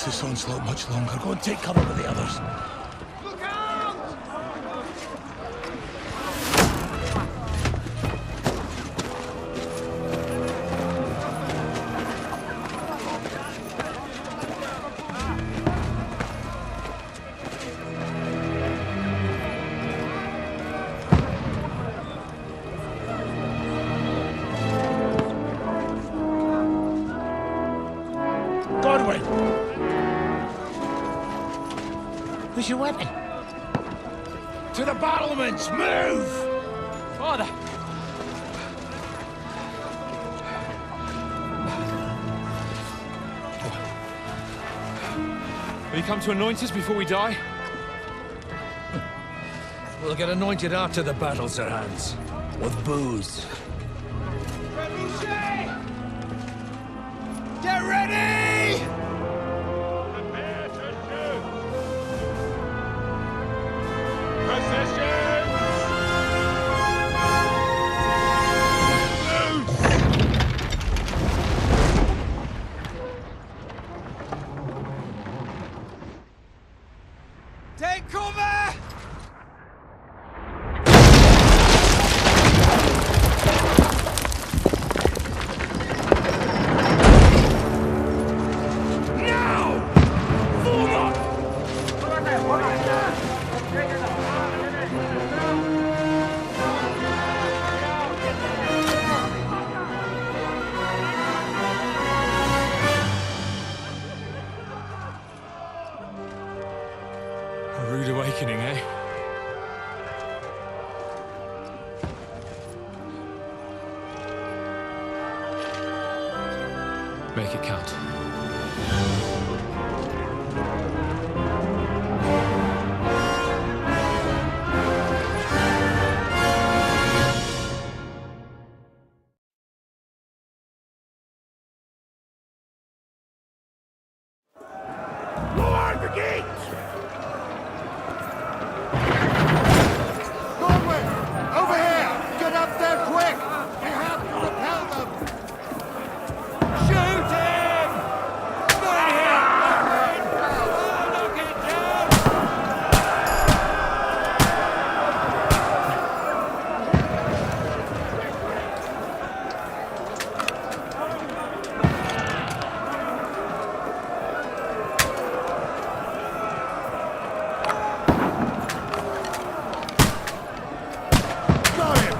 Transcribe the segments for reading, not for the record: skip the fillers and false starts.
this onslaught much longer. Go and take cover with the others. Look out! Godwin! Where's your weapon? To the battlements! Move! Father! Will you come to anoint us before we die? We'll get anointed after the battles are hands. With booze. Get ready! Prepare to shoot! Positions! Take cover! A rude awakening, eh? Make it count. Lower the gate! Godwin! Over here! Get up there quick! We have to repel them! Shoot him! Good hit! Knock it down! Got him!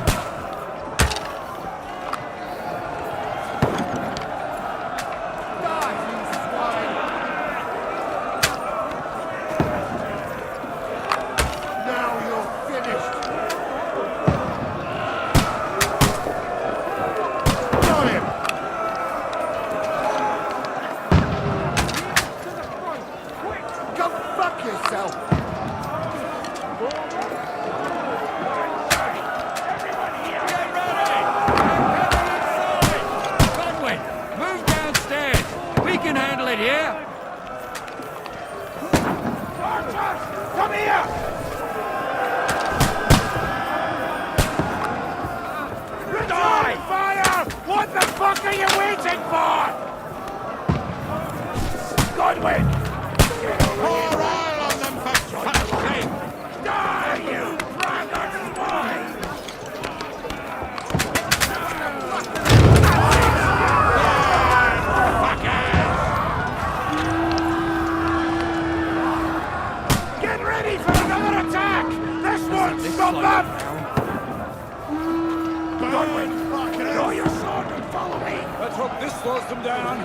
Die, you swine! Now you're finished! Got him! Go fuck yourself! Godwin! Move downstairs! We can handle it here! Come here! Die! Fire! What the fuck are you waiting for? Godwin! Pour oil on them for fuck's sake! Die, you braggart boy! Get ready for another attack! This one's the bump! Godwin, draw your sword and follow me! Let's hope this slows them down.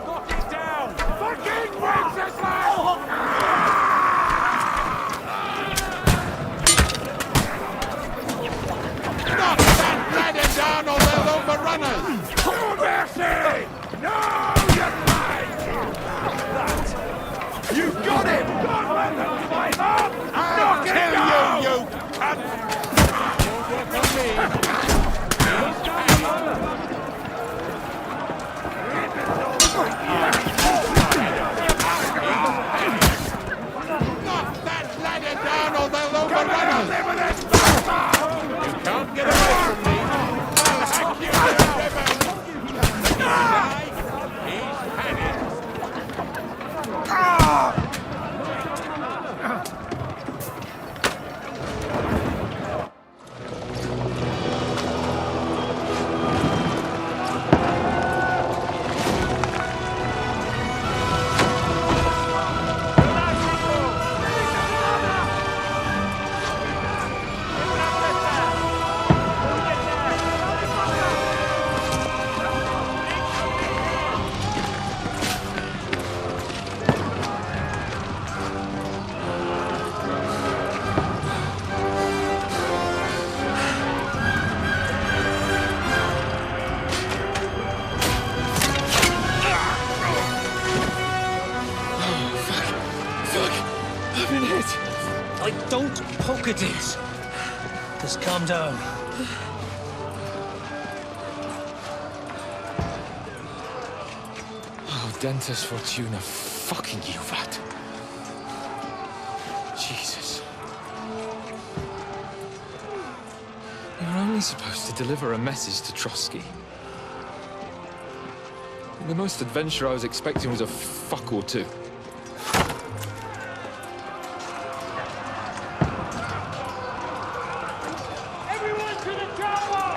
Knock it down! Fucking Wenceslas! Knock that dragon down or they'll Don't poke at it. Just calm down. Oh, Dentes Fortuna, fucking you, Vat. Jesus. You're only supposed to deliver a message to Trotsky. The most adventure I was expecting was a fuck or two. Everyone to the chopper!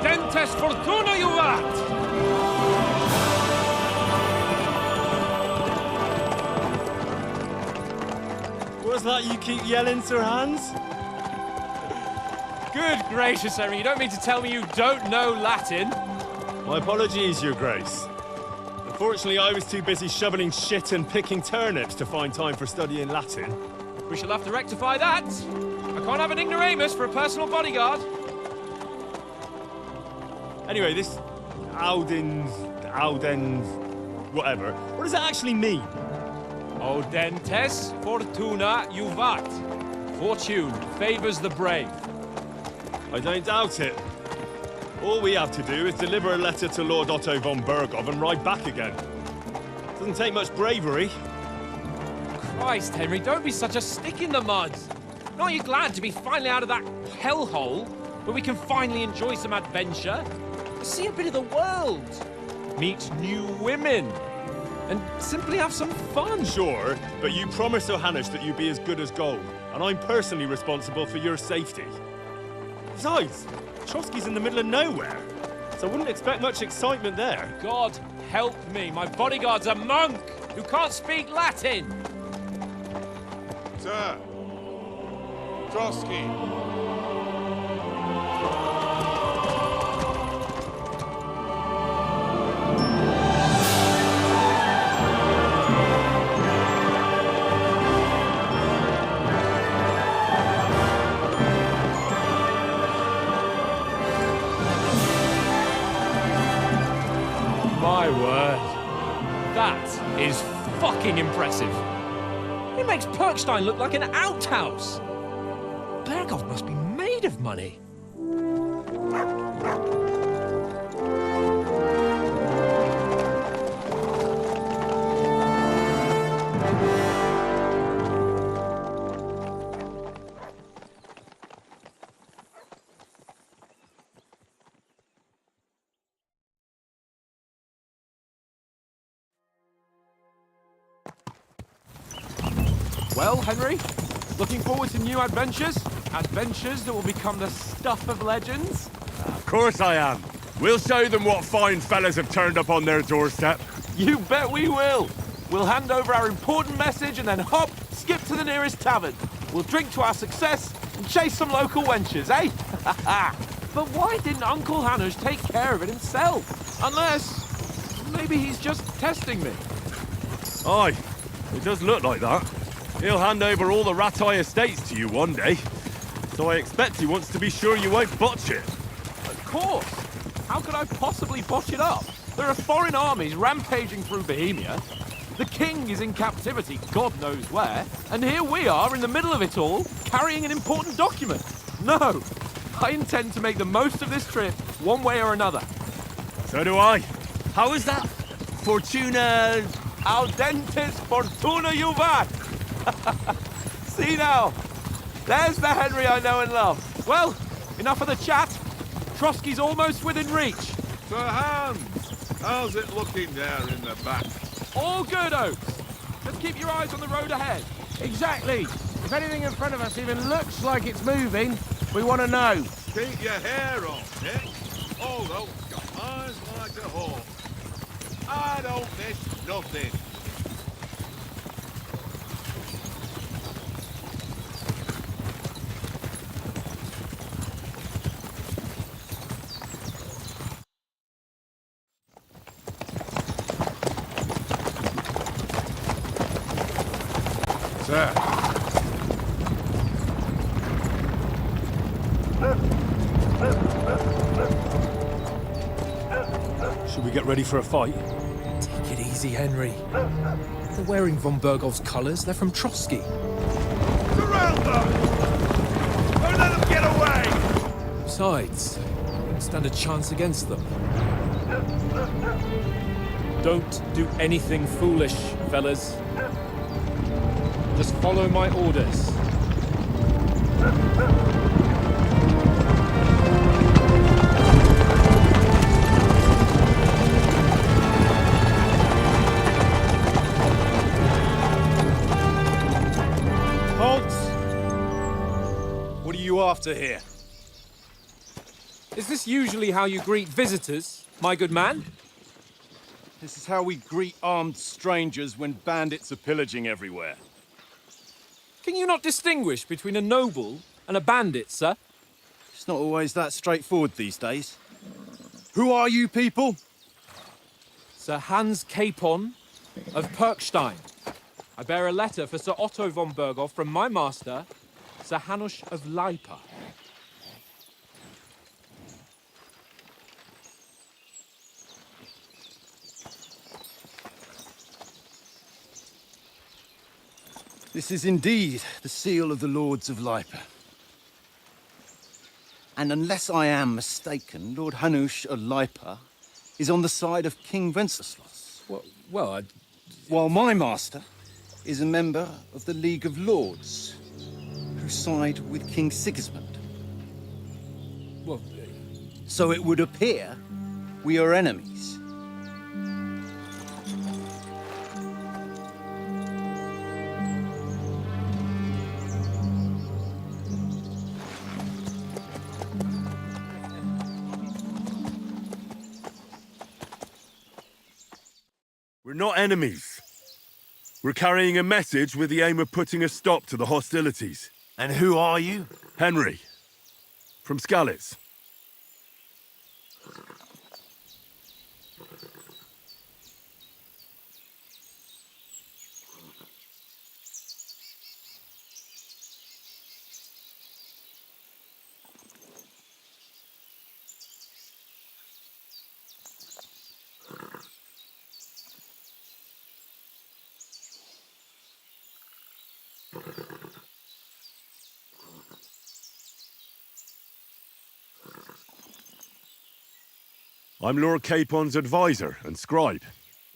Dentes Fortuna, you vat! What's that you keep yelling, Sir Hans? Good gracious, Henry, you don't mean to tell me you don't know Latin? My apologies, Your Grace. Unfortunately, I was too busy shoveling shit and picking turnips to find time for studying Latin. We shall have to rectify that. I can't have an ignoramus for a personal bodyguard. Anyway, this Audens, whatever. What does that actually mean? O Dentes Fortuna Juvat. Fortune favors the brave. I don't doubt it. All we have to do is deliver a letter to Lord Otto von Bergov and ride back again. Doesn't take much bravery. Christ, Henry, don't be such a stick in the mud. Aren't you glad to be finally out of that hellhole where we can finally enjoy some adventure? See a bit of the world, meet new women, and simply have some fun. Sure, but you promised Johannes that you'd be as good as gold, and I'm personally responsible for your safety. Besides, Trotsky's in the middle of nowhere, so I wouldn't expect much excitement there. God help me, my bodyguard's a monk who can't speak Latin. Sir. Trotsky. My word. That is fucking impressive. It makes Perkstein look like an outhouse. Bergov must be made of money. Well, Henry, looking forward to new adventures? Adventures that will become the stuff of legends? Of course I am. We'll show them what fine fellas have turned up on their doorstep. You bet we will. We'll hand over our important message and then hop, skip to the nearest tavern. We'll drink to our success and chase some local wenches, eh? But why didn't Uncle Hanush take care of it himself? Unless, maybe he's just testing me. Aye, it does look like that. He'll hand over all the Ratai estates to you one day. So I expect he wants to be sure you won't botch it. Of course. How could I possibly botch it up? There are foreign armies rampaging through Bohemia. The king is in captivity, God knows where, and here we are in the middle of it all, carrying an important document. No, I intend to make the most of this trip, one way or another. So do I. How is that? Fortuna... Audentes fortuna juvat! See now, there's the Henry I know and love. Well, enough of the chat. Trotsky's almost within reach. Sir Hans, how's it looking there in the back? All good, Oates. Just keep your eyes on the road ahead. Exactly. If anything in front of us even looks like it's moving, we want to know. Keep your hair on, Nick. Although, got eyes like a hawk. I don't miss nothing. Sir. Should we get ready for a fight? Take it easy, Henry. They're wearing von Bergov's colours. They're from Trotsky. Surround them! Don't let them get away! Besides, we don't stand a chance against them. Don't do anything foolish, fellas. Just follow my orders. Halt! What are you after here? Is this usually how you greet visitors, my good man? This is how we greet armed strangers when bandits are pillaging everywhere. Can you not distinguish between a noble and a bandit, sir? It's not always that straightforward these days. Who are you people? Sir Hans Capon of Perkstein. I bear a letter for Sir Otto von Berghoff from my master, Sir Hanush of Lipa. This is indeed the seal of the Lords of Lipa. And unless I am mistaken, Lord Hanush of Lipa is on the side of King Wenceslas. Well, While my master is a member of the League of Lords, who side with King Sigismund. well, So it would appear we are enemies. We're not enemies. We're carrying a message with the aim of putting a stop to the hostilities. And who are you? Henry. From Skalitz. I'm Lord Capon's advisor and scribe,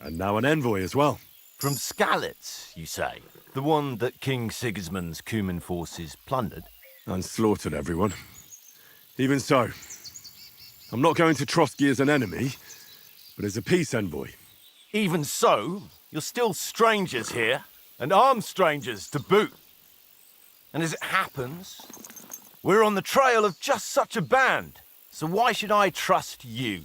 and now an envoy as well. From Skalitz, you say? The one that King Sigismund's Cuman forces plundered? And slaughtered everyone. Even so, I'm not going to Trotsky as an enemy, but as a peace envoy. Even so, you're still strangers here, and armed strangers to boot. And as it happens, we're on the trail of just such a band, so why should I trust you?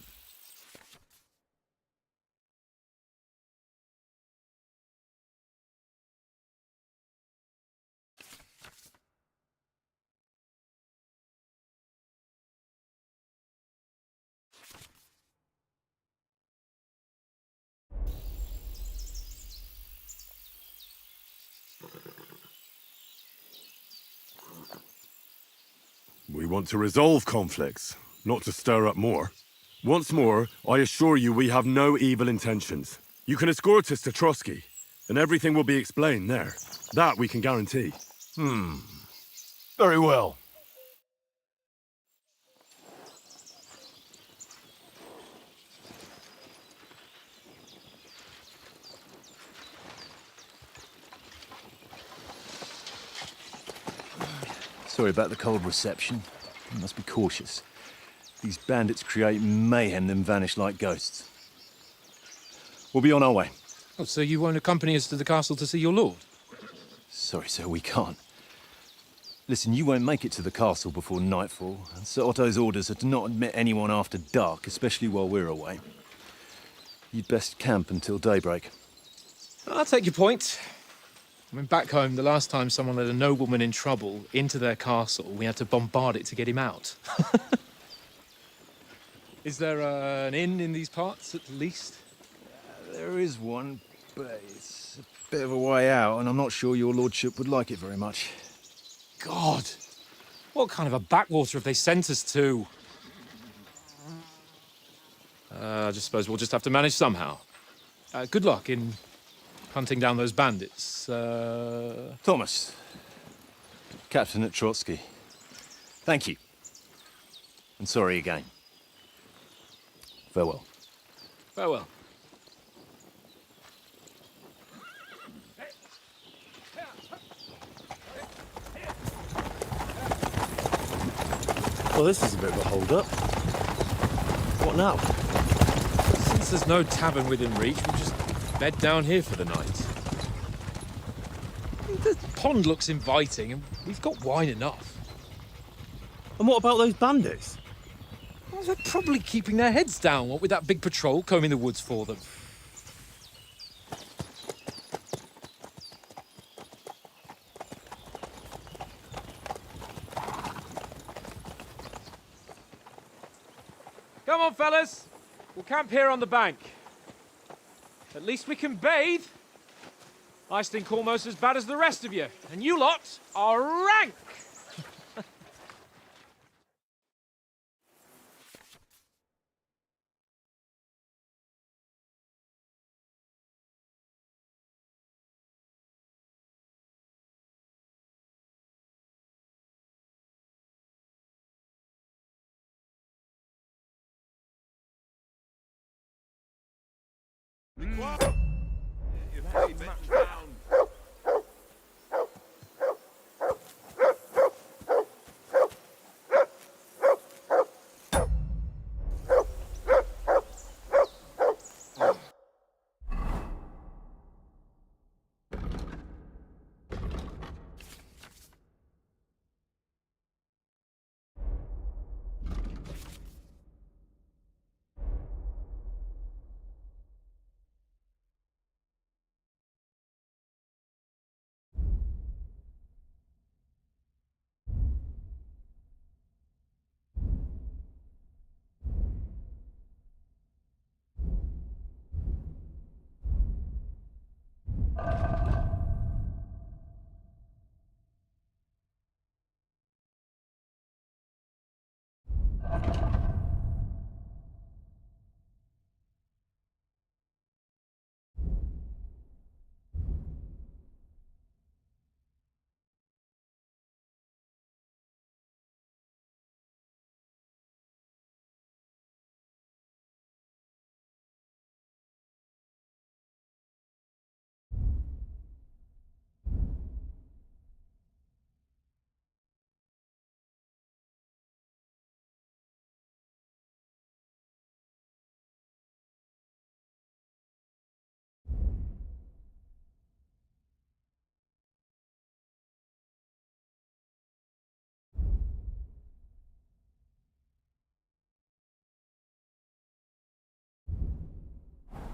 We want to resolve conflicts, not to stir up more. Once more, I assure you we have no evil intentions. You can escort us to Trotsky, And everything will be explained there. That we can guarantee. Very well. Sorry about the cold reception. You must be cautious. These bandits create mayhem, then vanish like ghosts. We'll be on our way. Oh, so you won't accompany us to the castle to see your lord? Sorry, sir, we can't. Listen, you won't make it to the castle before nightfall, and Sir Otto's orders are to not admit anyone after dark, especially while we're away. You'd best camp until daybreak. I'll take your point. I mean, back home, the last time someone let a nobleman in trouble into their castle, we had to bombard it to get him out. Is there an inn in these parts, at least? There is one, but it's a bit of a way out, and I'm not sure your lordship would like it very much. God! What kind of a backwater have they sent us to? I just suppose we'll just have to manage somehow. Good luck in hunting down those bandits. Thomas, captain at Trotsky. Thank you. And sorry again. Farewell. Farewell. Well, this is a bit of a hold-up. What now? Since there's no tavern within reach, we'll just bed down here for the night. The pond looks inviting, and we've got wine enough. And what about those bandits? Well, they're probably keeping their heads down, what with that big patrol combing the woods for them. Come on, fellas. We'll camp here on the bank. At least we can bathe. I stink almost as bad as the rest of you, and you lot are rank!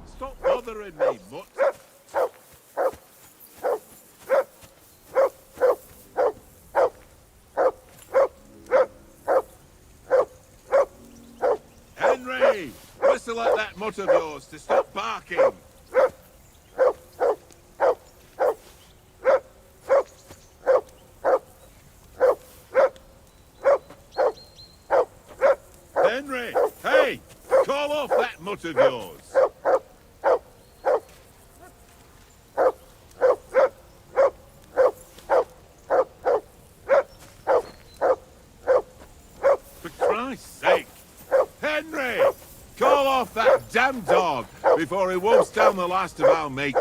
Stop bothering me, mutt. Henry! Whistle at that mutt of yours to stop barking. Henry! Hey! Call off that mutt of yours. Call off that damn dog before he wolfs down the last of our meat.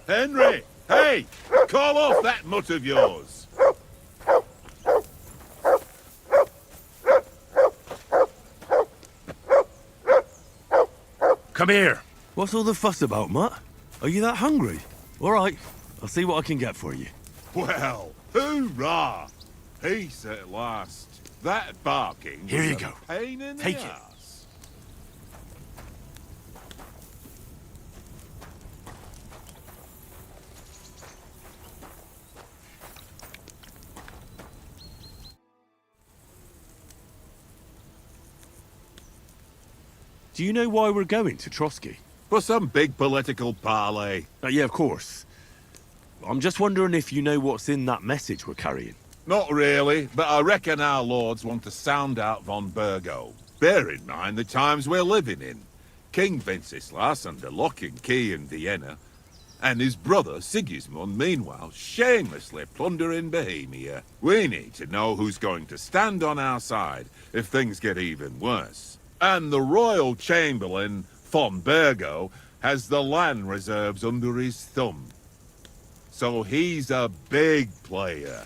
Henry! Hey! Call off that mutt of yours! Come here. What's all the fuss about, Mutt? Are you that hungry? All right, I'll see what I can get for you. Well, hoorah! Peace at last. That barking Here was you a go. pain in Take the it. ass. Do you know why we're going to Trotsky? For some big political parley. Yeah, of course. I'm just wondering if you know what's in that message we're carrying. Not really, but I reckon our lords want to sound out von Burgo. Bear in mind the times we're living in. King Wenceslas under lock and key in Vienna, and his brother Sigismund, meanwhile, shamelessly plundering Bohemia. We need to know who's going to stand on our side if things get even worse. And the Royal Chamberlain, von Burgo, has the land reserves under his thumb. So he's a big player.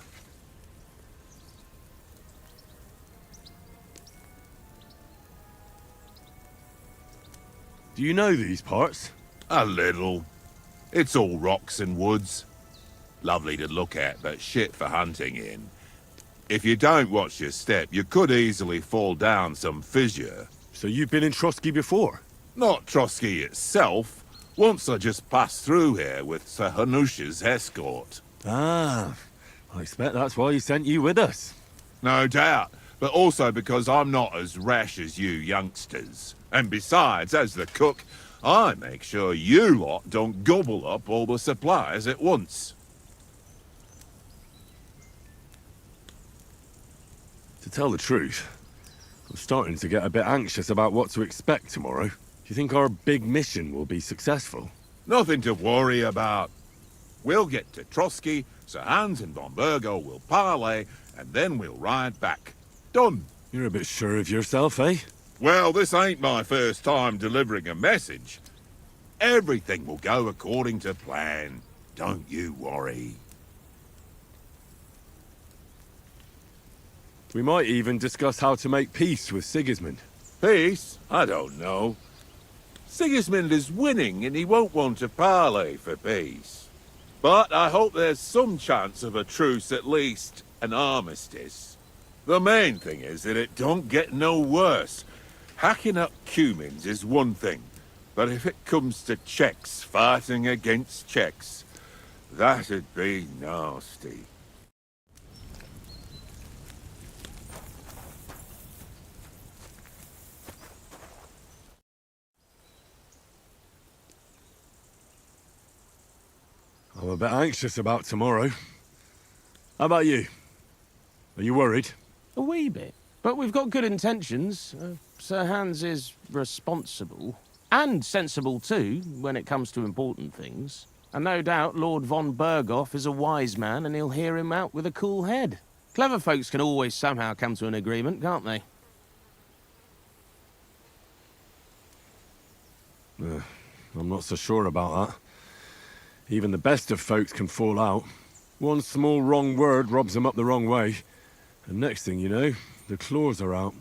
Do you know these parts? A little. It's all rocks and woods. Lovely to look at, but shit for hunting in. If you don't watch your step, you could easily fall down some fissure. So you've been in Trotsky before? Not Trotsky itself. Once I just passed through here with Sir Hanush's escort. Ah, I expect that's why he sent you with us. No doubt, but also because I'm not as rash as you youngsters. And besides, as the cook, I make sure you lot don't gobble up all the supplies at once. To tell the truth, I'm starting to get a bit anxious about what to expect tomorrow. Do you think our big mission will be successful? Nothing to worry about. We'll get to Trotsky, Sir Hans and von Burgo will parley, and then we'll ride back. Done. You're a bit sure of yourself, eh? Well, this ain't my first time delivering a message. Everything will go according to plan. Don't you worry. We might even discuss how to make peace with Sigismund. Peace? I don't know. Sigismund is winning and he won't want to parley for peace. But I hope there's some chance of a truce, at least an armistice. The main thing is that it don't get no worse. Hacking up Cumins is one thing, but if it comes to Czechs fighting against Czechs, that'd be nasty. I'm a bit anxious about tomorrow. How about you? Are you worried? A wee bit. But we've got good intentions. Sir Hans is responsible. And sensible too, when it comes to important things. And no doubt Lord von Berghoff is a wise man and he'll hear him out with a cool head. Clever folks can always somehow come to an agreement, can't they? I'm not so sure about that. Even the best of folks can fall out. One small wrong word robs them up the wrong way. And next thing you know, the claws are out.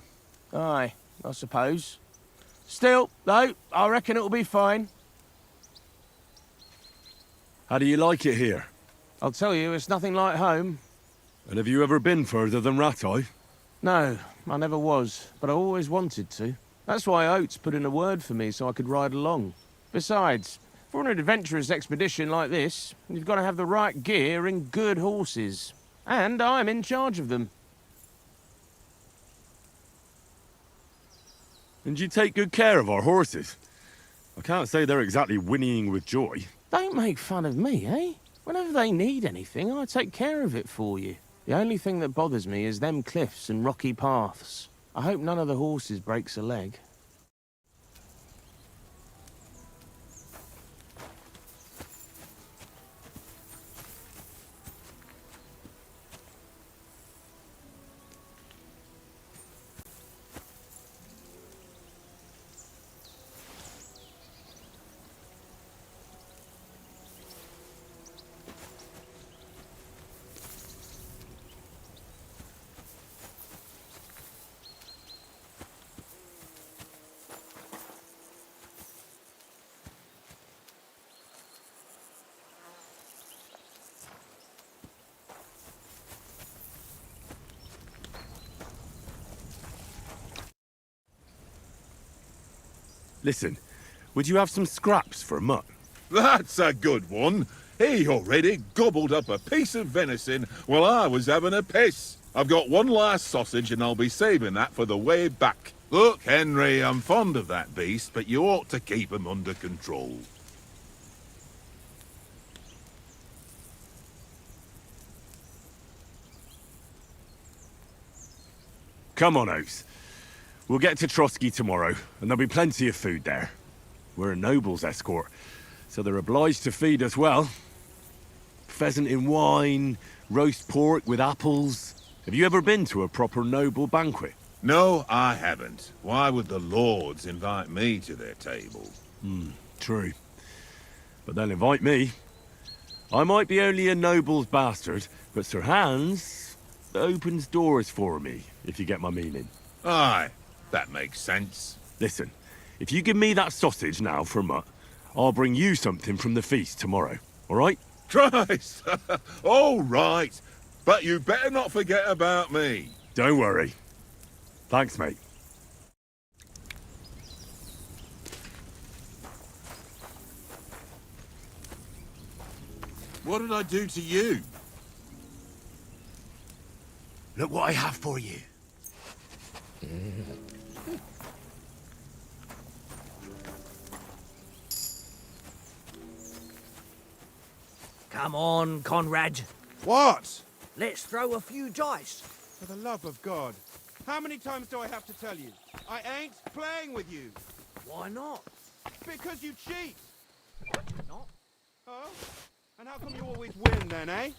Aye, I suppose. Still, though, I reckon it'll be fine. How do you like it here? I'll tell you, it's nothing like home. And have you ever been further than Rattay? No, I never was, but I always wanted to. That's why Oates put in a word for me so I could ride along. Besides, for an adventurous expedition like this, you've got to have the right gear and good horses. And I'm in charge of them. And you take good care of our horses. I can't say they're exactly whinnying with joy. Don't make fun of me, eh? Whenever they need anything, I take care of it for you. The only thing that bothers me is them cliffs and rocky paths. I hope none of the horses breaks a leg. Listen, would you have some scraps for a mutt? That's a good one. He already gobbled up a piece of venison while I was having a piss. I've got one last sausage and I'll be saving that for the way back. Look, Henry, I'm fond of that beast, but you ought to keep him under control. Come on, Oates. We'll get to Trotsky tomorrow, and there'll be plenty of food there. We're a noble's escort, so they're obliged to feed us well. Pheasant in wine, roast pork with apples. Have you ever been to a proper noble banquet? No, I haven't. Why would the lords invite me to their table? True. But they'll invite me. I might be only a noble's bastard, but Sir Hans opens doors for me, if you get my meaning. Aye, that makes sense. Listen, if you give me that sausage now for a mutt, I'll bring you something from the feast tomorrow, all right? Christ! All right, but you better not forget about me. Don't worry. Thanks, mate. What did I do to you? Look what I have for you. Come on, Conrad. What? Let's throw a few dice. For the love of God. How many times do I have to tell you? I ain't playing with you. Why not? Because you cheat. Not? Oh? And how come you always win then, eh?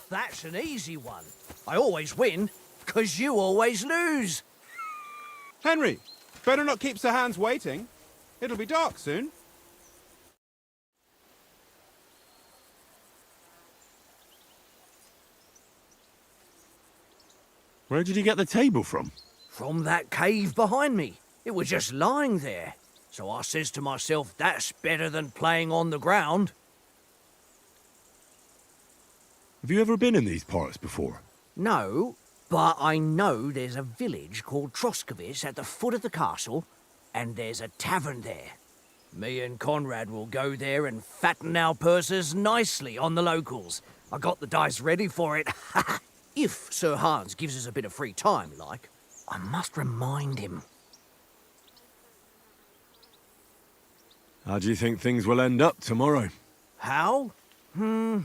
That's an easy one. I always win, 'cause you always lose. Henry, better not keep Sir Hans waiting. It'll be dark soon. Where did you get the table from? From that cave behind me. It was just lying there. So I says to myself, that's better than playing on the ground. Have you ever been in these parts before? No, but I know there's a village called Troskowitz at the foot of the castle, and there's a tavern there. Me and Conrad will go there and fatten our purses nicely on the locals. I got the dice ready for it. If Sir Hans gives us a bit of free time, like. I must remind him. How do you think things will end up tomorrow? How? No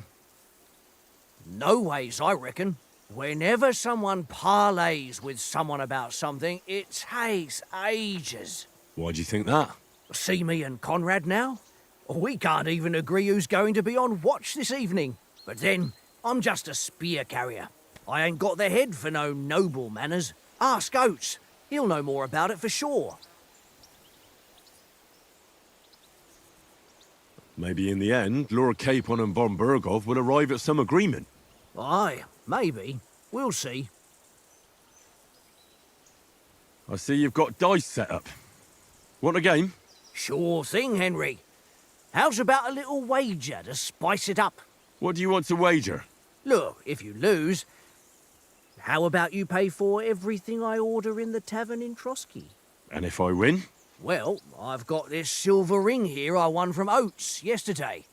ways, I reckon. Whenever someone parleys with someone about something, it takes ages. Why do you think that? See me and Conrad now? We can't even agree who's going to be on watch this evening. But then, I'm just a spear carrier. I ain't got the head for no noble manners. Ask Oates. He'll know more about it for sure. Maybe in the end, Lord Capon and von Berghoff will arrive at some agreement. Aye, maybe. We'll see. I see you've got dice set up. Want a game? Sure thing, Henry. How's about a little wager to spice it up? What do you want to wager? Look, if you lose, how about you pay for everything I order in the tavern in Trotsky? And if I win? Well, I've got this silver ring here I won from Oates yesterday.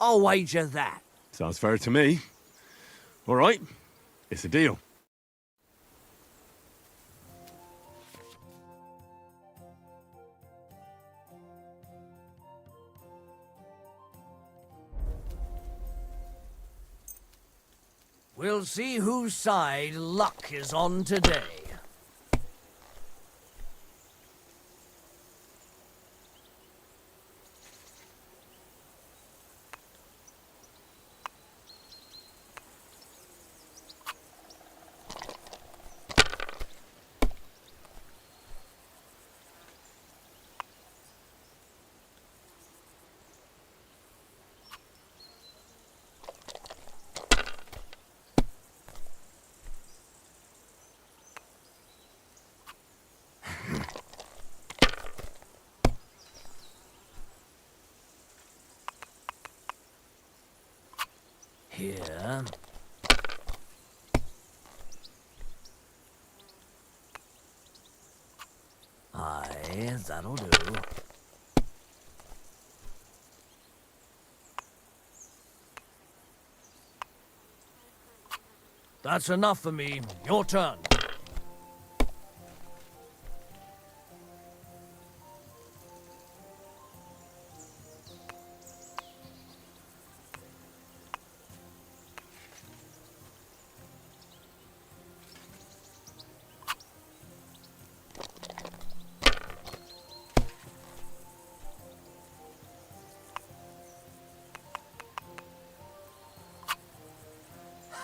I'll wager that. Sounds fair to me. All right, it's a deal. We'll see whose side luck is on today. Here. Aye, that'll do. That's enough for me. Your turn.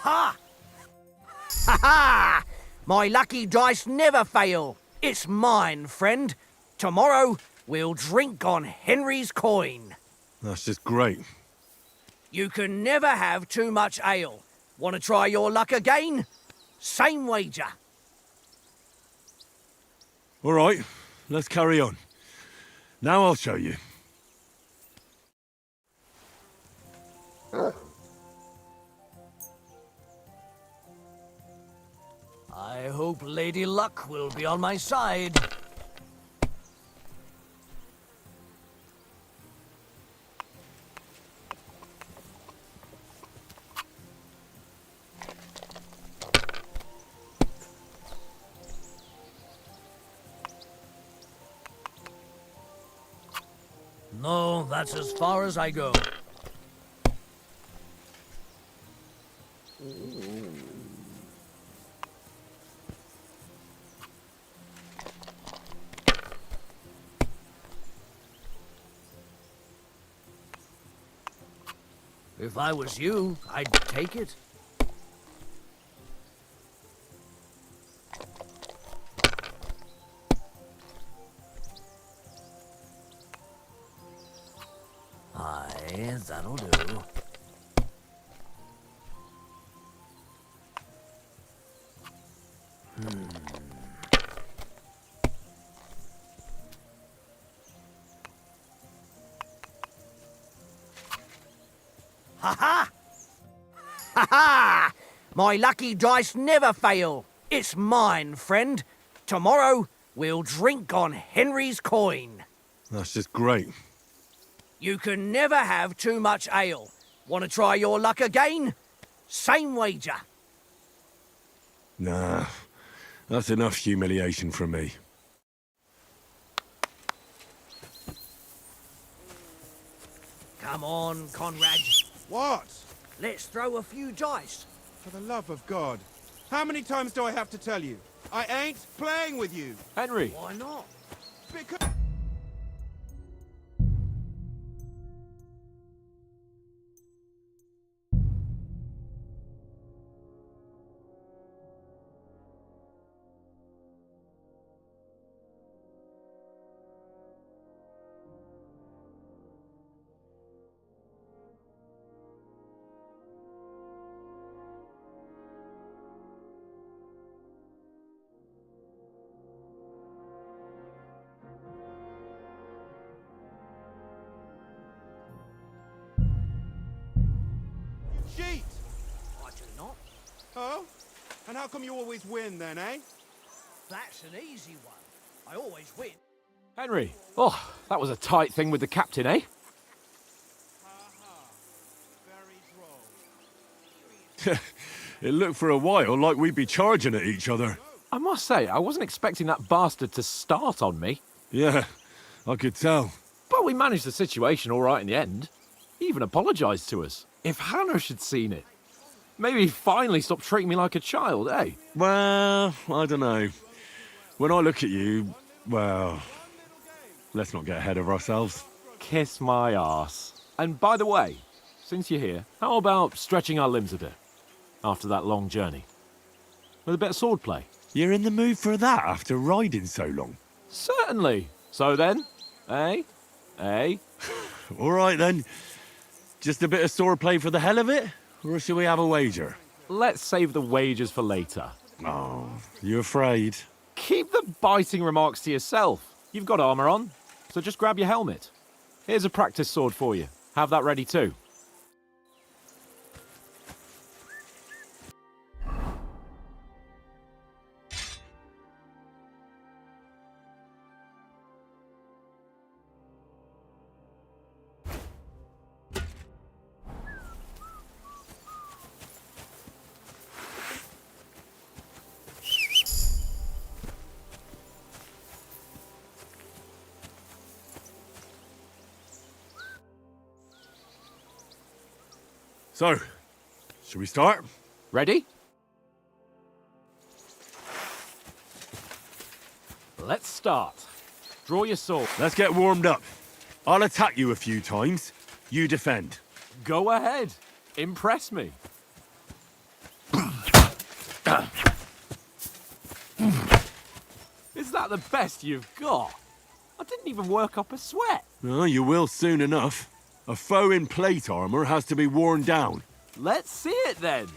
Ha! Ha ha! My lucky dice never fail. It's mine, friend. Tomorrow, we'll drink on Henry's coin. That's just great. You can never have too much ale. Want to try your luck again? Same wager. All right, let's carry on. Now I'll show you. I hope Lady Luck will be on my side. No, that's as far as I go. If I was you, I'd take it. Aye, that'll do. Ha ha! Ha ha! My lucky dice never fail. It's mine, friend. Tomorrow, we'll drink on Henry's coin. That's just great. You can never have too much ale. Want to try your luck again? Same wager. Nah, that's enough humiliation from me. Come on, Conrad. What? Let's throw a few dice. For the love of God. How many times do I have to tell you? I ain't playing with you. Henry, Why not? Because... Cheat! I do not. Oh? And how come you always win then, eh? That's an easy one. I always win. Henry. Oh, that was a tight thing with the captain, eh? Very droll. It looked for a while like we'd be charging at each other. I must say, I wasn't expecting that bastard to start on me. Yeah, I could tell. But we managed the situation all right in the end. He even apologised to us. If Hanush had seen it, maybe he'd finally stop treating me like a child, eh? Well, I don't know. When I look at you, well, let's not get ahead of ourselves. Kiss my arse. And by the way, since you're here, how about stretching our limbs a bit after that long journey? With a bit of swordplay? You're in the mood for that after riding so long? Certainly. So then, eh? Eh? All right then. Just a bit of swordplay for the hell of it? Or shall we have a wager? Let's save the wagers for later. Oh, you afraid? Keep the biting remarks to yourself. You've got armour on, so just grab your helmet. Here's a practice sword for you. Have that ready too. So, should we start? Ready? Let's start. Draw your sword. Let's get warmed up. I'll attack you a few times. You defend. Go ahead. Impress me. Is that the best you've got? I didn't even work up a sweat. Oh, you will soon enough. A foe in plate armor has to be worn down. Let's see it then.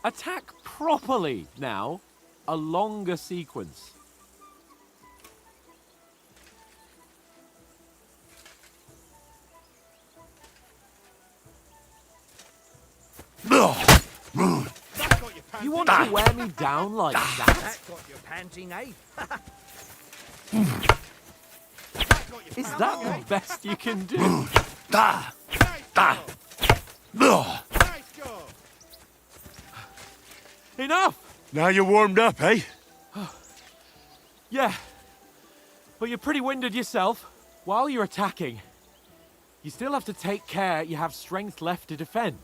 Attack properly now. A longer sequence. You want to wear me down like that? That got you panting, eh? Is that the best you can do? Nice job. Enough! Now you're warmed up, eh? Yeah, but you're pretty winded yourself. While you're attacking, you still have to take care you have strength left to defend.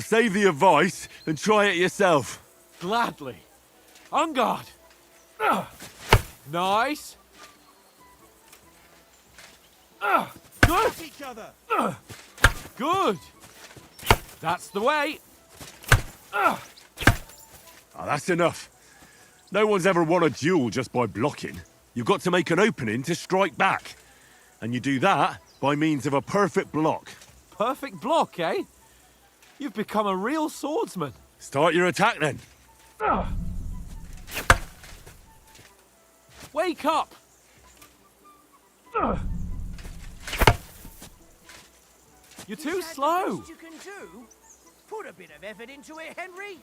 Save the advice and try it yourself. Gladly. On guard. Nice. Good. Each other. Good. That's the way. That's enough. No one's ever won a duel just by blocking. You've got to make an opening to strike back. And you do that by means of a perfect block. Perfect block, eh? You've become a real swordsman. Start your attack then. Wake up! You're too Is that the slow. best you can do? Put a bit of effort into it, Henry.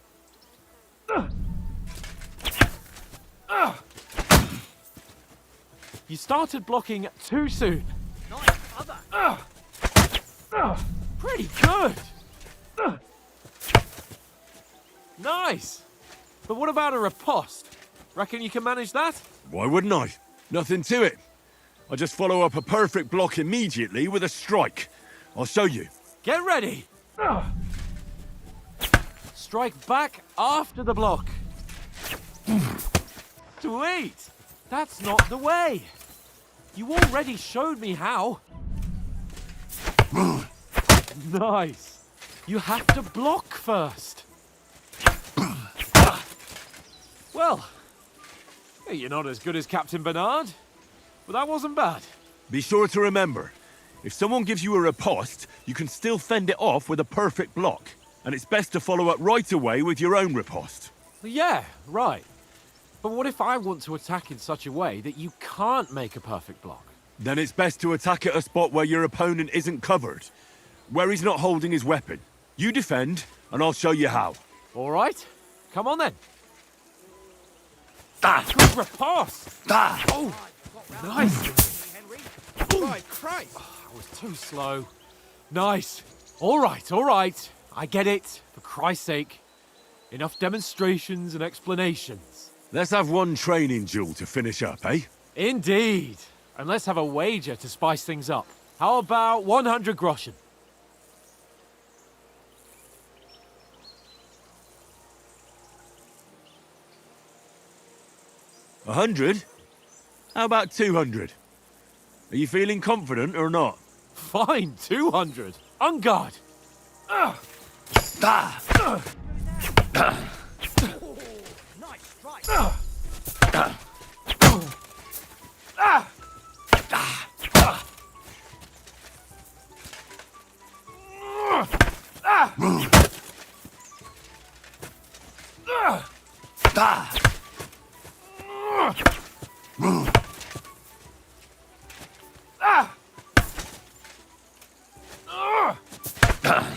You started blocking too soon. Nice other. Pretty good. Nice. But what about a riposte? Reckon you can manage that? Why wouldn't I? Nothing to it. I just follow up a perfect block immediately with a strike. I'll show you. Get ready. Strike back after the block. Sweet. That's not the way. You already showed me how. Nice. You have to block first. Well, you're not as good as Captain Bernard, but that wasn't bad. Be sure to remember, if someone gives you a riposte, you can still fend it off with a perfect block. And it's best to follow up right away with your own riposte. Yeah, right. But what if I want to attack in such a way that you can't make a perfect block? Then it's best to attack at a spot where your opponent isn't covered, where he's not holding his weapon. You defend, and I'll show you how. All right, come on then. Good riposte. Oh, nice. Right, Christ. I was too slow. Nice. All right. I get it, for Christ's sake. Enough demonstrations and explanations. Let's have one training duel to finish up, eh? Indeed. And let's have a wager to spice things up. How about 100 groschen? A 100? How about 200? Are you feeling confident or not? Fine, 200. On guard. Nice strike.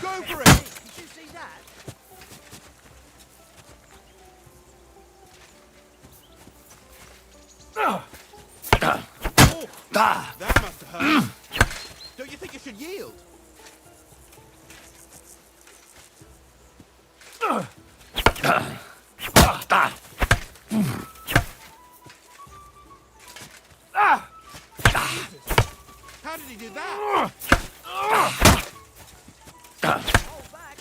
Go for it. Did you see that? That must have hurt. Don't you think you should yield? How did he do that? Hold back.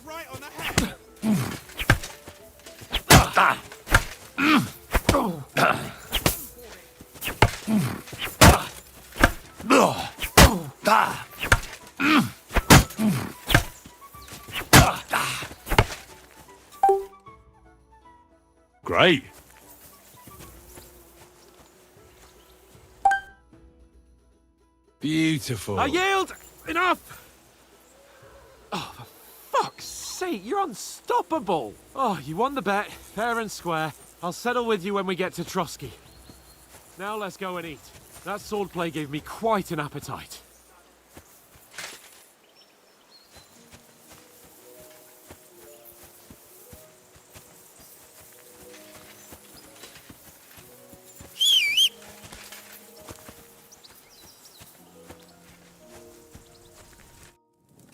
Right on the head. Great. Beautiful. I yield! Enough! Oh, for fuck's sake, you're unstoppable! Oh, you won the bet, fair and square. I'll settle with you when we get to Trotsky. Now let's go and eat. That swordplay gave me quite an appetite.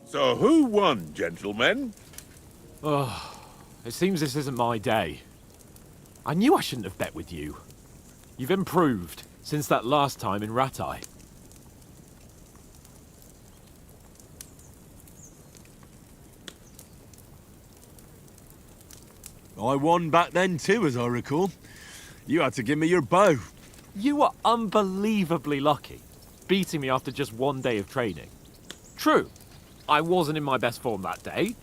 So who won, gentlemen? Oh, it seems this isn't my day. I knew I shouldn't have bet with you. You've improved since that last time in Ratai. I won back then too, as I recall. You had to give me your bow. You were unbelievably lucky, beating me after just one day of training. True, I wasn't in my best form that day.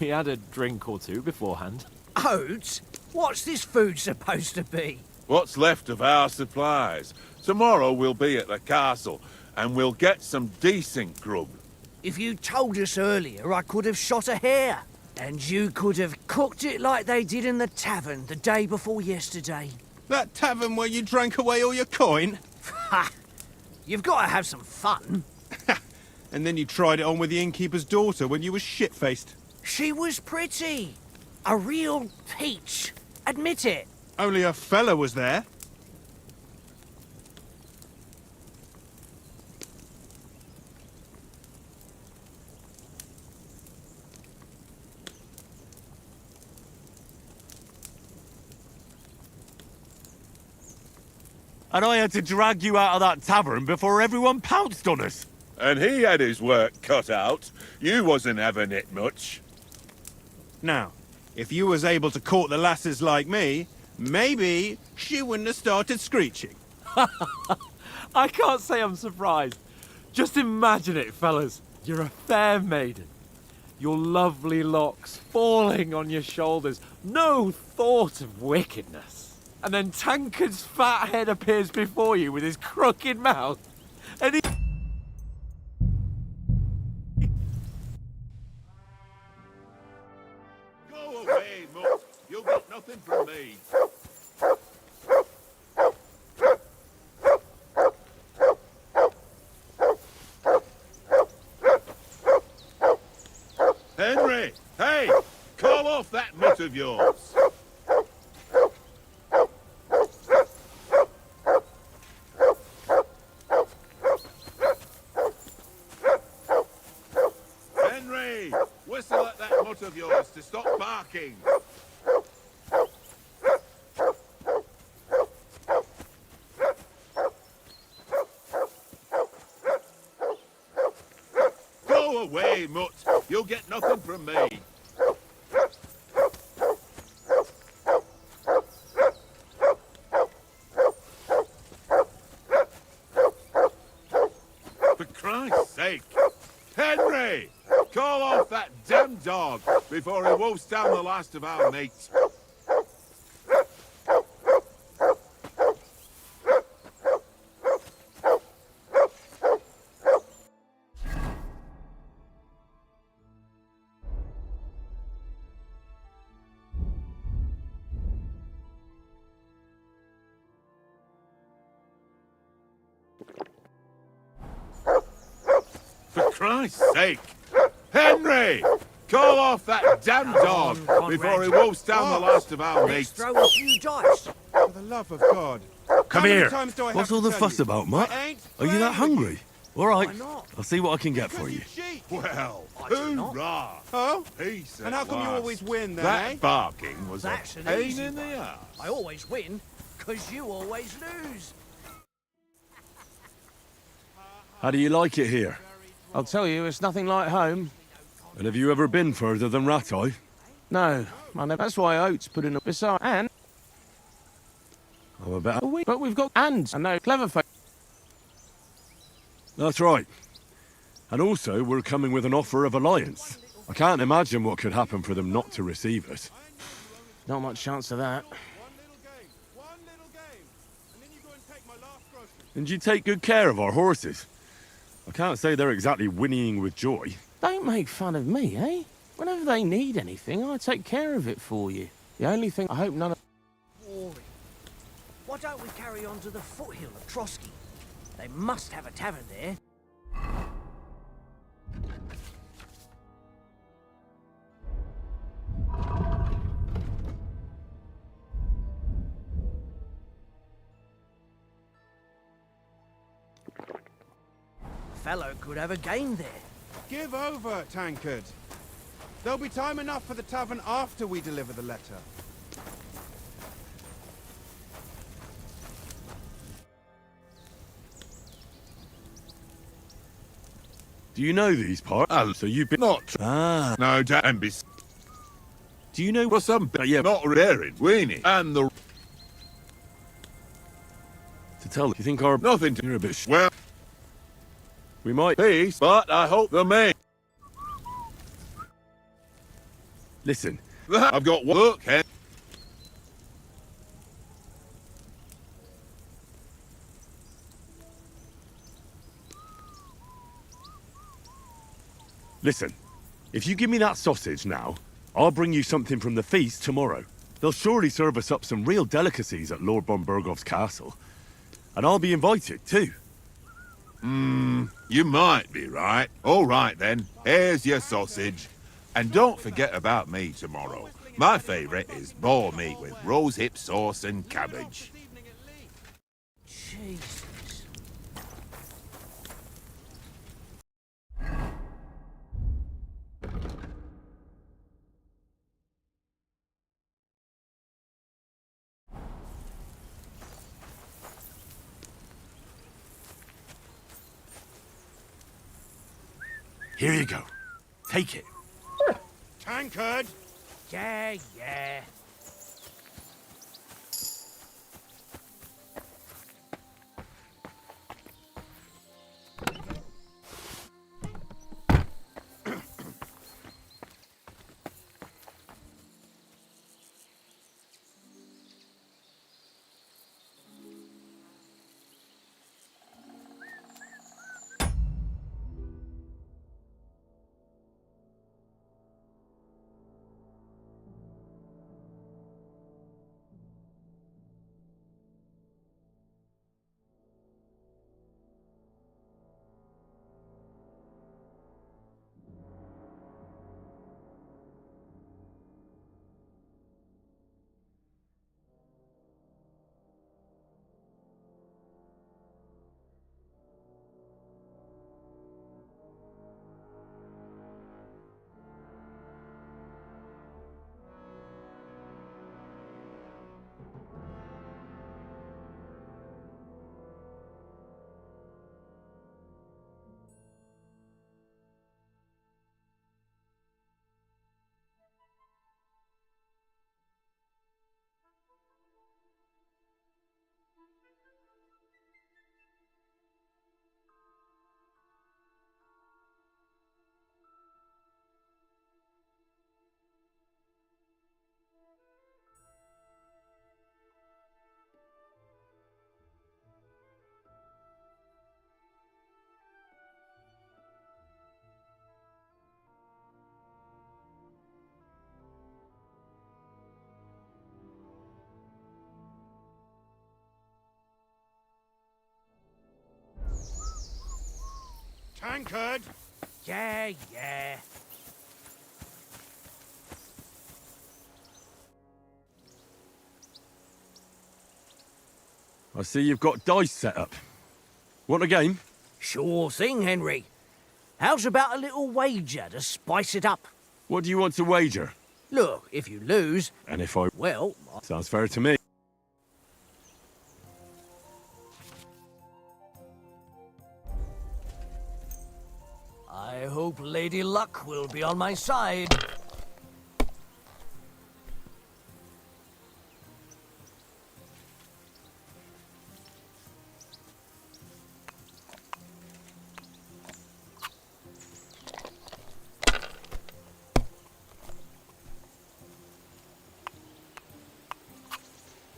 We had a drink or two beforehand. Oates? What's this food supposed to be? What's left of our supplies. Tomorrow we'll be at the castle, and we'll get some decent grub. If you told us earlier, I could have shot a hare. And you could have cooked it like they did in the tavern the day before yesterday. That tavern where you drank away all your coin? Ha! You've got to have some fun. And then you tried it on with the innkeeper's daughter when you were shit-faced. She was pretty. A real peach. Admit it. Only a fella was there. And I had to drag you out of that tavern before everyone pounced on us. And he had his work cut out. You wasn't having it much. Now, if you was able to court the lasses like me, maybe she wouldn't have started screeching. I can't say I'm surprised. Just imagine it, fellas. You're a fair maiden. Your lovely locks falling on your shoulders. No thought of wickedness. And then Tankard's fat head appears before you with his crooked mouth. And he... Go away, Mutt. You'll get nothing from me. Henry! Hey! Call off that mutt of yours! Henry! Whistle at that mutt of yours to stop barking! Go away, mutt! You'll get nothing from me! For Christ's sake! Henry! Call off that damn dog before he wolfs down the last of our mates. For Christ's sake! Henry! Call off that damn dog before he wolfs down the last of our Let's mates. throw a few dice. For the love of God. Come How many here. times do I What's have all to the tell fuss you? about, Mutt? I ain't Are you playing that with hungry? All right. Why not? I'll see what I can get Because for you. cheat. Well, I do not. hoorah! Oh? Peace And how at come you last. always win then, That eh? barking was That's a an pain easy in the one. ass. I always win, 'cause you always lose. How do you like it here? I'll tell you, it's nothing like home. And have you ever been further than Rattay? No, I never. That's why Oates put in a beside. And I'm a bit... but we've got and I know clever folk. That's right. And also, we're coming with an offer of alliance. I can't imagine what could happen for them not to receive us. Not much chance of that. And you take good care of our horses. I can't say they're exactly whinnying with joy. Don't make fun of me, eh? Whenever they need anything, I take care of it for you. The only thing I hope none of... Boring. Why don't we carry on to the foothill of Trotsky? They must have a tavern there. Fellow could have a game there. Give over, Tankard. There'll be time enough for the tavern after we deliver the letter. Do you know these parts? So you've been... Not... Ah. No, damn be... Do you know... For some... Yeah. Not raring, weenie. And the... To tell... You think our... Nothing to... You're a bit... Well... We might... Peace, but I hope the main... Listen. I've got... Look, Hen... Listen. If you give me that sausage now, I'll bring you something from the feast tomorrow. They'll surely serve us up some real delicacies at Lord von Bergov's castle. And I'll be invited, too. You might be right. All right, then. Here's your sausage. And don't forget about me tomorrow. My favourite is boar meat with rosehip sauce and cabbage. Jesus. Here you go. Take it. Tankard! Yeah, yeah. Tankard! Yeah, yeah. I see you've got dice set up. Want a game? Sure thing, Henry. How's about a little wager to spice it up? What do you want to wager? Look, if you lose... And if I... Well... Sounds fair to me. hope Lady Luck will be on my side.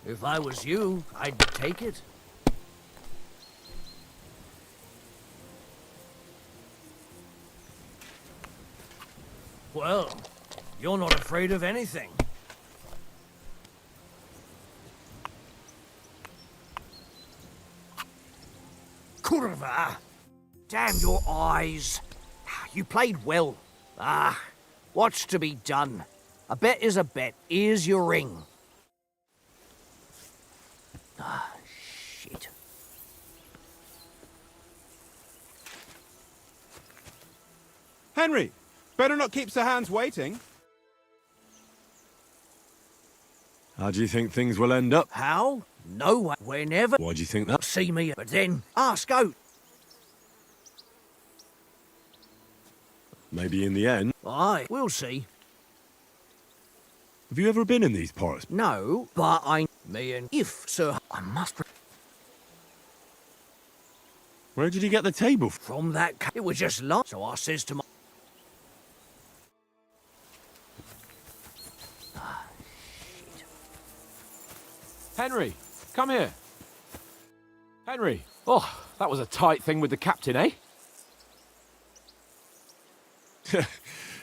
If I was you, I'd take it. Well, you're not afraid of anything. Kurva! Damn your eyes. You played well. Ah, what's to be done? A bet is a bet. Here's your ring. Ah, shit. Henry, better not keep Sir Hans waiting. How do you think things will end up? How? No one. Whenever. Why do you think that? See me, but then ask out. Maybe in the end. Aye, we'll see. Have you ever been in these parts? No, but me and if, sir, I must. Where did you get the table From that, it was just lost. So I says to my. Henry, come here. Henry. Oh, that was a tight thing with the captain, eh?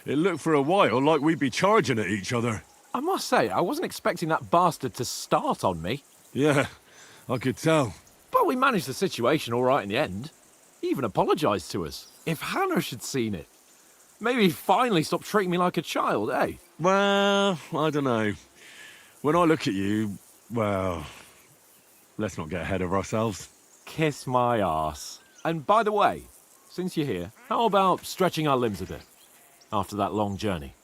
It looked for a while like we'd be charging at each other. I must say, I wasn't expecting that bastard to start on me. Yeah, I could tell. But we managed the situation all right in the end. He even apologised to us. If Hanush had seen it, maybe he'd finally stop treating me like a child, eh? Well, I don't know. When I look at you, well, let's not get ahead of ourselves. Kiss my arse. And by the way, since you're here, how about stretching our limbs a bit after that long journey?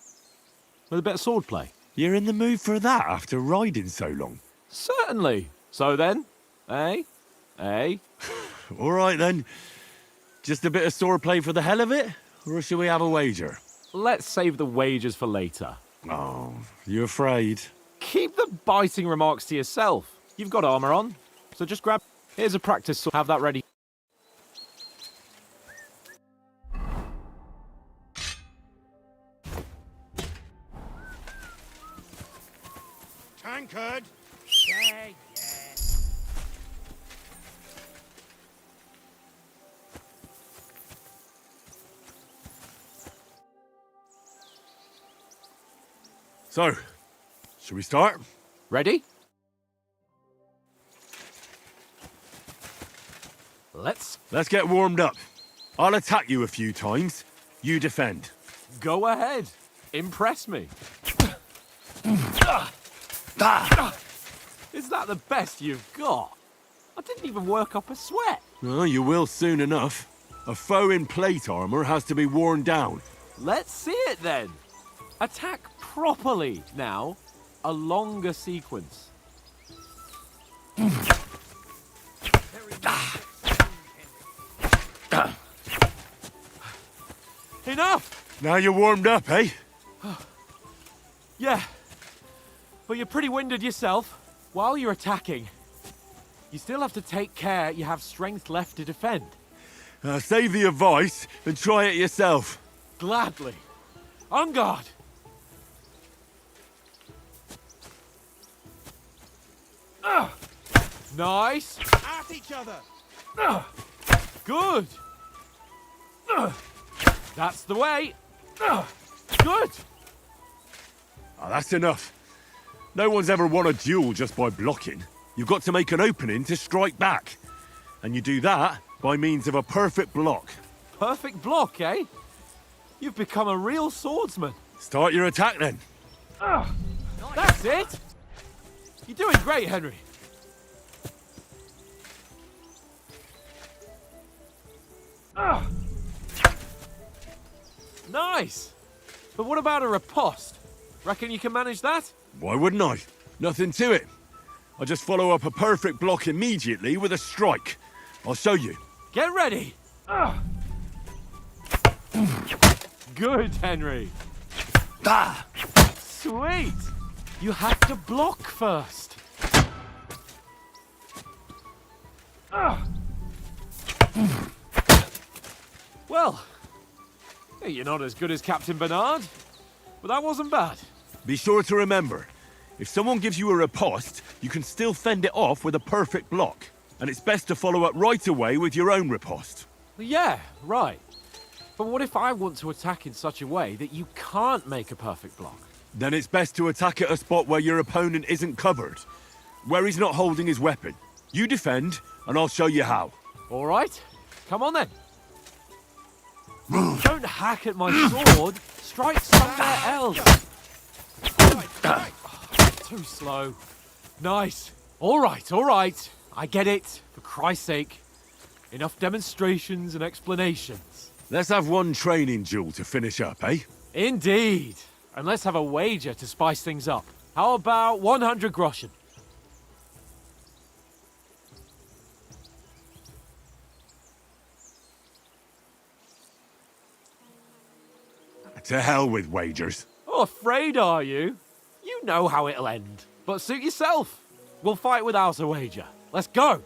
With a bit of swordplay. You're in the mood for that after riding so long? Certainly. So then, eh? Eh? All right then. Just a bit of swordplay for the hell of it? Or shall we have a wager? Let's save the wagers for later. Oh, you afraid? Keep the biting remarks to yourself. You've got armour on, so just grab... Here's a practice sword. Have that ready. Tankard! Yeah. So, should we start? Ready? Let's get warmed up. I'll attack you a few times. You defend. go ahead. Impress me. Is that the best you've got? I didn't even work up a sweat. Oh, you will soon enough. A foe in plate armor has to be worn down. Let's see it then. Attack properly now. A longer sequence. Enough! Now you're warmed up, eh? Yeah. But you're pretty winded yourself. While you're attacking, you still have to take care you have strength left to defend. Save the advice and try it yourself. Gladly. On guard. Nice. At each other! Good. That's the way. Good. Oh, that's enough. No one's ever won a duel just by blocking. You've got to make an opening to strike back. And you do that by means of a perfect block. Perfect block, eh? You've become a real swordsman. Start your attack then. That's it. You're doing great, Henry. Nice. But what about a riposte? Reckon you can manage that? Why wouldn't I? Nothing to it. I just follow up a perfect block immediately with a strike. I'll show you. Get ready. Good, Henry. Ah! Sweet! You have to block first. Well, you're not as good as Captain Bernard, but that wasn't bad. Be sure to remember, if someone gives you a riposte, you can still fend it off with a perfect block. And it's best to follow up right away with your own riposte. Yeah, right. But what if I want to attack in such a way that you can't make a perfect block? Then it's best to attack at a spot where your opponent isn't covered, where he's not holding his weapon. You defend, and I'll show you how. All right, come on then. Don't hack at my sword. Strike somewhere else. Too slow. Nice. All right. I get it, for Christ's sake. Enough demonstrations and explanations. Let's have one training duel to finish up, eh? Indeed. And let's have a wager to spice things up. How about 100 groschen? To hell with wagers. Oh, afraid are you? You know how it'll end. But suit yourself. We'll fight without a wager. Let's go.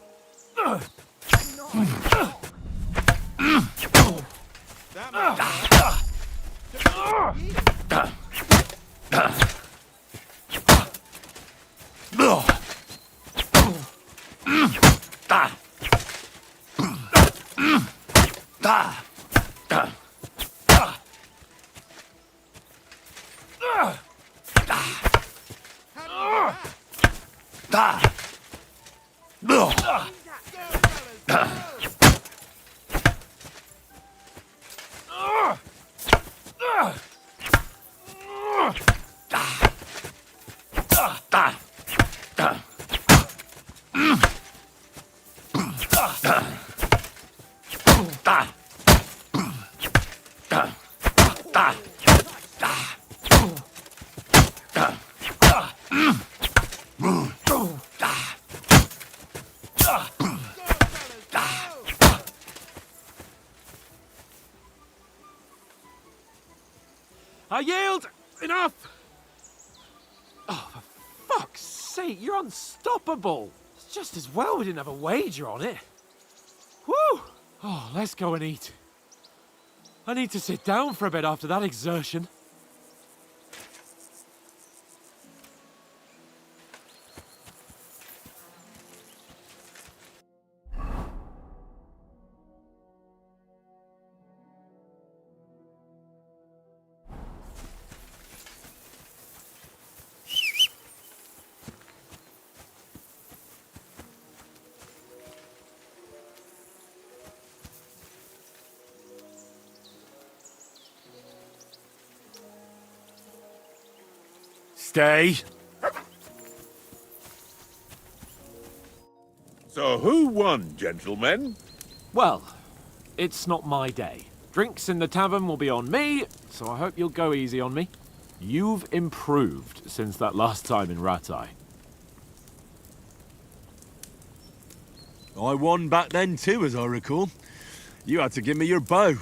I yield! Enough! Oh, for fuck's sake, you're unstoppable! It's just as well we didn't have a wager on it. Whew! Oh, let's go and eat. I need to sit down for a bit after that exertion. Stay. So who won, gentlemen? Well, it's not my day. Drinks in the tavern will be on me, so I hope you'll go easy on me. You've improved since that last time in Ratai. I won back then too, as I recall. You had to give me your bow.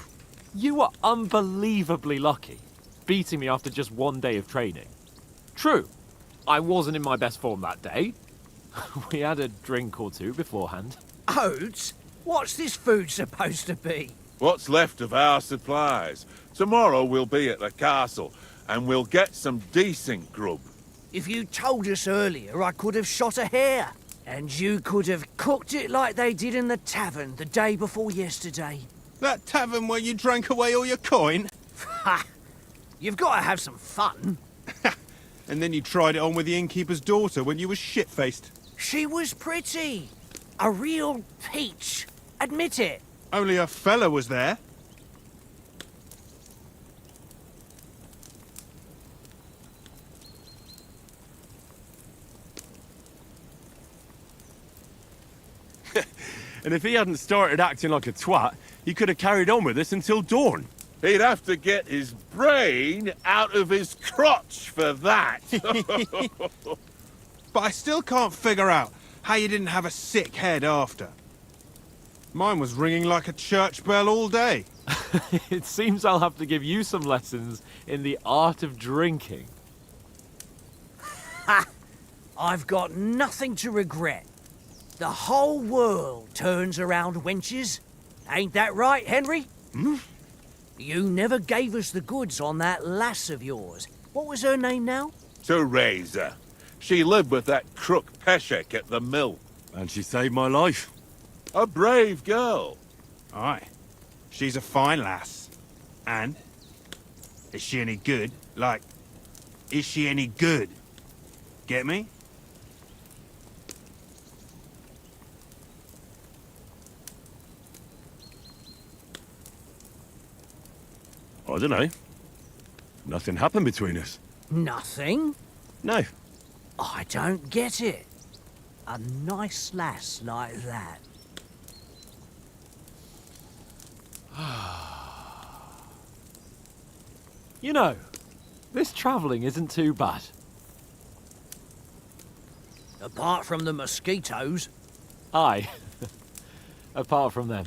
You were unbelievably lucky, beating me after just one day of training. True, I wasn't in my best form that day. We had a drink or two beforehand. Oates? What's this food supposed to be? What's left of our supplies. Tomorrow we'll be at the castle, and we'll get some decent grub. If you told us earlier, I could have shot a hare. And you could have cooked it like they did in the tavern the day before yesterday. That tavern where you drank away all your coin? Ha! You've got to have some fun. And then you tried it on with the innkeeper's daughter when you were shit-faced. She was pretty. A real peach. Admit it. Only a fella was there. And if he hadn't started acting like a twat, he could have carried on with us until dawn. He'd have to get his brain out of his crotch for that. But I still can't figure out how you didn't have a sick head after. Mine was ringing like a church bell all day. It seems I'll have to give you some lessons in the art of drinking. Ha! I've got nothing to regret. The whole world turns around wenches. Ain't that right, Henry? Hmm? You never gave us the goods on that lass of yours. What was her name now? Teresa. She lived with that crook Peshek at the mill. And she saved my life. A brave girl. Aye. She's a fine lass. And? Is she any good? Like, is she any good? Get me? I don't know. Nothing happened between us. Nothing? No. I don't get it. A nice lass like that. You know, this travelling isn't too bad. Apart from the mosquitoes. Aye. Apart from them.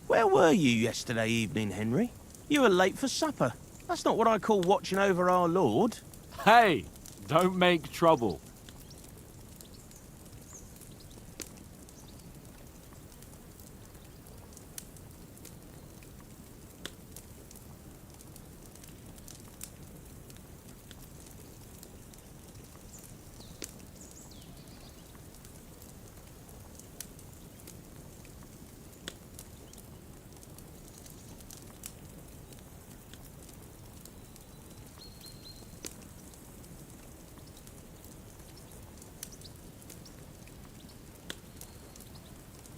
Where were you yesterday evening, Henry? You were late for supper. That's not what I call watching over our Lord. Hey, don't make trouble.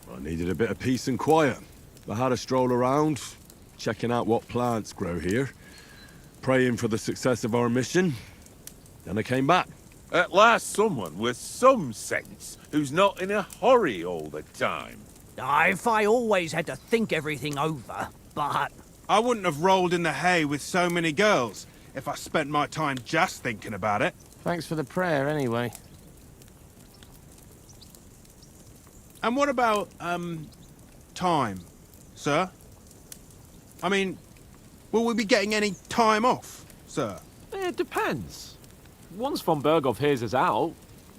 I needed a bit of peace and quiet. I had a stroll around, checking out what plants grow here, praying for the success of our mission. Then I came back. At last someone with some sense, who's not in a hurry all the time. If I always had to think everything over, but... I wouldn't have rolled in the hay with so many girls if I spent my time just thinking about it. Thanks for the prayer, anyway. And what about, time, sir? I mean, will we be getting any time off, sir? It depends. Once von Berghoff hears us out,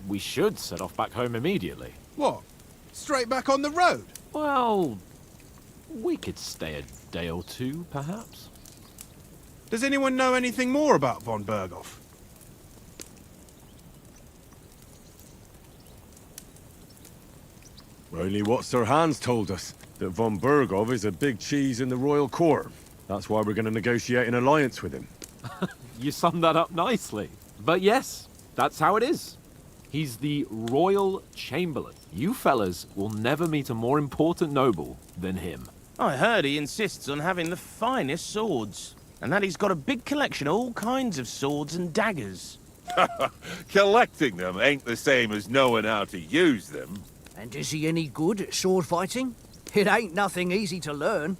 we should set off back home immediately. What? Straight back on the road? Well, we could stay a day or two, perhaps. Does anyone know anything more about von Berghoff? Only what Sir Hans told us, that von Berghoff is a big cheese in the royal court. That's why we're going to negotiate an alliance with him. You summed that up nicely. But yes, that's how it is. He's the Royal Chamberlain. You fellas will never meet a more important noble than him. I heard he insists on having the finest swords, and that he's got a big collection of all kinds of swords and daggers. Collecting them ain't the same as knowing how to use them. And is he any good at sword fighting? It ain't nothing easy to learn.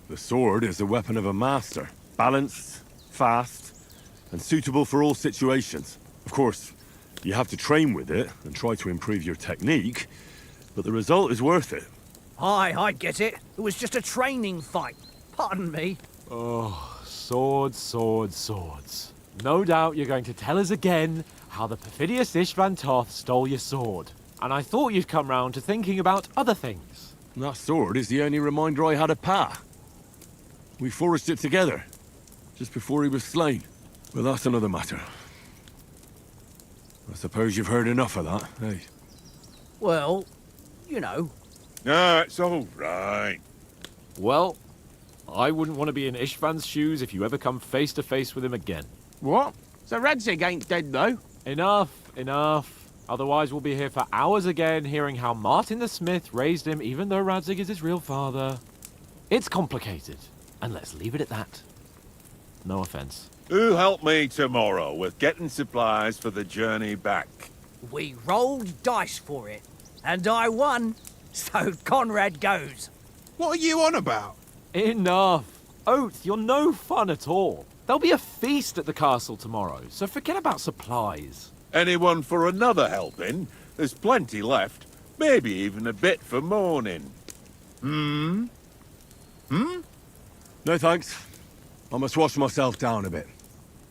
The sword is the weapon of a master. Balanced, fast, and suitable for all situations. Of course, you have to train with it and try to improve your technique, but the result is worth it. Aye, I get it. It was just a training fight. Pardon me. Oh, swords, swords, swords. No doubt you're going to tell us again how the perfidious Istvan Toth stole your sword. And I thought you'd come round to thinking about other things. That sword is the only reminder I had of Pa. We forged it together, just before he was slain. But that's another matter. I suppose you've heard enough of that, eh? Well, you know. No, it's all right. Well, I wouldn't want to be in Istvan's shoes if you ever come face to face with him again. What? So Radzig ain't dead, though? Enough, enough. Otherwise we'll be here for hours again hearing how Martin the Smith raised him even though Radzig is his real father. It's complicated, and let's leave it at that. No offense. Who help me tomorrow with getting supplies for the journey back? We rolled dice for it, and I won. So Conrad goes. What are you on about? Enough. Oath, you're no fun at all. There'll be a feast at the castle tomorrow, so forget about supplies. Anyone for another helping? There's plenty left. Maybe even a bit for morning. No thanks. I must wash myself down a bit.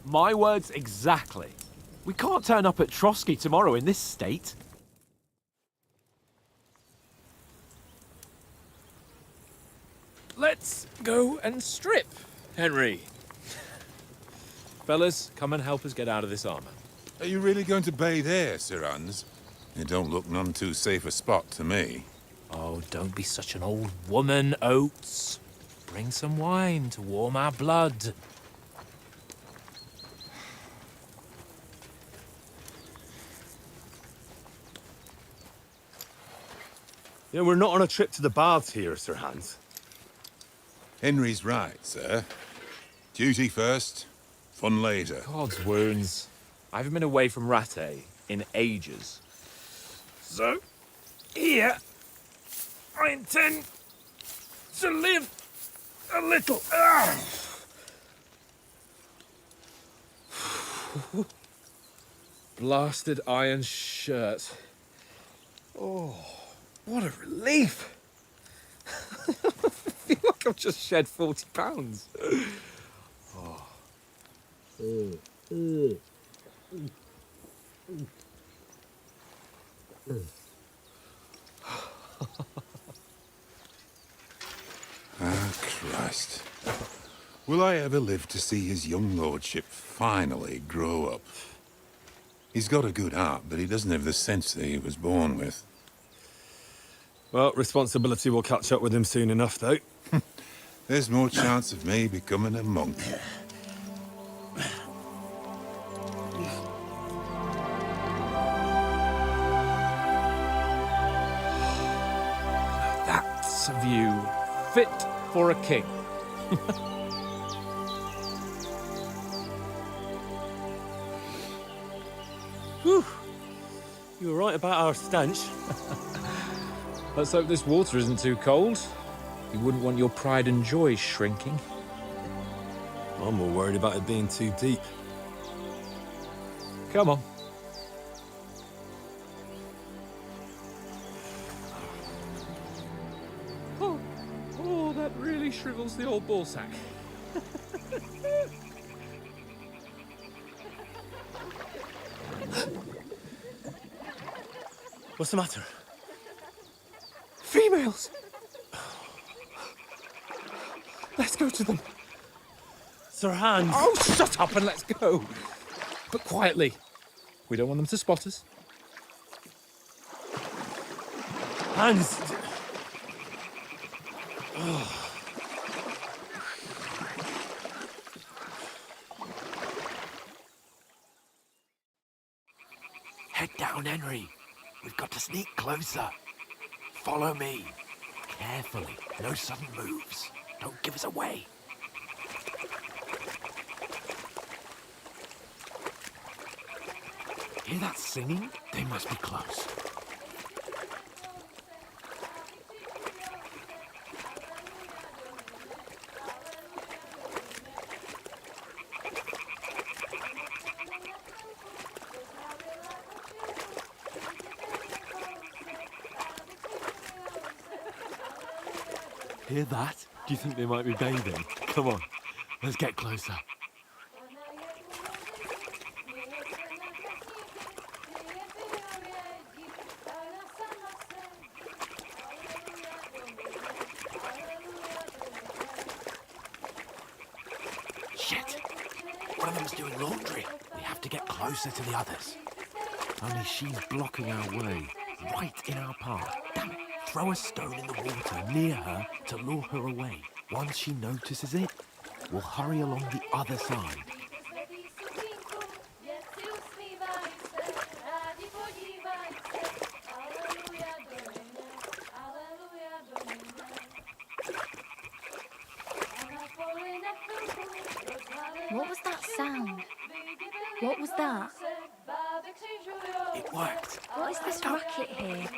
My words exactly. We can't turn up at Trotsky tomorrow in this state. Let's go and strip, Henry. Fellas, come and help us get out of this armor. Are you really going to bathe here, Sir Hans? It don't look none too safe a spot to me. Oh, don't be such an old woman, Oates. Bring some wine to warm our blood. Yeah, we're not on a trip to the baths here, Sir Hans. Henry's right, sir. Duty first, fun later. God's wounds. I haven't been away from Rattay in ages. So, here, I intend to live a little. Blasted iron shirt. Oh, what a relief. I feel like I've just shed 40 pounds. Ah, Christ. Will I ever live to see his young lordship finally grow up? He's got a good heart, but he doesn't have the sense that he was born with. Well, responsibility will catch up with him soon enough, though. There's more chance of me becoming a monk. That's a view fit for a king. Whew. You were right about our stench. Let's hope this water isn't too cold. You wouldn't want your pride and joy shrinking. I'm more worried about it being too deep. Come on. Oh, that really shrivels the old ballsack. What's the matter? Females! Let's go to them. Sir Hans! Oh, shut up and let's go. But quietly. We don't want them to spot us. Hans! Head down, Henry. We've got to sneak closer. Follow me. Carefully. No sudden moves. Don't give us away. Hear that singing? They must be close. Hear that? Do you think they might be bathing? Come on, let's get closer. Shit! One of them's doing laundry. We have to get closer to the others. Only she's blocking our way, right in our path. Damn it! Throw a stone in the water near her to lure her away. Once she notices it, we'll hurry along the other side. What was that sound? What was that? It worked. What is this racket here?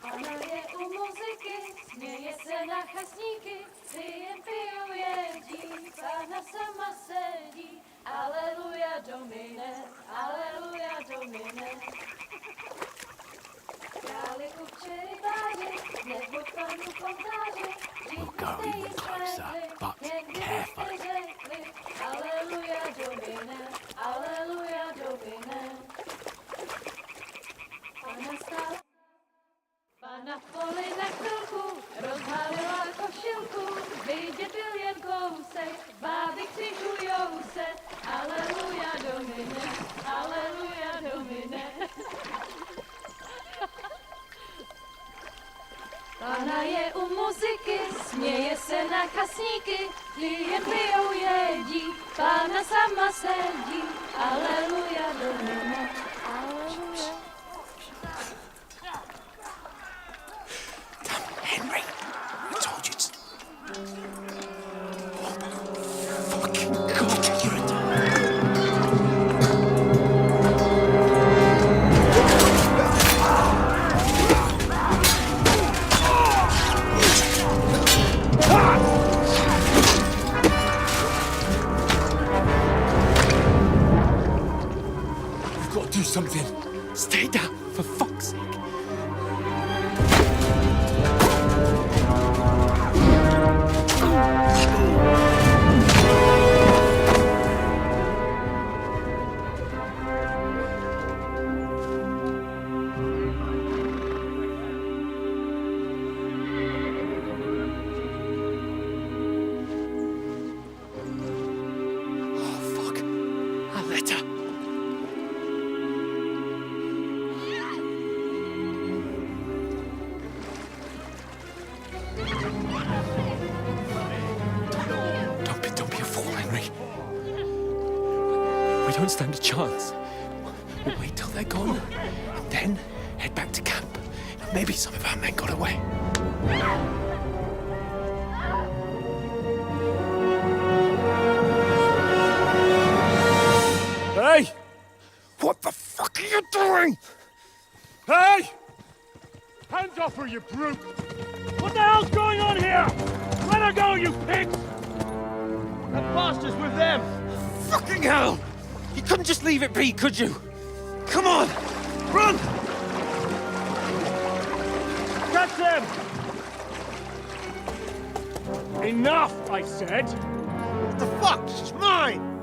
Ona je u muzyky, směje se na chasníky, ty jen pijou jedí, Pána sama sedí. Aleluja Domine, aleluja Domine. Králi kupčery báže, nebo panu fontáže, We'll go even closer, but carefully. Aleluja Domine, aleluja Domine. Pana stála Pana v poli na chvilku, rozhálila košilku, vidět byl jen kousek, báby křižujou se, aleluja Domine, aleluja Domine. Pana je u muziky, směje se na kasníky, ty jen pijou jedí, Pána sama sedí, aleluja Domine, aleluja. Henry, I told you to... Fucking God, you're a... We've got to do something. Stay down, for fuck's sake. Don't be a fool, Henry. We don't stand a chance. We'll wait till they're gone, and then head back to camp. Maybe some of our men got away. Hey! What the fuck are you doing? Hey! Hands off her, you brute! What the hell's going on here? Let her go, you pigs! That bastard's with them! Fucking hell! You couldn't just leave it be, could you? Come on! Run! Catch them! Enough, I said! What the fuck? She's mine!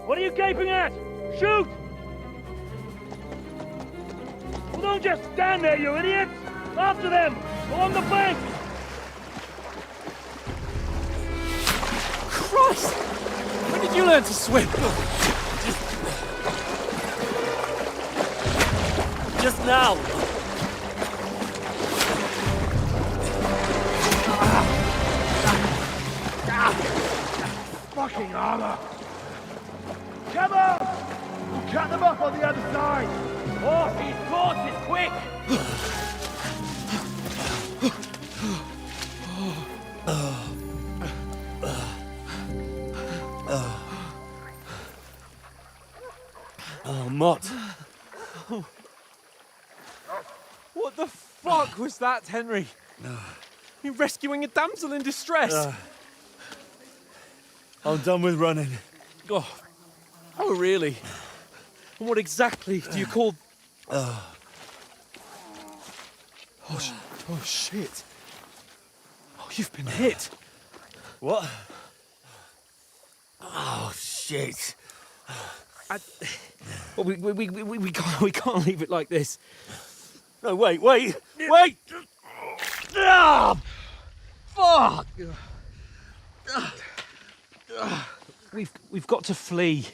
What are you gaping at? Shoot! Well, don't just stand there, you idiots! After them! Along the bank! Christ! When did you learn to swim? Just now. Fucking armor! Come on! We'll cut them off on the other side! Oh, these horses, quick! Oh, Mott. What the fuck was that, Henry? You're rescuing a damsel in distress. I'm done with running. Oh, really? And what exactly do you call... Oh, shit. Oh, you've been hit. What? Oh, shit. Well, we can't leave it like this. No, wait! Ah! Fuck! We've got to flee.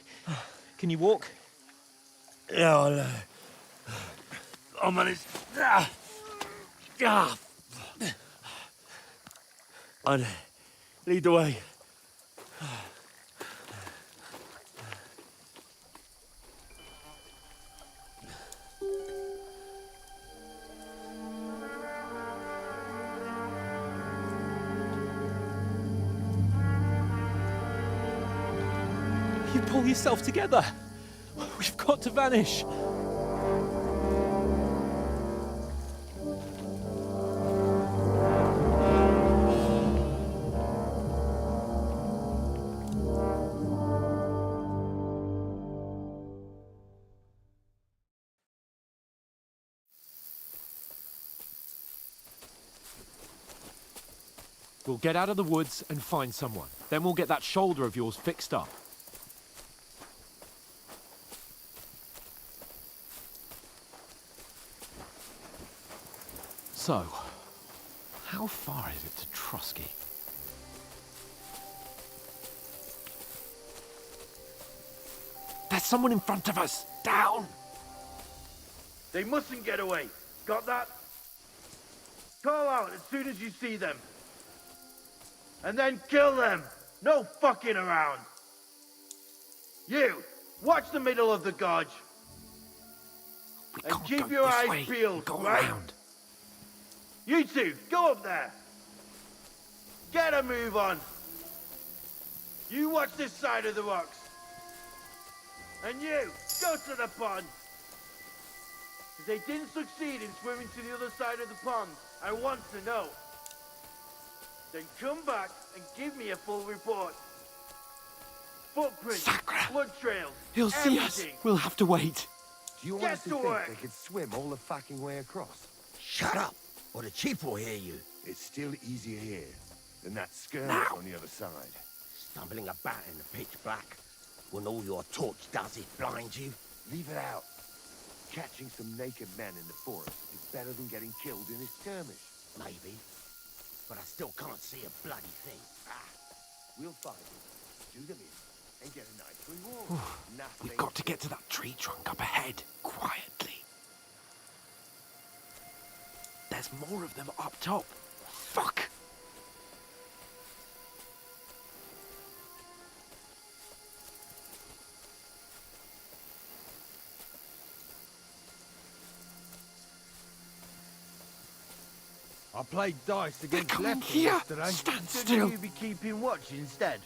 Can you walk? Yeah, I know. I'll manage. I'd lead the way. You pull yourself together. We've got to vanish. We'll get out of the woods and find someone. Then we'll get that shoulder of yours fixed up. So, how far is it to Trusky? There's someone in front of us! Down! They mustn't get away. Got that? Call out as soon as you see them. And then kill them. No fucking around. You, watch the middle of the gorge. And keep your eyes peeled, right? You two, go up there. Get a move on. You watch this side of the rocks. And you, go to the pond. If they didn't succeed in swimming to the other side of the pond, I want to know. Then come back and give me a full report. Footprints, blood trails, He'll see us. everything. We'll have to wait. Do you honestly think They could swim all the fucking way across? Shut up, or the chief will hear you. It's still easier here than that skirmish Now. on the other side. Stumbling about in the pitch black, when all your torch does is blind you. Leave it out. Catching some naked men in the forest is better than getting killed in a skirmish. Maybe, but I still can't see a bloody thing. We'll find them, do them in, and get a nice reward. Nothing. We've got to get to that tree trunk up ahead, quietly. There's more of them up top. Fuck! I played dice against coming Lefty here. yesterday. Stand Shouldn't still. you be keeping watch instead?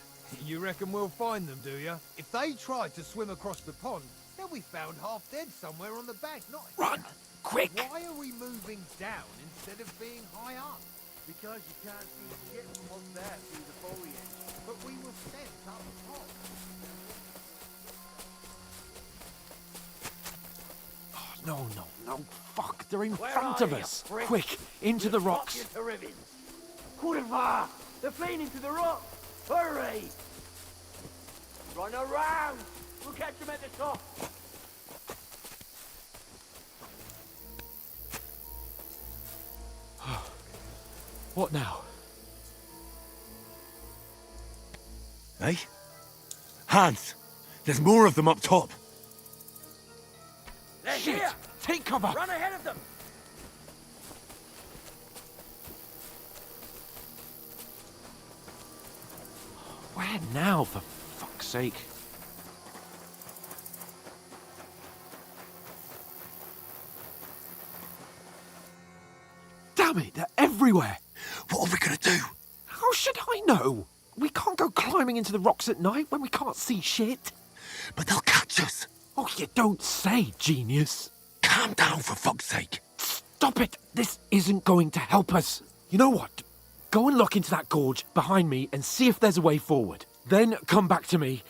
You reckon we'll find them, do you? If they tried to swim across the pond, they'll be found half dead somewhere on the bank, not Run! Quick! Why are we moving down instead of being high up? Because you can't see shit from up there through the foliage. But we were sent up top. No, no, no. Fuck, they're in Where front are of you, us. prick? Quick, into the rocks. Fuck you to ribbons. Courtevar! They're fleeing into the rock! Hurry! Run around! We'll catch them at the top! What now? Hey? Hans! There's more of them up top! They're Shit! here! Take cover! Run ahead of them! Where now, for fuck's sake? Damn it, they're everywhere! What are we gonna do? How should I know? We can't go climbing into the rocks at night when we can't see shit. But they'll catch us! Oh, you don't say, genius. Calm down, for fuck's sake! Stop it! This isn't going to help us. You know what? Go and look into that gorge behind me and see if there's a way forward. Then come back to me.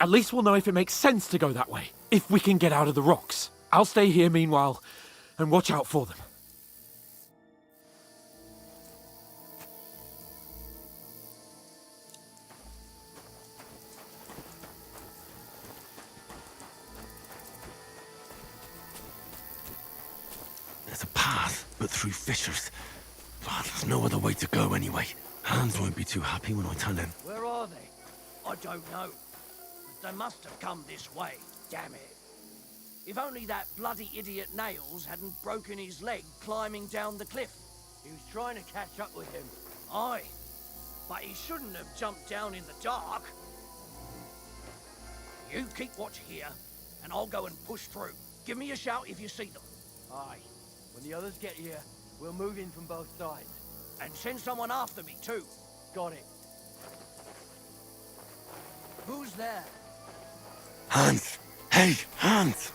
At least we'll know if it makes sense to go that way. If we can get out of the rocks. I'll stay here meanwhile and watch out for them. There's a path, but through fissures. There's no other way to go anyway. Hans won't be too happy when I tell him. Where are they? I don't know. But they must have come this way, damn it. If only that bloody idiot Nails hadn't broken his leg climbing down the cliff. He was trying to catch up with him. Aye, but he shouldn't have jumped down in the dark. You keep watch here, and I'll go and push through. Give me a shout if you see them. Aye. When the others get here, we'll move in from both sides. And send someone after me, too. Got it. Who's there? Hans! Hey, Hans!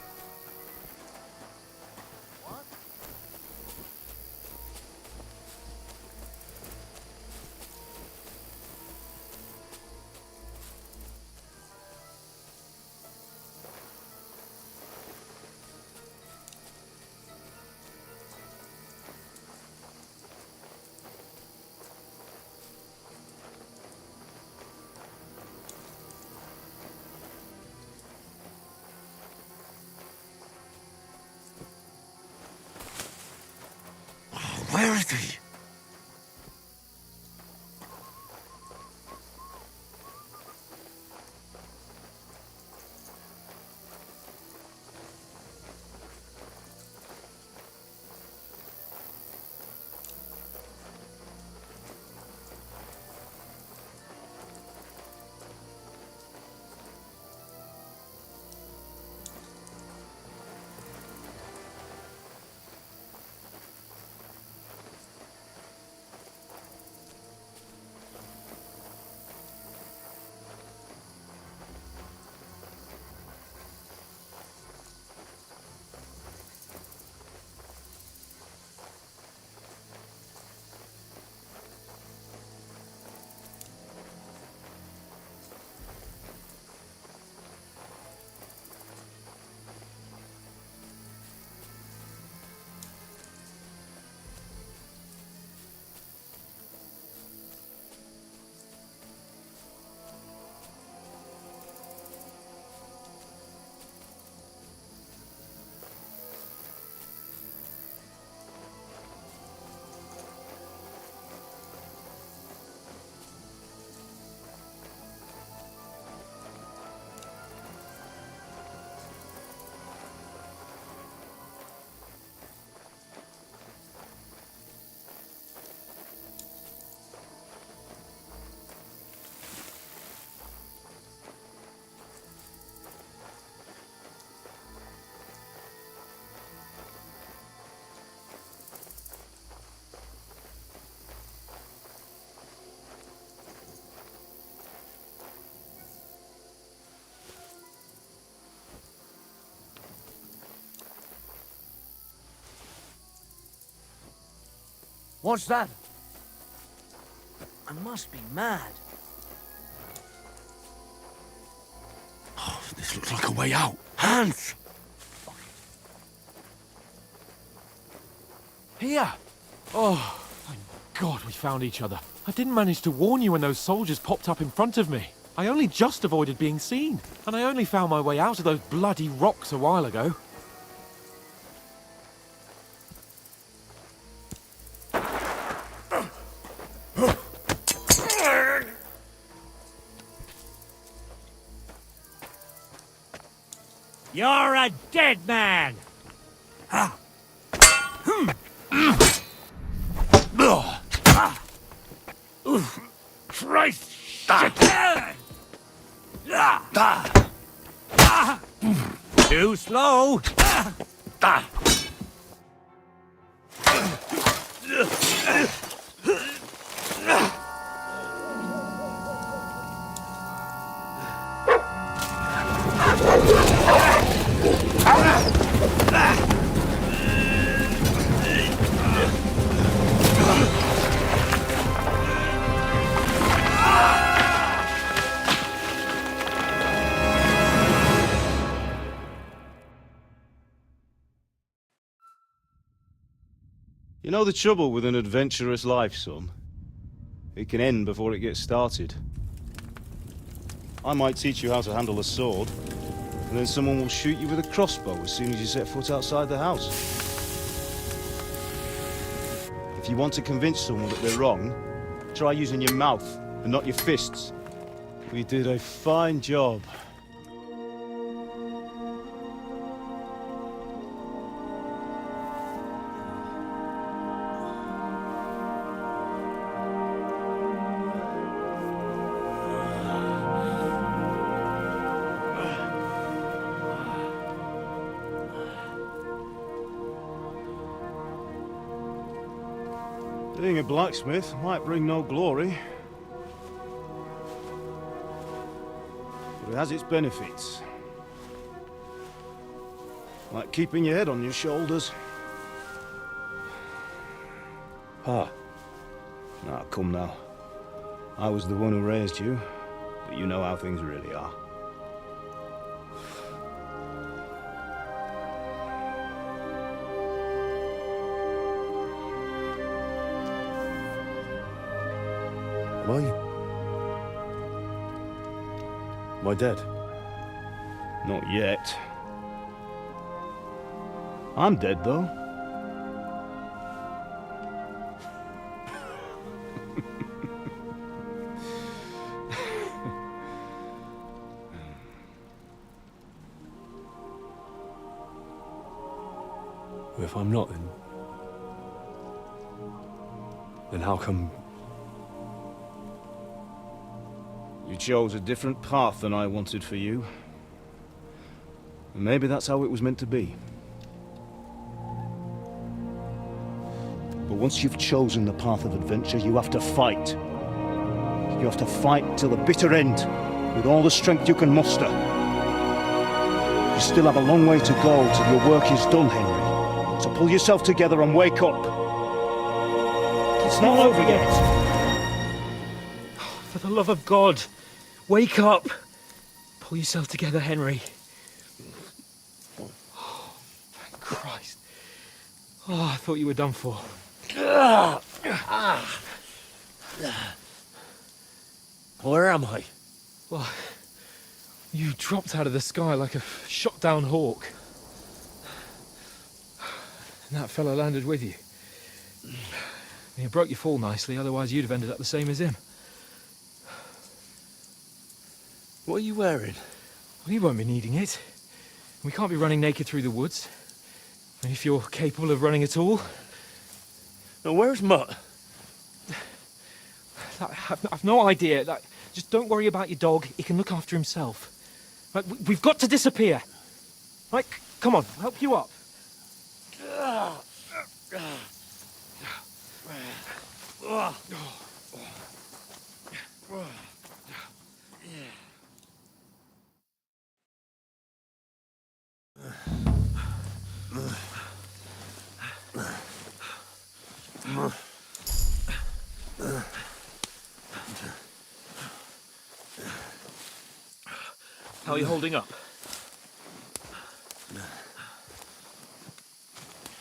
Where is he? What's that? I must be mad. Oh, this looks like a way out. Hans! Here! Oh, thank God we found each other. I didn't manage to warn you when those soldiers popped up in front of me. I only just avoided being seen, and I only found my way out of those bloody rocks a while ago. You're a dead man! Christ! Too slow! You know the trouble with an adventurous life, son? It can end before it gets started. I might teach you how to handle a sword, and then someone will shoot you with a crossbow as soon as you set foot outside the house. If you want to convince someone that we're wrong, try using your mouth and not your fists. We did a fine job. Being a blacksmith might bring no glory, but it has its benefits. Like keeping your head on your shoulders. Pa. Ah, come now. I was the one who raised you, but you know how things really are. Am I dead? Not yet. I'm dead, though. Well, if I'm not, then how come... You chose a different path than I wanted for you. And maybe that's how it was meant to be. But once you've chosen the path of adventure, you have to fight. You have to fight till the bitter end, with all the strength you can muster. You still have a long way to go till your work is done, Henry. So pull yourself together and wake up. It's not over yet. For the love of God, wake up! Pull yourself together, Henry. Oh, thank Christ. Oh, I thought you were done for. Where am I? Well, you dropped out of the sky like a shot-down hawk. And that fella landed with you. You broke your fall nicely, otherwise you'd have ended up the same as him. What are you wearing? Well, you won't be needing it. We can't be running naked through the woods. If you're capable of running at all. Now, where's Mutt? I've no idea. Just don't worry about your dog. He can look after himself. Right, we've got to disappear. Right, come on, I'll help you up. How are you holding up?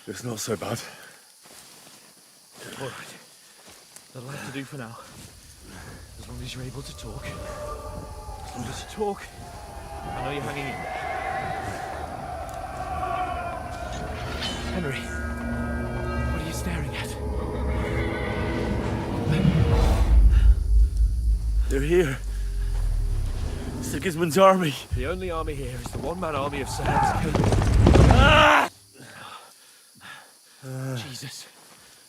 It's not so bad. All right. That'll have to do for now. As long as you're able to talk. As long as you talk, I know you're hanging in there. Henry, what are you staring at? They're here. Sigismund's army. The only army here is the one-man army of Sir Hans. Ah! Jesus,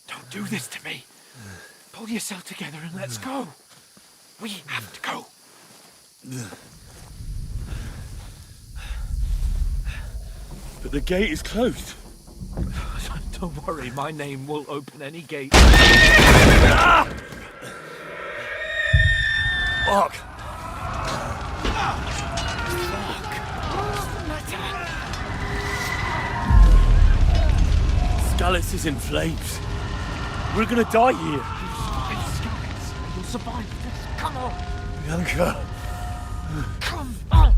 don't do this to me. Pull yourself together and let's go. We have to go. But the gate is closed. Don't worry, my name will open any gate. Ah! Fuck. Scallis is in flames. We're gonna die here. You'll survive this. Come on. Bianca. Come on.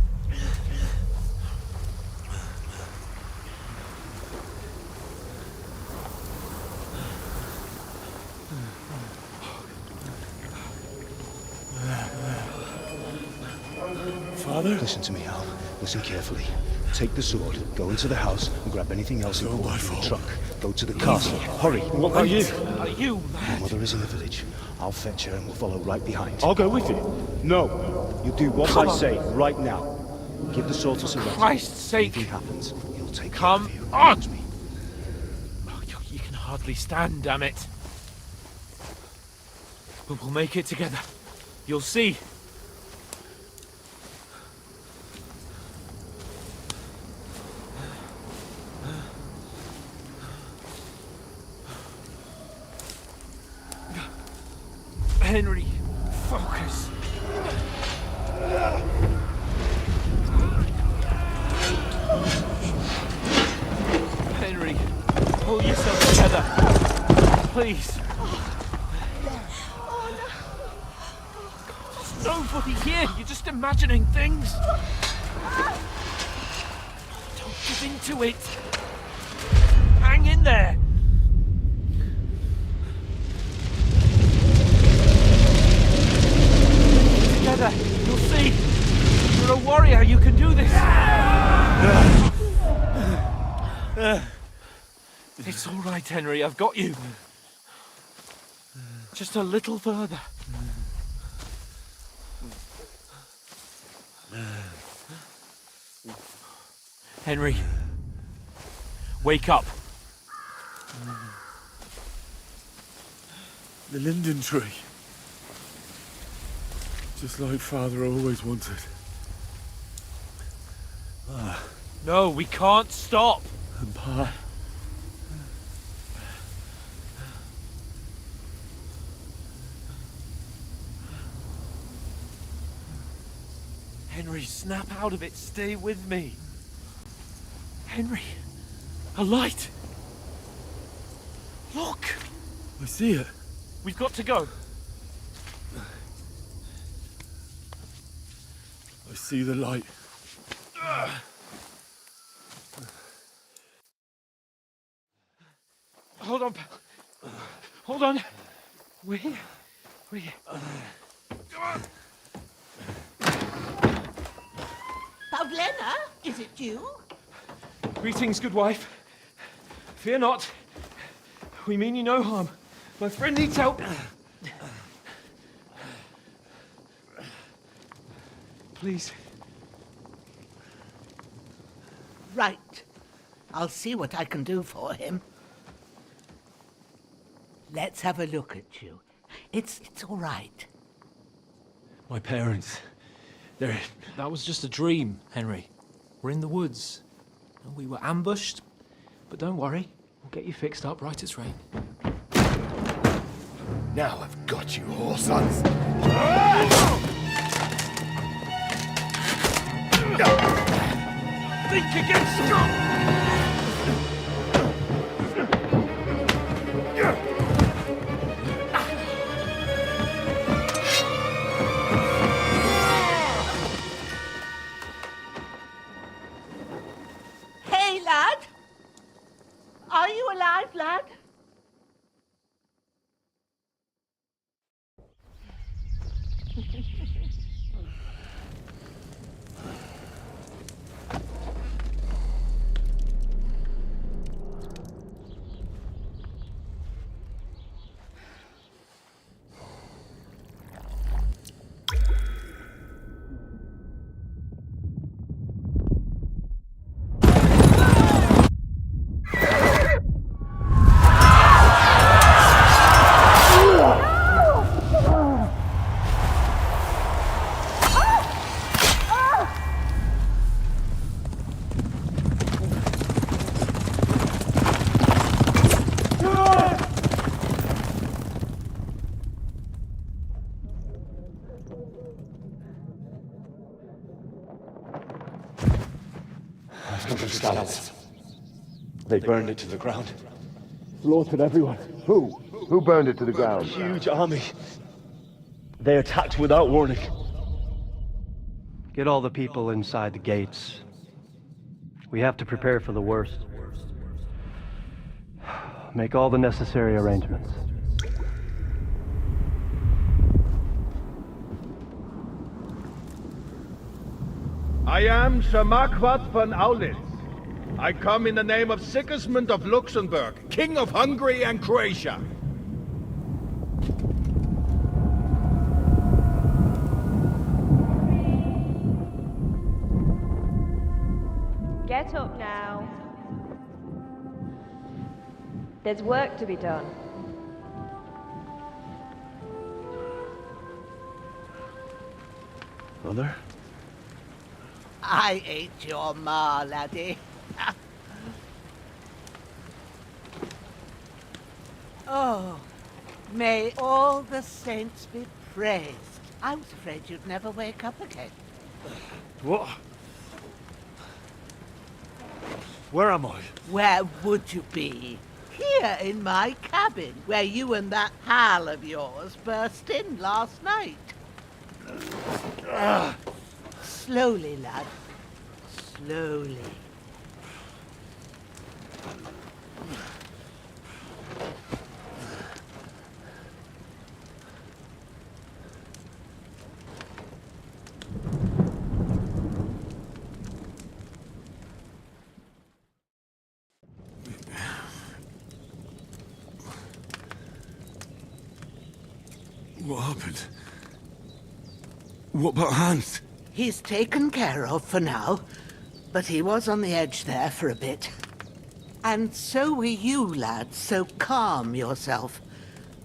Father? Listen to me, Al. Listen carefully. Take the sword, go into the house, and grab anything else important from the truck. Go to the castle. Hurry. What about you? Are you Your mad? mother is in the village. I'll fetch her and we'll follow right behind. I'll go with you. No. You do what Come I on. say right now. Give the sword to Sir Rex. Christ's sake. Anything happens, he'll take Come care of you. on. Trust me. Oh, you can hardly stand, damn it. But we'll make it together. You'll see. Henry, focus. Henry, pull yourself together. Please. There's nobody here. You're just imagining things. Don't give in to it. Hang in there. Together, you'll see. You're a warrior. You can do this. It's all right, Henry. I've got you. Just a little further. Henry, wake up. The linden tree. Just like Father always wanted. No, we can't stop. And Pa. Henry, snap out of it. Stay with me. Henry, a light. Look. I see it. We've got to go. I see the light. Hold on, pal. Hold on. We're here. We're here. Come on. Pavlena, is it you? Greetings, good wife. Fear not. We mean you no harm. My friend needs help. Please. Right. I'll see what I can do for him. Let's have a look at you. It's all right. My parents, they're... That was just a dream, Henry. We're in the woods. We were ambushed, but don't worry. We'll get you fixed up right as rain. Now I've got you, whore sons. Think again, Scott! Hey, lad! Are you alive, lad? Scallops. They burned it to the ground. Slaughtered everyone. Who? Who burned it to the ground? Huge army. They attacked without warning. Get all the people inside the gates. We have to prepare for the worst. Make all the necessary arrangements. Aye, I am Sir Marquardt von Aulitz. I come in the name of Sigismund of Luxembourg, King of Hungary and Croatia. Get up now. There's work to be done. Mother? I ain't your ma, laddie. Oh, may all the saints be praised. I was afraid you'd never wake up again. What? Where am I? Where would you be? Here in my cabin, where you and that pal of yours burst in last night. Slowly, lad. Slowly. What happened? What about Hans? He's taken care of for now, but he was on the edge there for a bit. And so were you, lad, so calm yourself.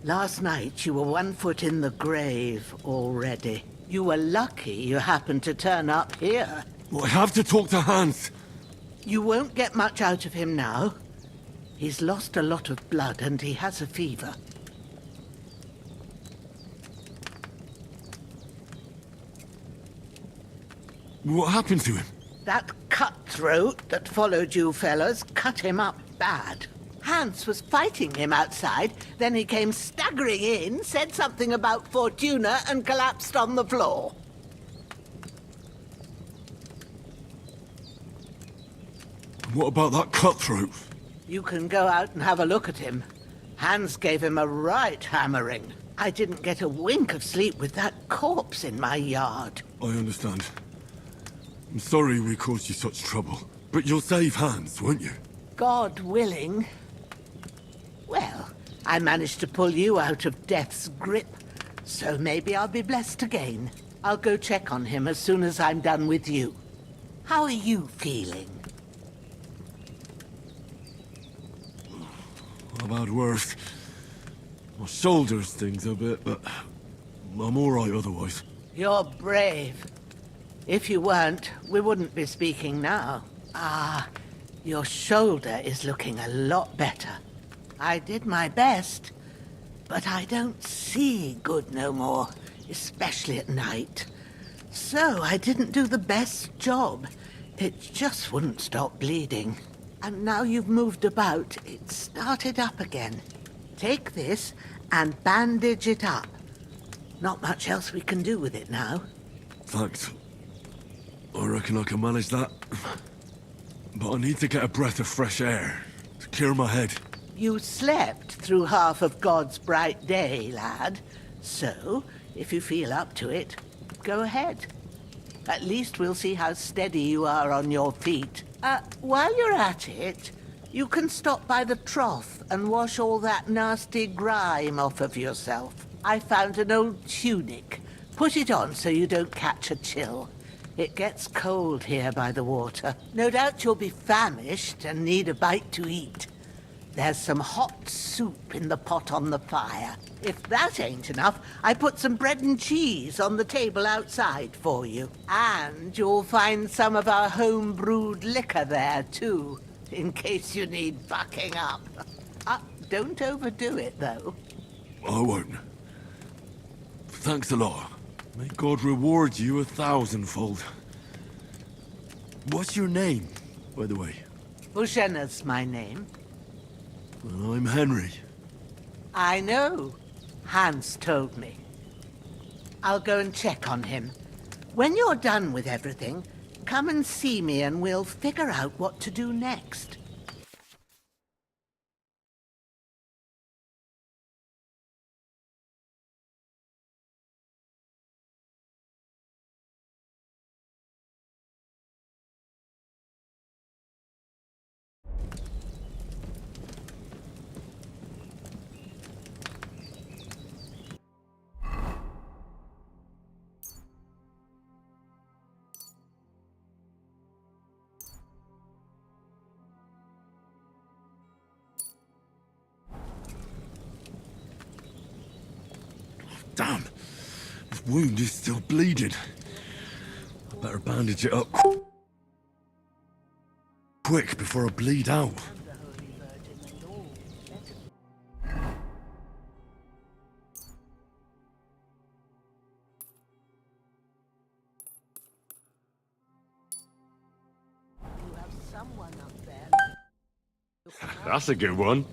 Last night you were 1 foot in the grave already. You were lucky you happened to turn up here. Well, I have to talk to Hans. You won't get much out of him now. He's lost a lot of blood and he has a fever. What happened to him? That cutthroat that followed you fellas cut him up bad. Hans was fighting him outside, then he came staggering in, said something about Fortuna, and collapsed on the floor. What about that cutthroat? You can go out and have a look at him. Hans gave him a right hammering. I didn't get a wink of sleep with that corpse in my yard. I understand. I'm sorry we caused you such trouble. But you'll save Hans, won't you? God willing. Well, I managed to pull you out of death's grip, so maybe I'll be blessed again. I'll go check on him as soon as I'm done with you. How are you feeling? I've had worse. My shoulder's things a bit, but I'm all right otherwise. You're brave. If you weren't, we wouldn't be speaking now. Ah, your shoulder is looking a lot better. I did my best, but I don't see good no more, especially at night. So I didn't do the best job. It just wouldn't stop bleeding. And now you've moved about, it started up again. Take this and bandage it up. Not much else we can do with it now. Thanks. I reckon I can manage that. But I need to get a breath of fresh air to clear my head. You slept through half of God's bright day, lad. So, if you feel up to it, go ahead. At least we'll see how steady you are on your feet. While you're at it, you can stop by the trough and wash all that nasty grime off of yourself. I found an old tunic. Put it on so you don't catch a chill. It gets cold here by the water. No doubt you'll be famished and need a bite to eat. There's some hot soup in the pot on the fire. If that ain't enough, I put some bread and cheese on the table outside for you. And you'll find some of our home-brewed liquor there, too, in case you need bucking up. Don't overdo it, though. I won't. Thanks a lot. May God reward you 1,000-fold. What's your name, by the way? Bushenna's my name. Well, I'm Henry. I know. Hans told me. I'll go and check on him. When you're done with everything, come and see me and we'll figure out what to do next. Damn. This wound is still bleeding. I better bandage it up quick before I bleed out. That's a good one.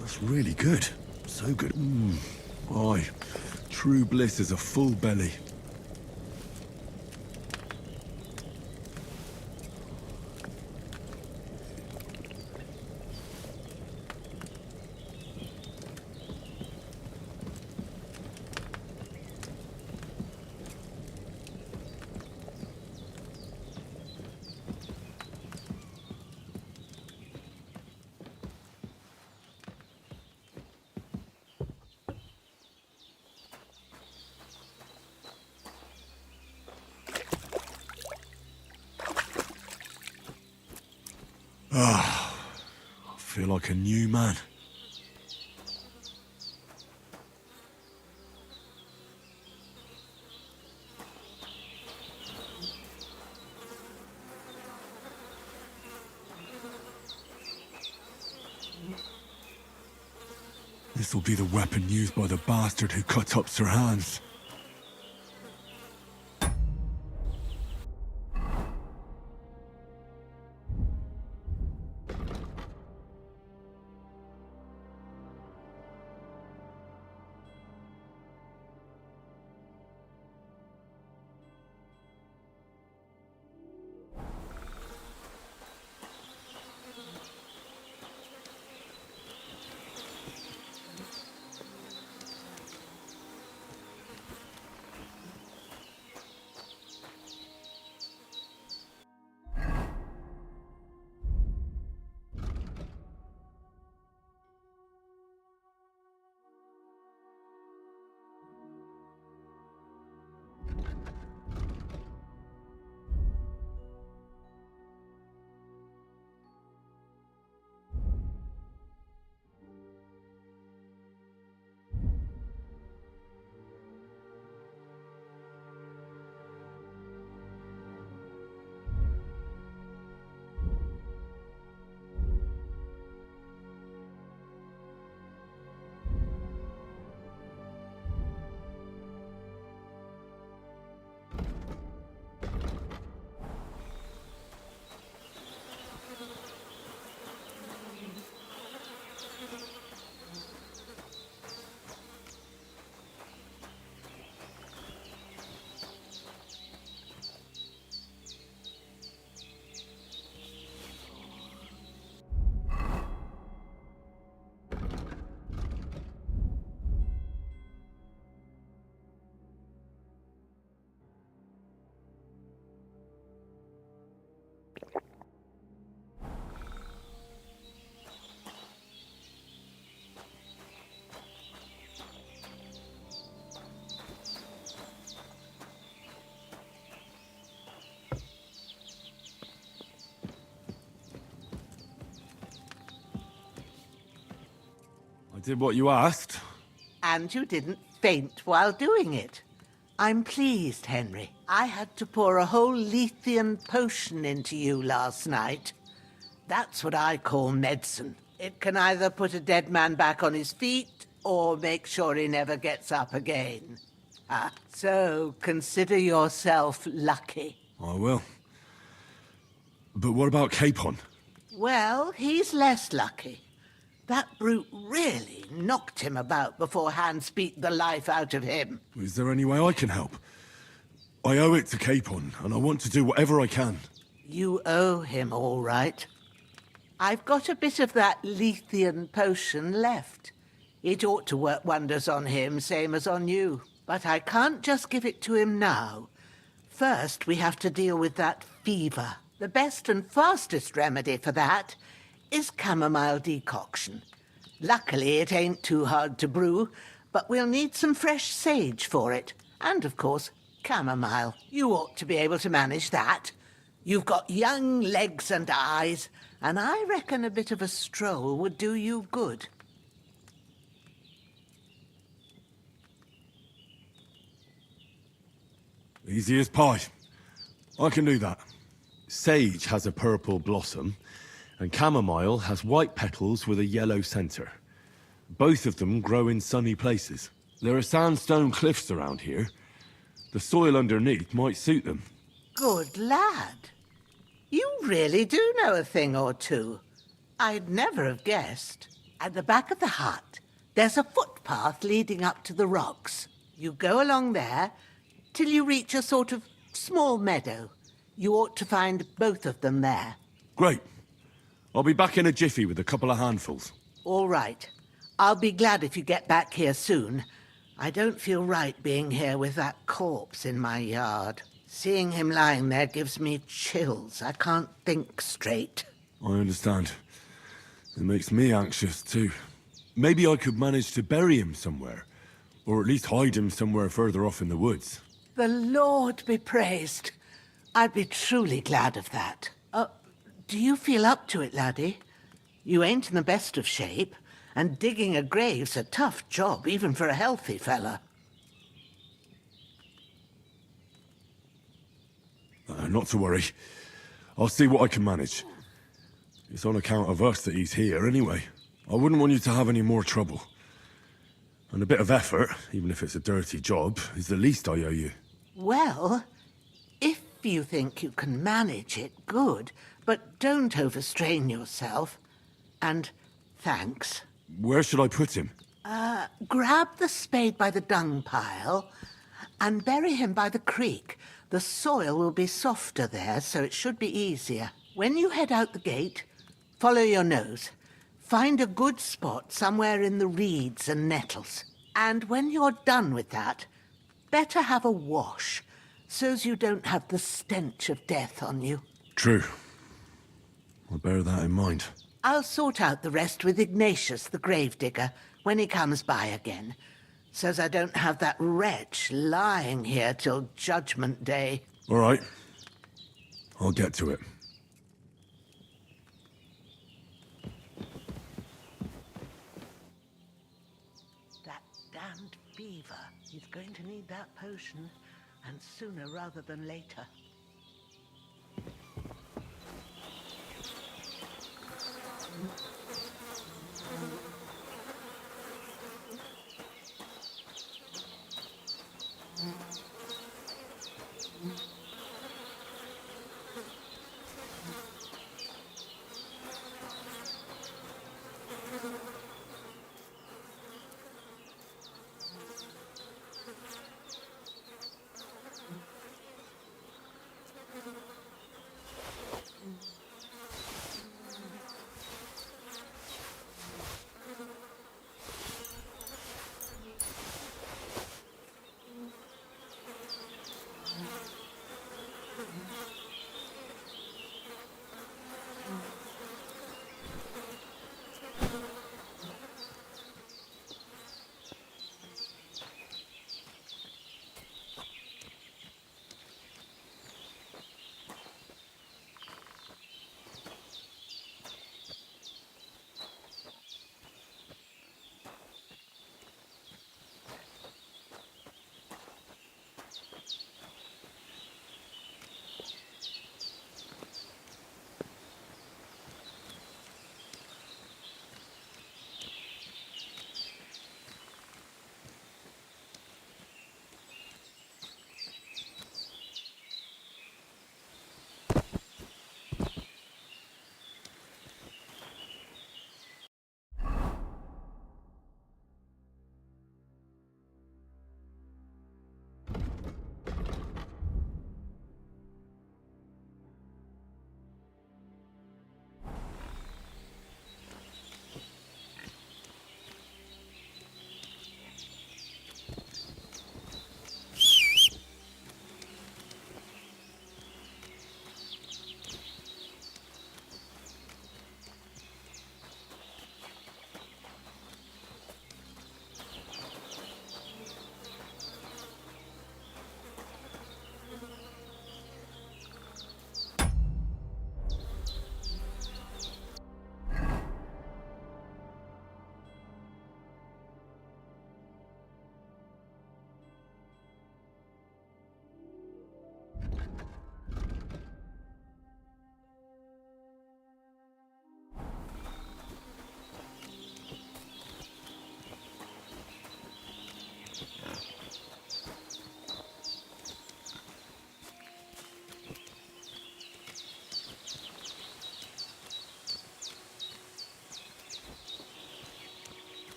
That's really good. So good. Aye. True bliss is a full belly. Ah, I feel like a new man. This'll be the weapon used by the bastard who cut up Sir Hans. I did what you asked. And you didn't faint while doing it. I'm pleased, Henry. I had to pour a whole Lethean potion into you last night. That's what I call medicine. It can either put a dead man back on his feet or make sure he never gets up again. So consider yourself lucky. I will. But what about Capon? Well, he's less lucky. That brute really knocked him about before Hans beat the life out of him. Is there any way I can help? I owe it to Capon, and I want to do whatever I can. You owe him, all right. I've got a bit of that Lethean potion left. It ought to work wonders on him, same as on you. But I can't just give it to him now. First, we have to deal with that fever. The best and fastest remedy for that is chamomile decoction. Luckily, it ain't too hard to brew, but we'll need some fresh sage for it. And, of course, chamomile. You ought to be able to manage that. You've got young legs and eyes, and I reckon a bit of a stroll would do you good. Easy as pie. I can do that. Sage has a purple blossom, and chamomile has white petals with a yellow center. Both of them grow in sunny places. There are sandstone cliffs around here. The soil underneath might suit them. Good lad. You really do know a thing or two. I'd never have guessed. At the back of the hut, there's a footpath leading up to the rocks. You go along there till you reach a sort of small meadow. You ought to find both of them there. Great. I'll be back in a jiffy with a couple of handfuls. All right. I'll be glad if you get back here soon. I don't feel right being here with that corpse in my yard. Seeing him lying there gives me chills. I can't think straight. I understand. It makes me anxious too. Maybe I could manage to bury him somewhere. Or at least hide him somewhere further off in the woods. The Lord be praised. I'd be truly glad of that. Do you feel up to it, laddie? You ain't in the best of shape, and digging a grave's a tough job, even for a healthy fella. Not to worry. I'll see what I can manage. It's on account of us that he's here anyway. I wouldn't want you to have any more trouble. And a bit of effort, even if it's a dirty job, is the least I owe you. Well, if you think you can manage it, good. But don't overstrain yourself. And thanks. Where should I put him? Grab the spade by the dung pile and bury him by the creek. The soil will be softer there, so it should be easier. When you head out the gate, follow your nose. Find a good spot somewhere in the reeds and nettles. And when you're done with that, better have a wash, so's you don't have the stench of death on you. True. I'll bear that in mind. I'll sort out the rest with Ignatius, the gravedigger, when he comes by again, so's I don't have that wretch lying here till Judgment Day. All right. I'll get to it. That damned fever. He's going to need that potion, and sooner rather than later.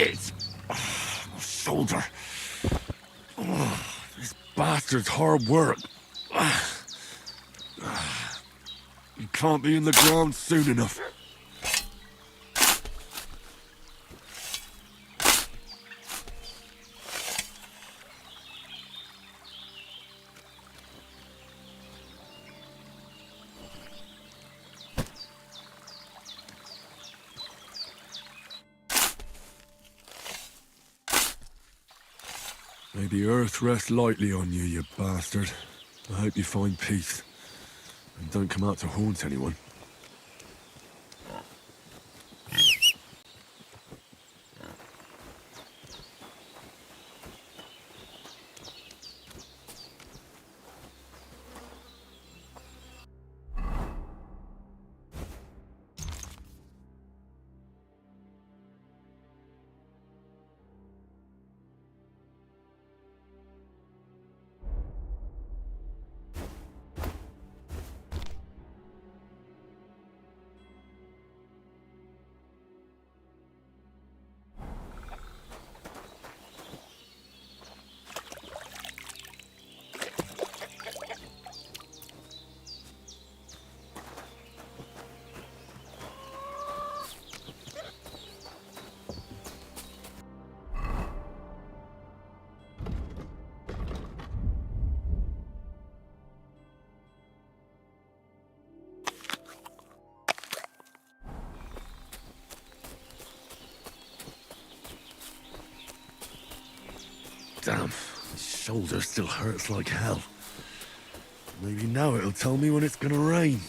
Shit! My shoulder. This bastard's hard work. You can't be in the ground soon enough. May the earth rest lightly on you, you bastard. I hope you find peace. And don't come out to haunt anyone. Damn, my shoulder still hurts like hell. Maybe now it'll tell me when it's gonna rain.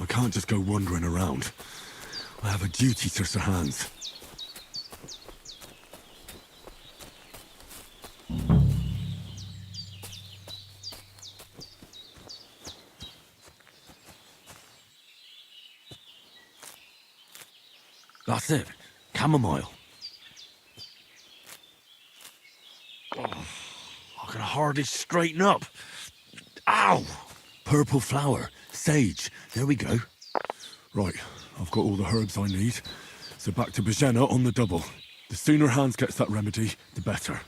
I can't just go wandering around. I have a duty to Sir Hans. That's it. Chamomile. Oh, I can hardly straighten up. Ow! Purple flower. Sage. There we go. Right, I've got all the herbs I need. So back to Bajena on the double. The sooner Hans gets that remedy, the better.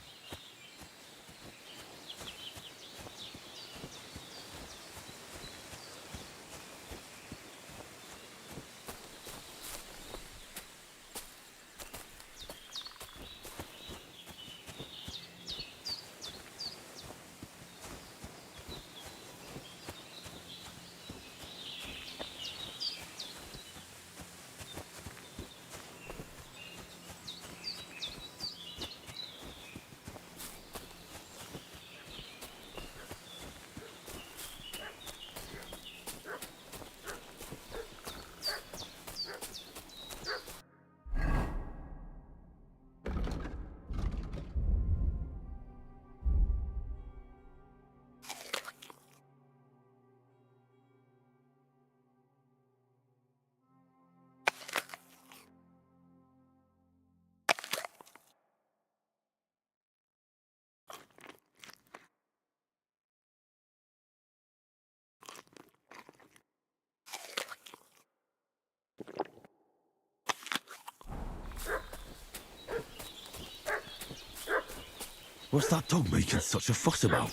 What's that dog making such a fuss about?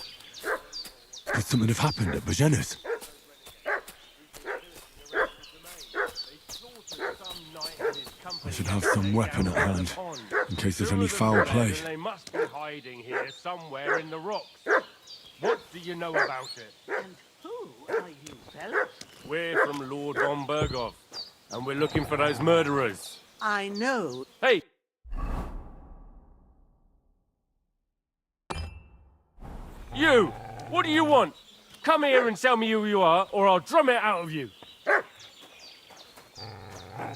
Could something have happened at Bajena's? I should have some weapon at hand, in case there's any foul play. They must be hiding here somewhere in the rocks. What do you know about it? And who are you, fellas? We're from Lord von Berghoff, and we're looking for those murderers. I know. Hey! You! What do you want? Come here and tell me who you are, or I'll drum it out of you.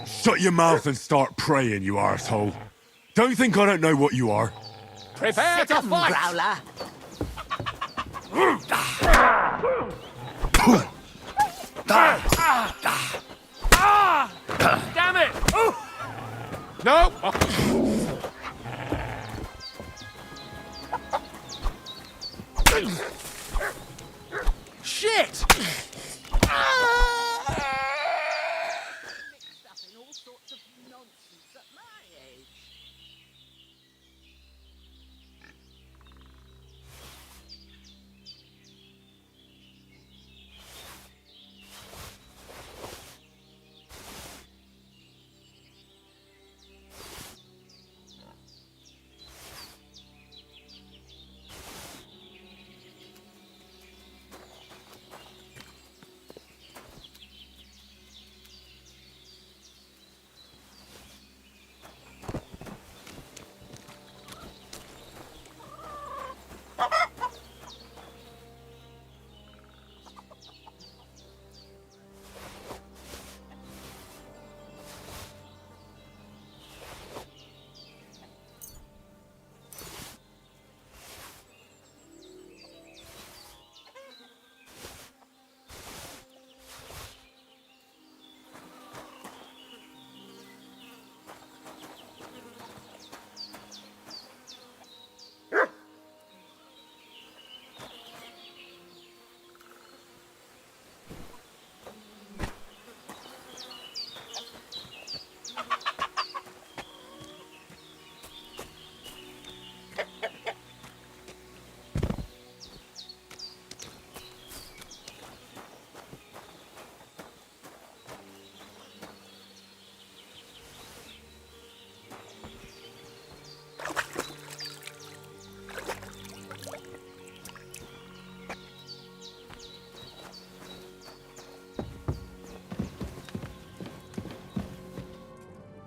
Shut your mouth and start praying, you arsehole. Don't think I don't know what you are. Prepare to fight! Growler. Damn it! No! Shit!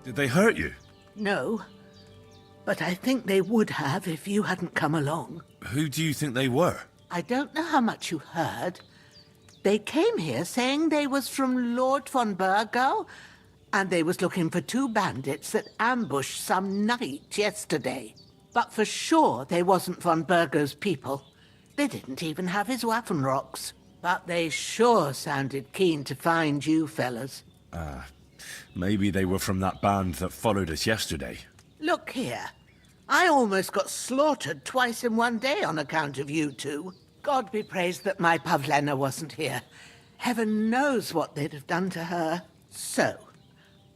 Did they hurt you? No, but I think they would have if you hadn't come along. Who do you think they were? I don't know how much you heard. They came here saying they was from Lord von Burgo, and they was looking for two bandits that ambushed some knight yesterday. But for sure they wasn't von Burgo's people. They didn't even have his Waffenrocks. But they sure sounded keen to find you fellas. Maybe they were from that band that followed us yesterday. Look here. I almost got slaughtered twice in one day on account of you two. God be praised that my Pavlena wasn't here. Heaven knows what they'd have done to her. So,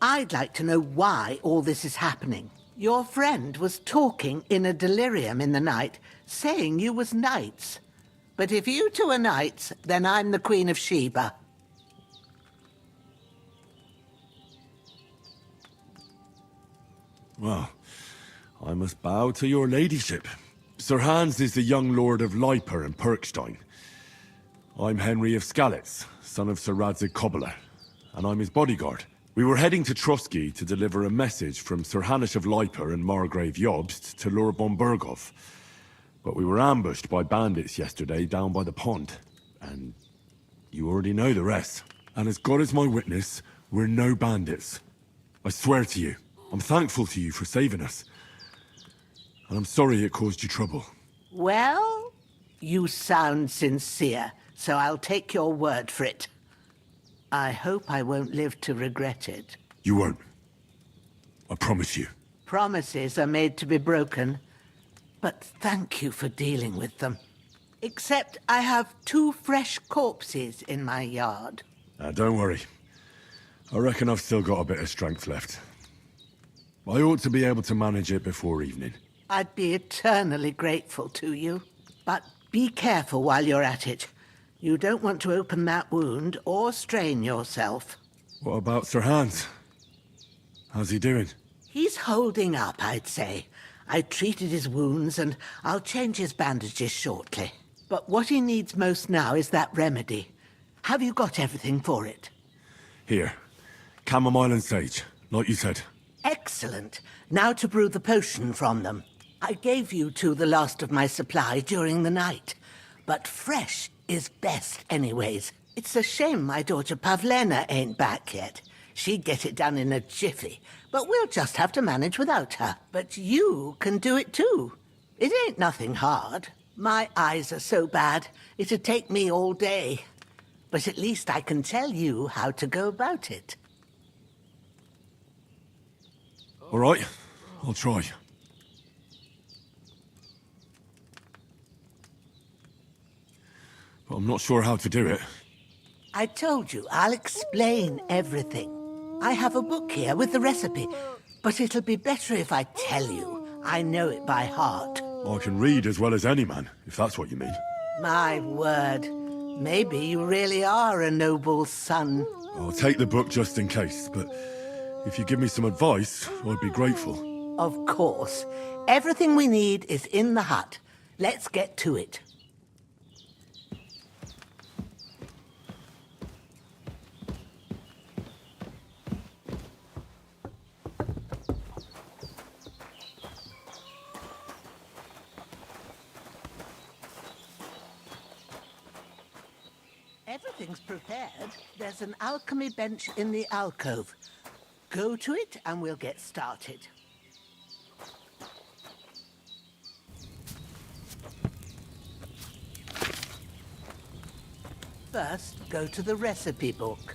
I'd like to know why all this is happening. Your friend was talking in a delirium in the night, saying you was knights. But if you two are knights, then I'm the Queen of Sheba. Well, I must bow to your ladyship. Sir Hans is the young lord of Leiper and Perkstein. I'm Henry of Skalitz, son of Sir Radzig Kobyla, and I'm his bodyguard. We were heading to Trotsky to deliver a message from Sir Hanush of Leiper and Margrave Jobst to Lord von Berghoff. But we were ambushed by bandits yesterday down by the pond, and you already know the rest. And as God is my witness, we're no bandits. I swear to you. I'm thankful to you for saving us. And I'm sorry it caused you trouble. Well, you sound sincere, so I'll take your word for it. I hope I won't live to regret it. You won't. I promise you. Promises are made to be broken, but thank you for dealing with them. Except I have 2 fresh corpses in my yard. Don't worry. I reckon I've still got a bit of strength left. I ought to be able to manage it before evening. I'd be eternally grateful to you. But be careful while you're at it. You don't want to open that wound or strain yourself. What about Sir Hans? How's he doing? He's holding up, I'd say. I treated his wounds and I'll change his bandages shortly. But what he needs most now is that remedy. Have you got everything for it? Here. Chamomile and sage, like you said. Excellent. Now to brew the potion from them. I gave you two the last of my supply during the night. But fresh is best anyways. It's a shame my daughter Pavlena ain't back yet. She'd get it done in a jiffy. But we'll just have to manage without her. But you can do it too. It ain't nothing hard. My eyes are so bad, it'd take me all day. But at least I can tell you how to go about it. All right, I'll try. But I'm not sure how to do it. I told you, I'll explain everything. I have a book here with the recipe, but it'll be better if I tell you. I know it by heart. I can read as well as any man, if that's what you mean. My word. Maybe you really are a noble son. I'll take the book just in case, but if you give me some advice, I'd be grateful. Of course. Everything we need is in the hut. Let's get to it. Everything's prepared. There's an alchemy bench in the alcove. Go to it and we'll get started. First, go to the recipe book.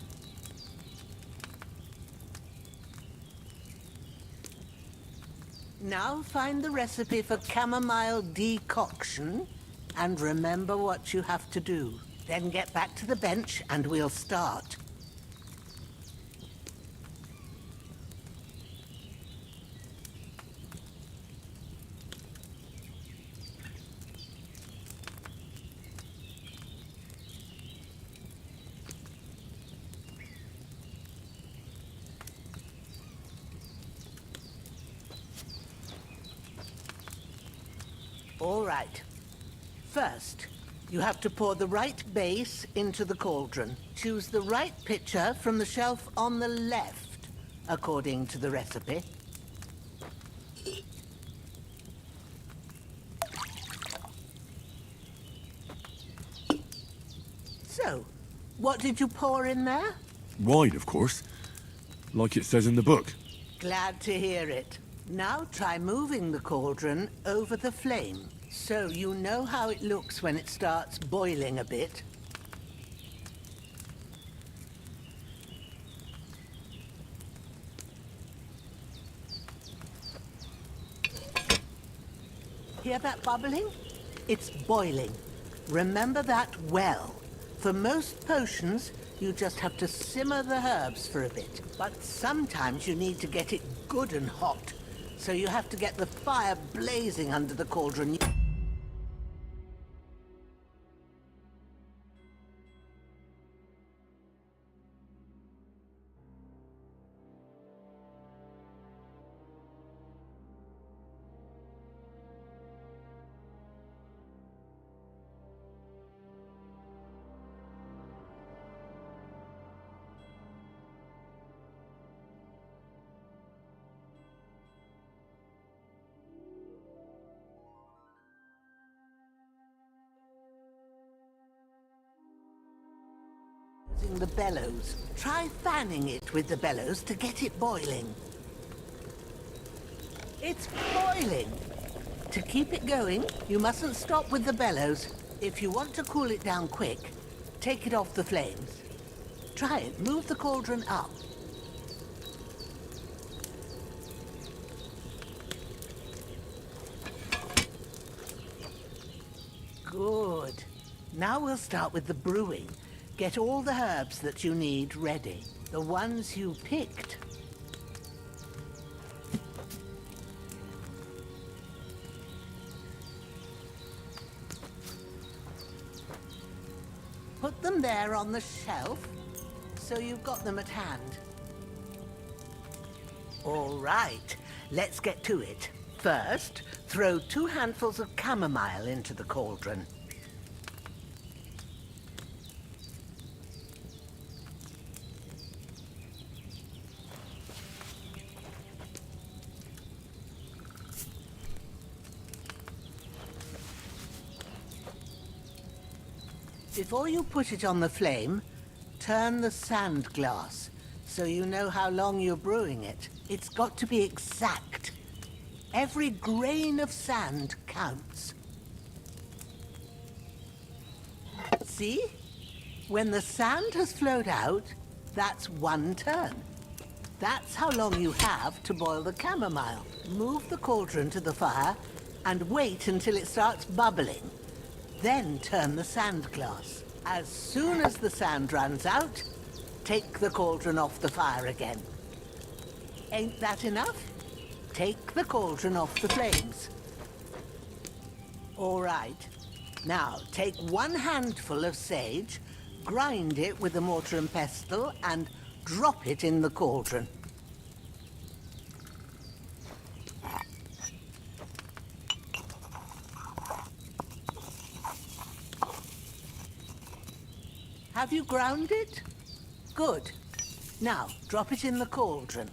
Now find the recipe for chamomile decoction and remember what you have to do. Then get back to the bench and we'll start. All right. First, you have to pour the right base into the cauldron. Choose the right pitcher from the shelf on the left, according to the recipe. So, what did you pour in there? Wine, of course. Like it says in the book. Glad to hear it. Now try moving the cauldron over the flame, so you know how it looks when it starts boiling a bit. Hear that bubbling? It's boiling. Remember that well. For most potions, you just have to simmer the herbs for a bit. But sometimes you need to get it good and hot. So you have to get the fire blazing under the cauldron. The bellows. Try fanning it with the bellows to get it boiling. It's boiling! To keep it going, you mustn't stop with the bellows. If you want to cool it down quick, take it off the flames. Try it. Move the cauldron up. Good. Now we'll start with the brewing. Get all the herbs that you need ready. The ones you picked. them there on the shelf, so you've got them at hand. All right, let's get to it. First, throw 2 handfuls of chamomile into the cauldron. Before you put it on the flame, turn the sand glass so you know how long you're brewing it. It's got to be exact. Every grain of sand counts. See? When the sand has flowed out, that's 1 turn. That's how long you have to boil the chamomile. Move the cauldron to the fire and wait until it starts bubbling. Then turn the sand glass. As soon as the sand runs out, take the cauldron off the fire again. Ain't that enough? Take the cauldron off the flames. All right. Now, take 1 handful of sage, grind it with a mortar and pestle, and drop it in the cauldron. Have you ground it? Good. Now, drop it in the cauldron.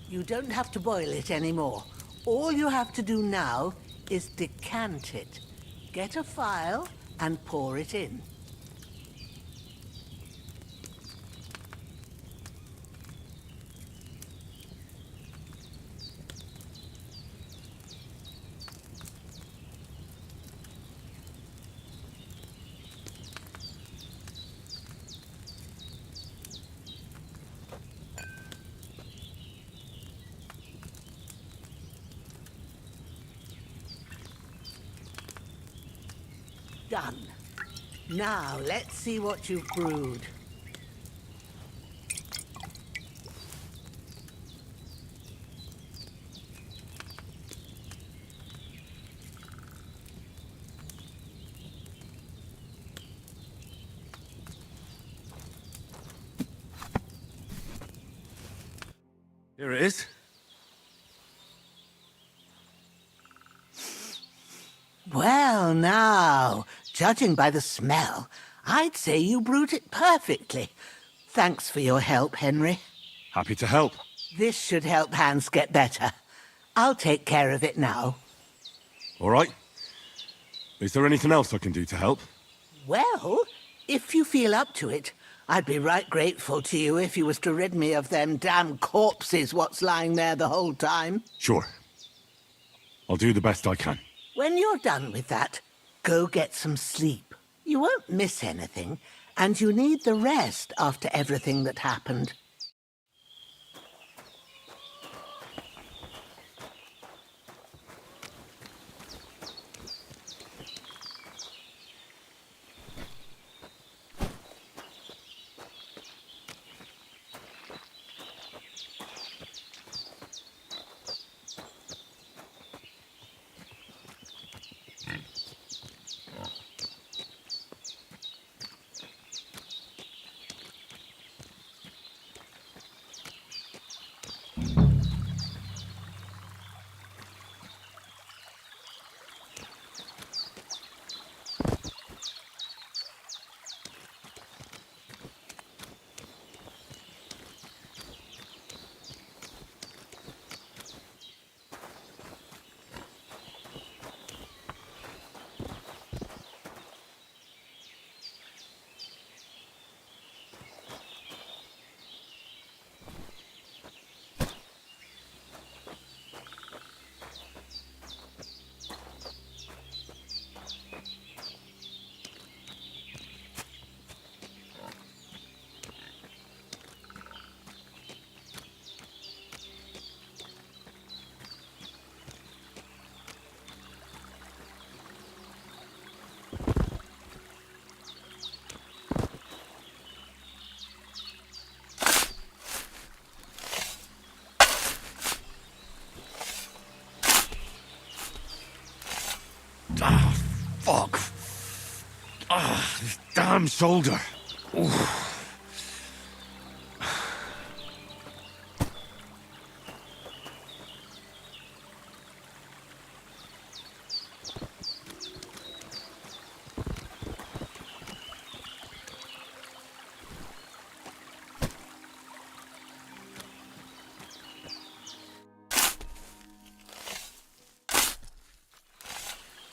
You don't have to boil it anymore. All you have to do now is decant it. Get a phial and pour it in. Done. Now, let's see what you've brewed. Here it is. Well, now, judging by the smell, I'd say you brewed it perfectly. Thanks for your help, Henry. Happy to help. This should help Hans get better. I'll take care of it now. All right. Is there anything else I can do to help? Well, if you feel up to it, I'd be right grateful to you if you was to rid me of them damn corpses what's lying there the whole time. Sure. I'll do the best I can. When you're done with that, go get some sleep. You won't miss anything, and you need the rest after everything that happened. damn shoulder. Oof.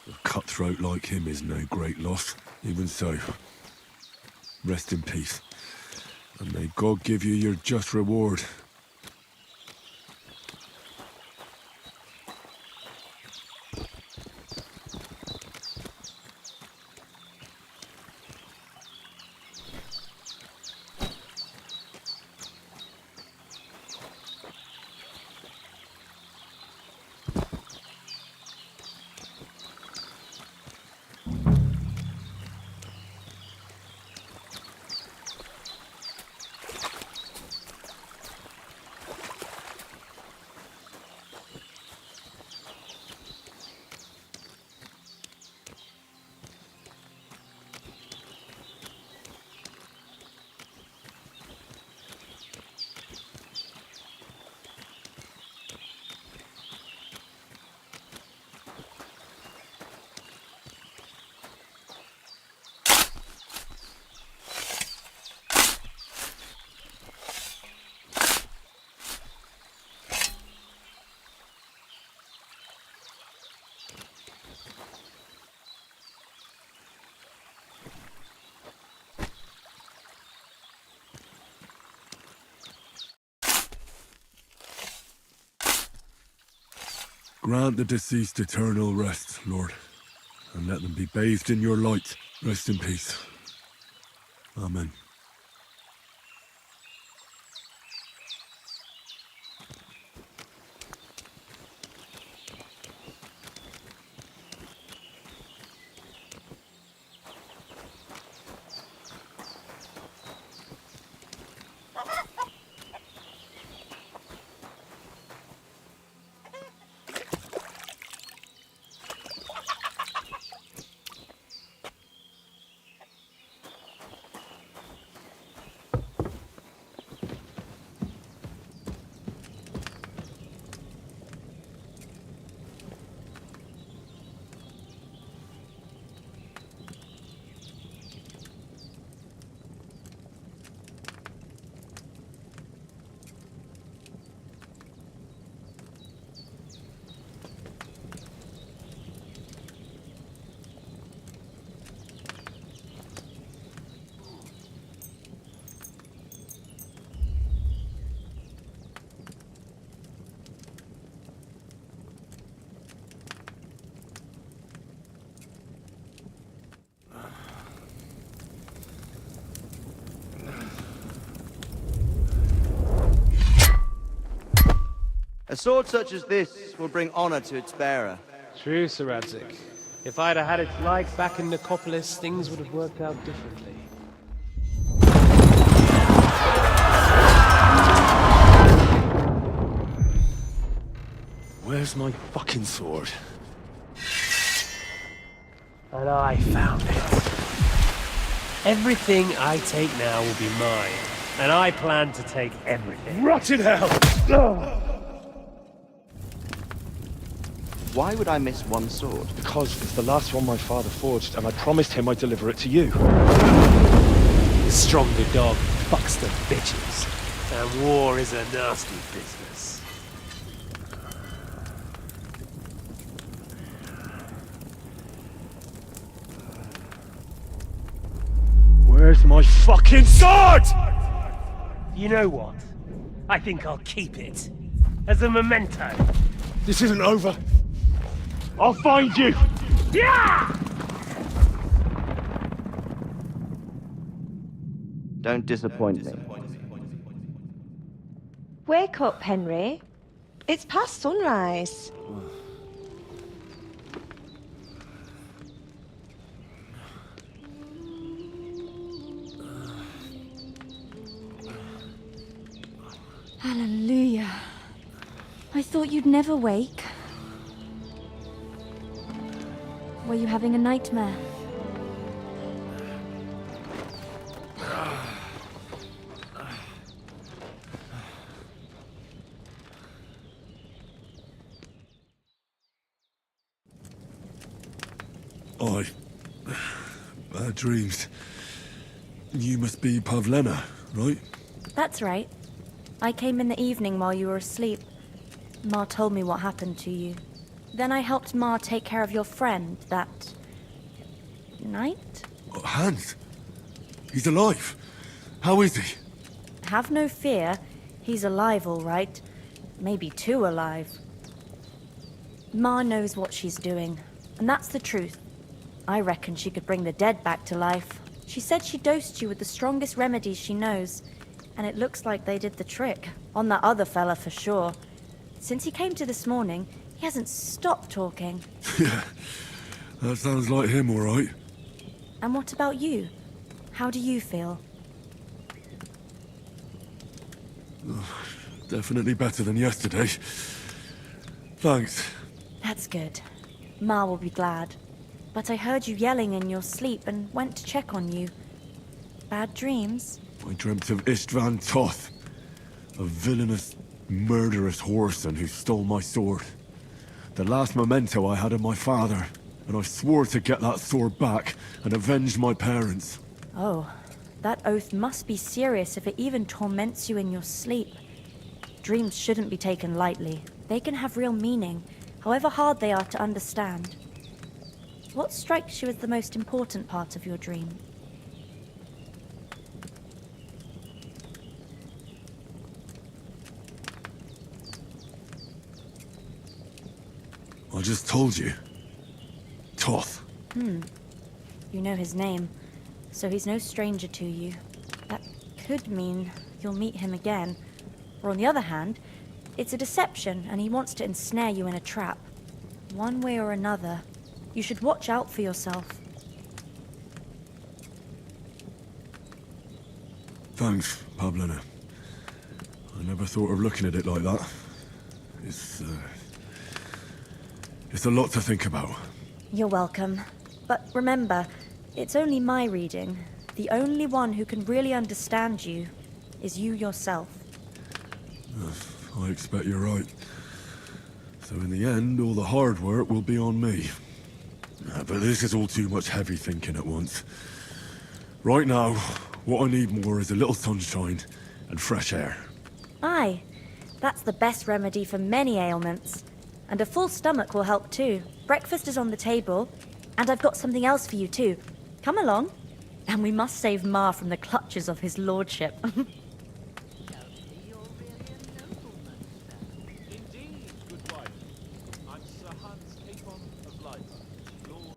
A cutthroat like him is no great loss. Even so, rest in peace. And may God give you your just reward. Grant the deceased eternal rest, Lord, and let them be bathed in your light. Rest in peace. Amen. A sword such as this will bring honor to its bearer. True, Sir Radzik. If I'd have had its like back in Nicopolis, things would have worked out differently. Where's my fucking sword? And I found it. Everything I take now will be mine, and I plan to take everything. Rotted hell! Why would I miss one sword? Because it's the last one my father forged, and I promised him I'd deliver it to you. The stronger dog fucks the bitches, and war is a nasty business. Where's my fucking sword? You know what? I think I'll keep it. As a memento. This isn't over. I'll find you! Yeah! Don't disappoint me. Wake up, Henry. It's past sunrise. Hallelujah. I thought you'd never wake. Were you having a nightmare? dreams. You must be Pavlena, right? That's right. I came in the evening while you were asleep. Ma told me what happened to you. Then I helped Ma take care of your friend that night? Hans? He's alive. How is he? Have no fear. He's alive, all right. Maybe too alive. Ma knows what she's doing, and that's the truth. I reckon she could bring the dead back to life. She said she dosed you with the strongest remedies she knows, and it looks like they did the trick. On that other fella for sure. Since he came to this morning, he hasn't stopped talking. Yeah, that sounds like him, all right. And what about you? How do you feel? Definitely better than yesterday. Thanks. That's good. Ma will be glad. But I heard you yelling in your sleep and went to check on you. Bad dreams? I dreamt of Istvan Toth, a villainous, murderous whoreson who stole my sword. The last memento I had of my father, and I swore to get that sword back and avenge my parents. Oh, that oath must be serious if it even torments you in your sleep. Dreams shouldn't be taken lightly. They can have real meaning, however hard they are to understand. What strikes you as the most important part of your dream? I just told you. Toth. You know his name, so he's no stranger to you. That could mean you'll meet him again. Or on the other hand, it's a deception and he wants to ensnare you in a trap. One way or another, you should watch out for yourself. Thanks, Pavlena. I never thought of looking at it like that. It's a lot to think about. You're welcome. But remember, it's only my reading. The only one who can really understand you is you yourself. I expect you're right. So in the end, all the hard work will be on me. But this is all too much heavy thinking at once. Right now, what I need more is a little sunshine and fresh air. Aye, that's the best remedy for many ailments. And a full stomach will help too. Breakfast is on the table, and I've got something else for you too. Come along. And we must save Ma from the clutches of his lordship. Indeed, good wife. I'm Sir Hans Capon of Light, Lord...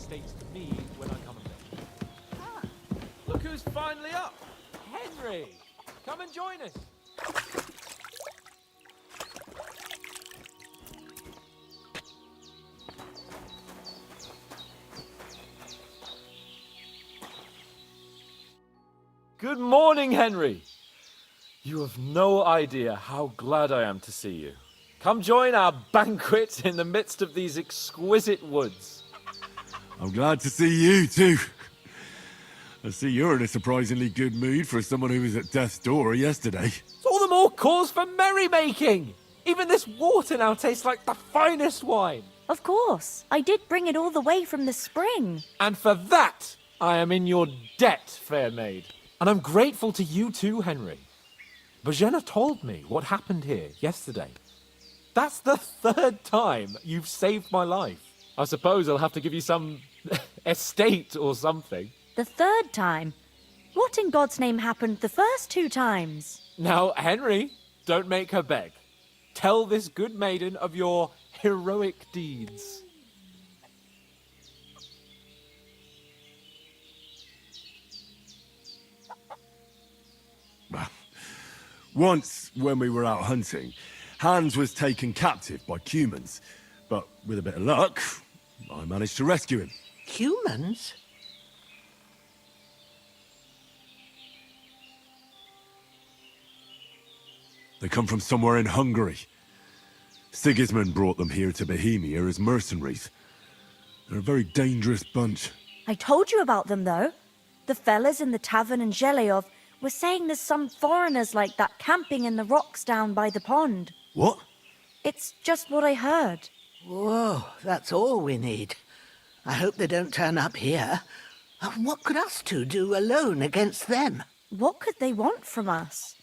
estates to me when I come of age. Ah, look who's finally up! Henry! Come and join us! Good morning, Henry! You have no idea how glad I am to see you. Come join our banquet in the midst of these exquisite woods. I'm glad to see you, too. I see you're in a surprisingly good mood for someone who was at death's door yesterday. It's all the more cause for merrymaking! Even this water now tastes like the finest wine. Of course. I did bring it all the way from the spring. And for that, I am in your debt, fair maid. And I'm grateful to you too, Henry. Bojena told me what happened here yesterday. That's the 3rd time you've saved my life. I suppose I'll have to give you some estate or something. The 3rd time? What in God's name happened the first 2 times? Now, Henry, don't make her beg. Tell this good maiden of your heroic deeds. Once, when we were out hunting, Hans was taken captive by humans. But with a bit of luck, I managed to rescue him. Humans? They come from somewhere in Hungary. Sigismund brought them here to Bohemia as mercenaries. They're a very dangerous bunch. I told you about them, though. The fellas in the tavern in Zheleov were saying there's some foreigners like that camping in the rocks down by the pond. What? It's just what I heard. Whoa, that's all we need. I hope they don't turn up here. What could us two do alone against them? What could they want from us?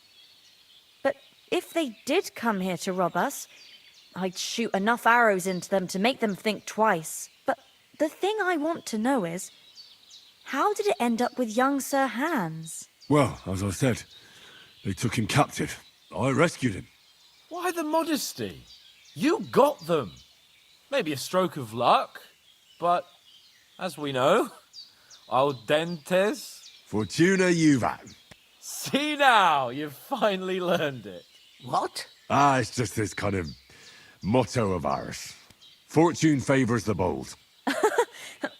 But if they did come here to rob us, I'd shoot enough arrows into them to make them think twice. But the thing I want to know is, how did it end up with young Sir Hans? Well, as I said, they took him captive. I rescued him. Why the modesty? You got them. Maybe a stroke of luck, but as we know, audentes. Fortuna juvat. See now, you've finally learned it. What? It's just this kind of motto of ours. Fortune favors the bold.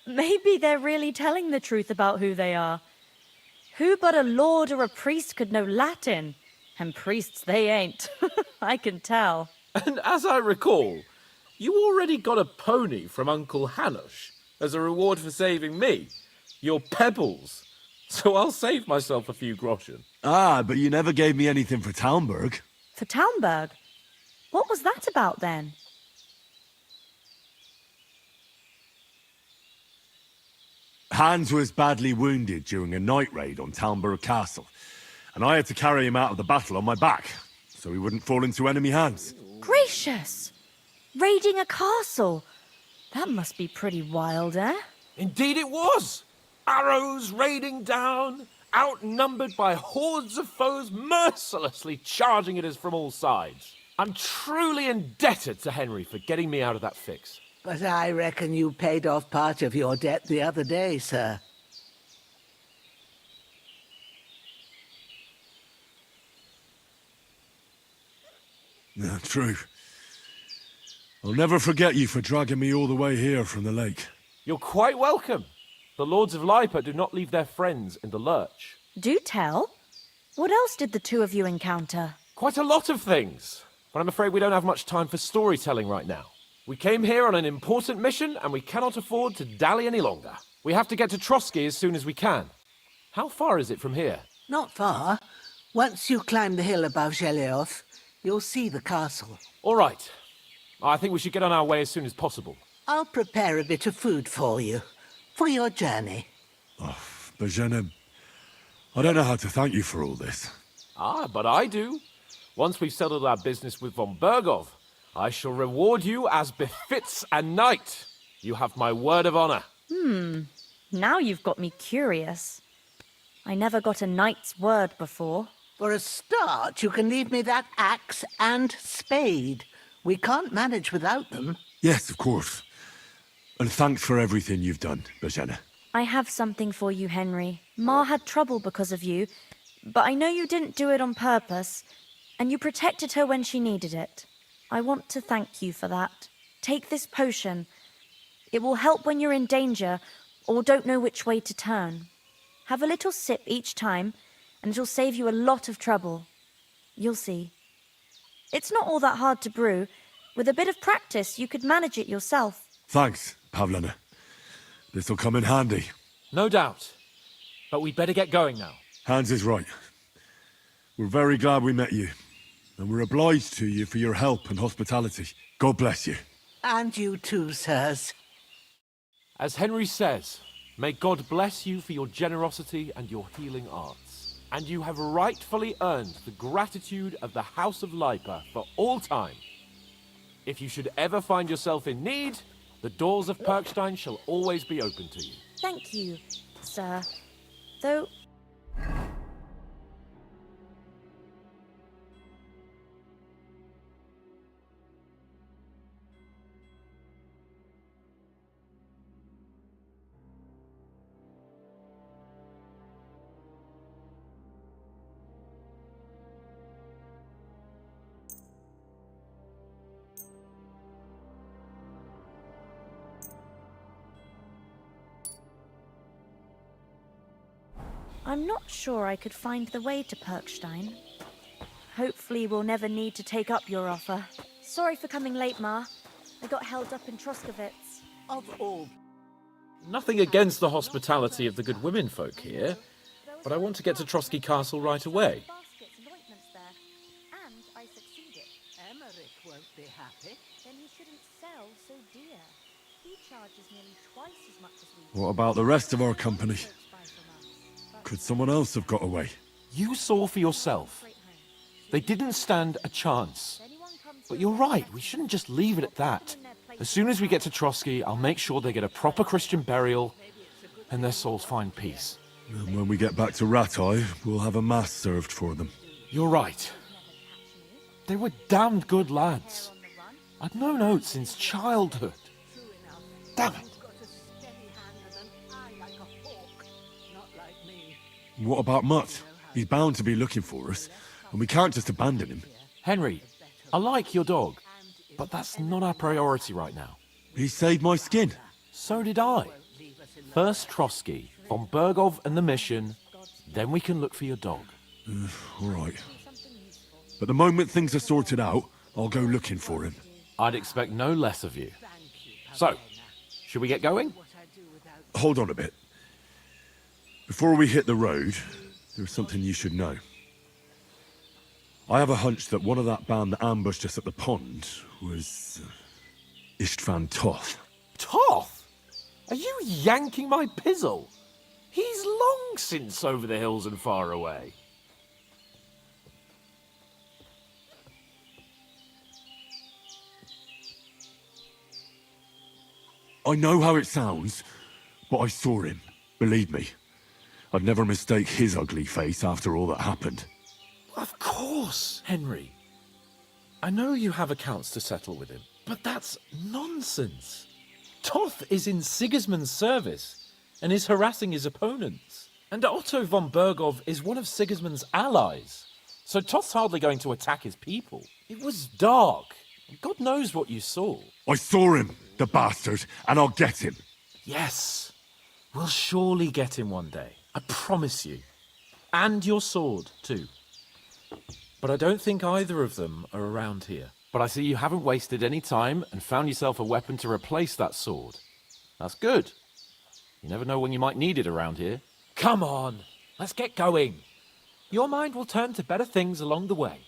Maybe they're really telling the truth about who they are. Who but a lord or a priest could know Latin? And priests they ain't. I can tell. And as I recall, you already got a pony from Uncle Hanush as a reward for saving me. Your pebbles. So I'll save myself a few groschen. But you never gave me anything for Talmberg. For Talmberg? What was that about then? Hans was badly wounded during a night raid on Talmberg Castle, and I had to carry him out of the battle on my back, so he wouldn't fall into enemy hands. Gracious! Raiding a castle? That must be pretty wild, eh? Indeed it was! Arrows raining down, outnumbered by hordes of foes mercilessly charging at us from all sides. I'm truly indebted to Henry for getting me out of that fix. But I reckon you paid off part of your debt the other day, sir. Yeah, true. I'll never forget you for dragging me all the way here from the lake. You're quite welcome. The Lords of Lipa do not leave their friends in the lurch. Do tell. What else did the two of you encounter? Quite a lot of things, but I'm afraid we don't have much time for storytelling right now. We came here on an important mission, and we cannot afford to dally any longer. We have to get to Trotsky as soon as we can. How far is it from here? Not far. Once you climb the hill above Zheleov, you'll see the castle. All right. I think we should get on our way as soon as possible. I'll prepare a bit of food for you, for your journey. Bojena, I don't know how to thank you for all this. But I do. Once we've settled our business with von Bergov, I shall reward you as befits a knight. You have my word of honor. Now you've got me curious. I never got a knight's word before. For a start, you can leave me that axe and spade. We can't manage without them. Yes, of course. And thanks for everything you've done, Bajena. I have something for you, Henry. Ma had trouble because of you, but I know you didn't do it on purpose, and you protected her when she needed it. I want to thank you for that. Take this potion. It will help when you're in danger or don't know which way to turn. Have a little sip each time, and it'll save you a lot of trouble. You'll see. It's not all that hard to brew. With a bit of practice, you could manage it yourself. Thanks, Pavlena. This'll come in handy. No doubt. But we'd better get going now. Hans is right. We're very glad we met you. And we're obliged to you for your help and hospitality. God bless you. And you too, sirs. As Henry says, may God bless you for your generosity and your healing arts. And you have rightfully earned the gratitude of the House of Lipa for all time. If you should ever find yourself in need, the doors of Perkstein shall always be open to you. Thank you, sir. Though... I'm not sure I could find the way to Perkstein. Hopefully we'll never need to take up your offer. Sorry for coming late, Ma. I got held up in Troskowitz. Of all... Nothing against the hospitality of the good women folk here, but I want to get to Trotsky Castle right away. And I succeeded. Emmerich won't be happy. Then he shouldn't sell so dear. He charges nearly twice as much as we do. What about the rest of our company? Could someone else have got away? You saw for yourself. They didn't stand a chance. But you're right, we shouldn't just leave it at that. As soon as we get to Trotsky, I'll make sure they get a proper Christian burial and their souls find peace. And when we get back to Rattay, we'll have a mass served for them. You're right. They were damned good lads. I'd known Oates since childhood. Damn it. What about Mutt? He's bound to be looking for us, and we can't just abandon him. Henry, I like your dog, but that's not our priority right now. He saved my skin. So did I. First Trotsky, von Bergov and the mission, then we can look for your dog. All right. But the moment things are sorted out, I'll go looking for him. I'd expect no less of you. So, should we get going? Hold on a bit. Before we hit the road, there's something you should know. I have a hunch that one of that band that ambushed us at the pond was... Istvan Toth. Toth? Are you yanking my pizzle? He's long since over the hills and far away. I know how it sounds, but I saw him. Believe me. I'd never mistake his ugly face after all that happened. Of course, Henry. I know you have accounts to settle with him, but that's nonsense. Toth is in Sigismund's service and is harassing his opponents. And Otto von Bergov is one of Sigismund's allies. So Toth's hardly going to attack his people. It was dark. God knows what you saw. I saw him, the bastard, and I'll get him. Yes. We'll surely get him one day. I promise you. And your sword, too. But I don't think either of them are around here. But I see you haven't wasted any time and found yourself a weapon to replace that sword. That's good. You never know when you might need it around here. Come on, let's get going. Your mind will turn to better things along the way.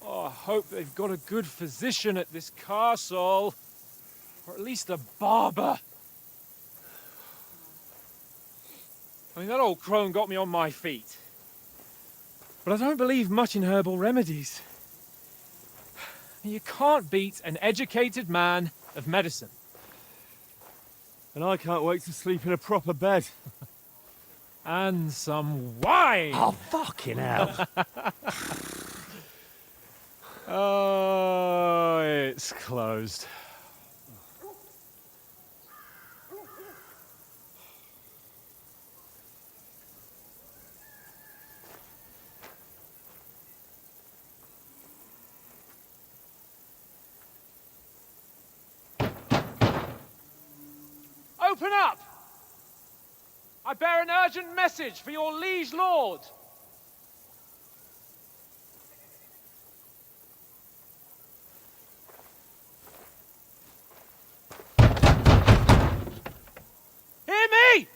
Oh, I hope they've got a good physician at this castle. Or at least a barber. I mean, that old crone got me on my feet. But I don't believe much in herbal remedies. You can't beat an educated man of medicine. And I can't wait to sleep in a proper bed. And some wine! Oh, fucking hell. Oh, it's closed. Open up! I bear an urgent message for your liege lord. Hear me!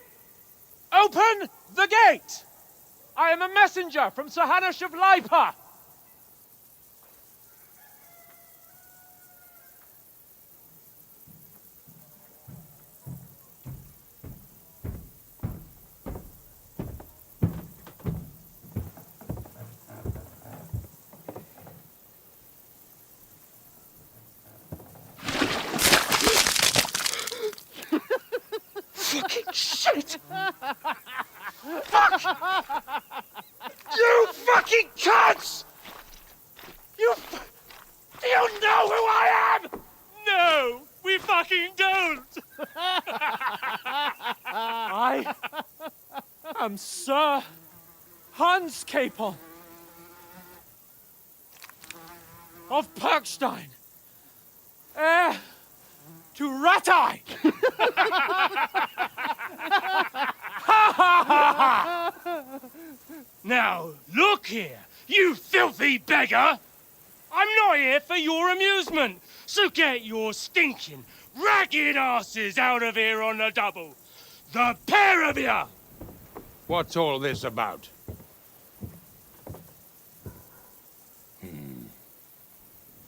Open the gate! I am a messenger from Sir Hanush of Lipa. Fucking shit! Fuck! You fucking cunts! Do you know who I am? No, we fucking don't! I am Sir Hans Capon of Perkstein, heir to Ratai! Now, look here, you filthy beggar! I'm not here for your amusement, so get your stinking, ragged asses out of here on the double. The pair of you! What's all this about?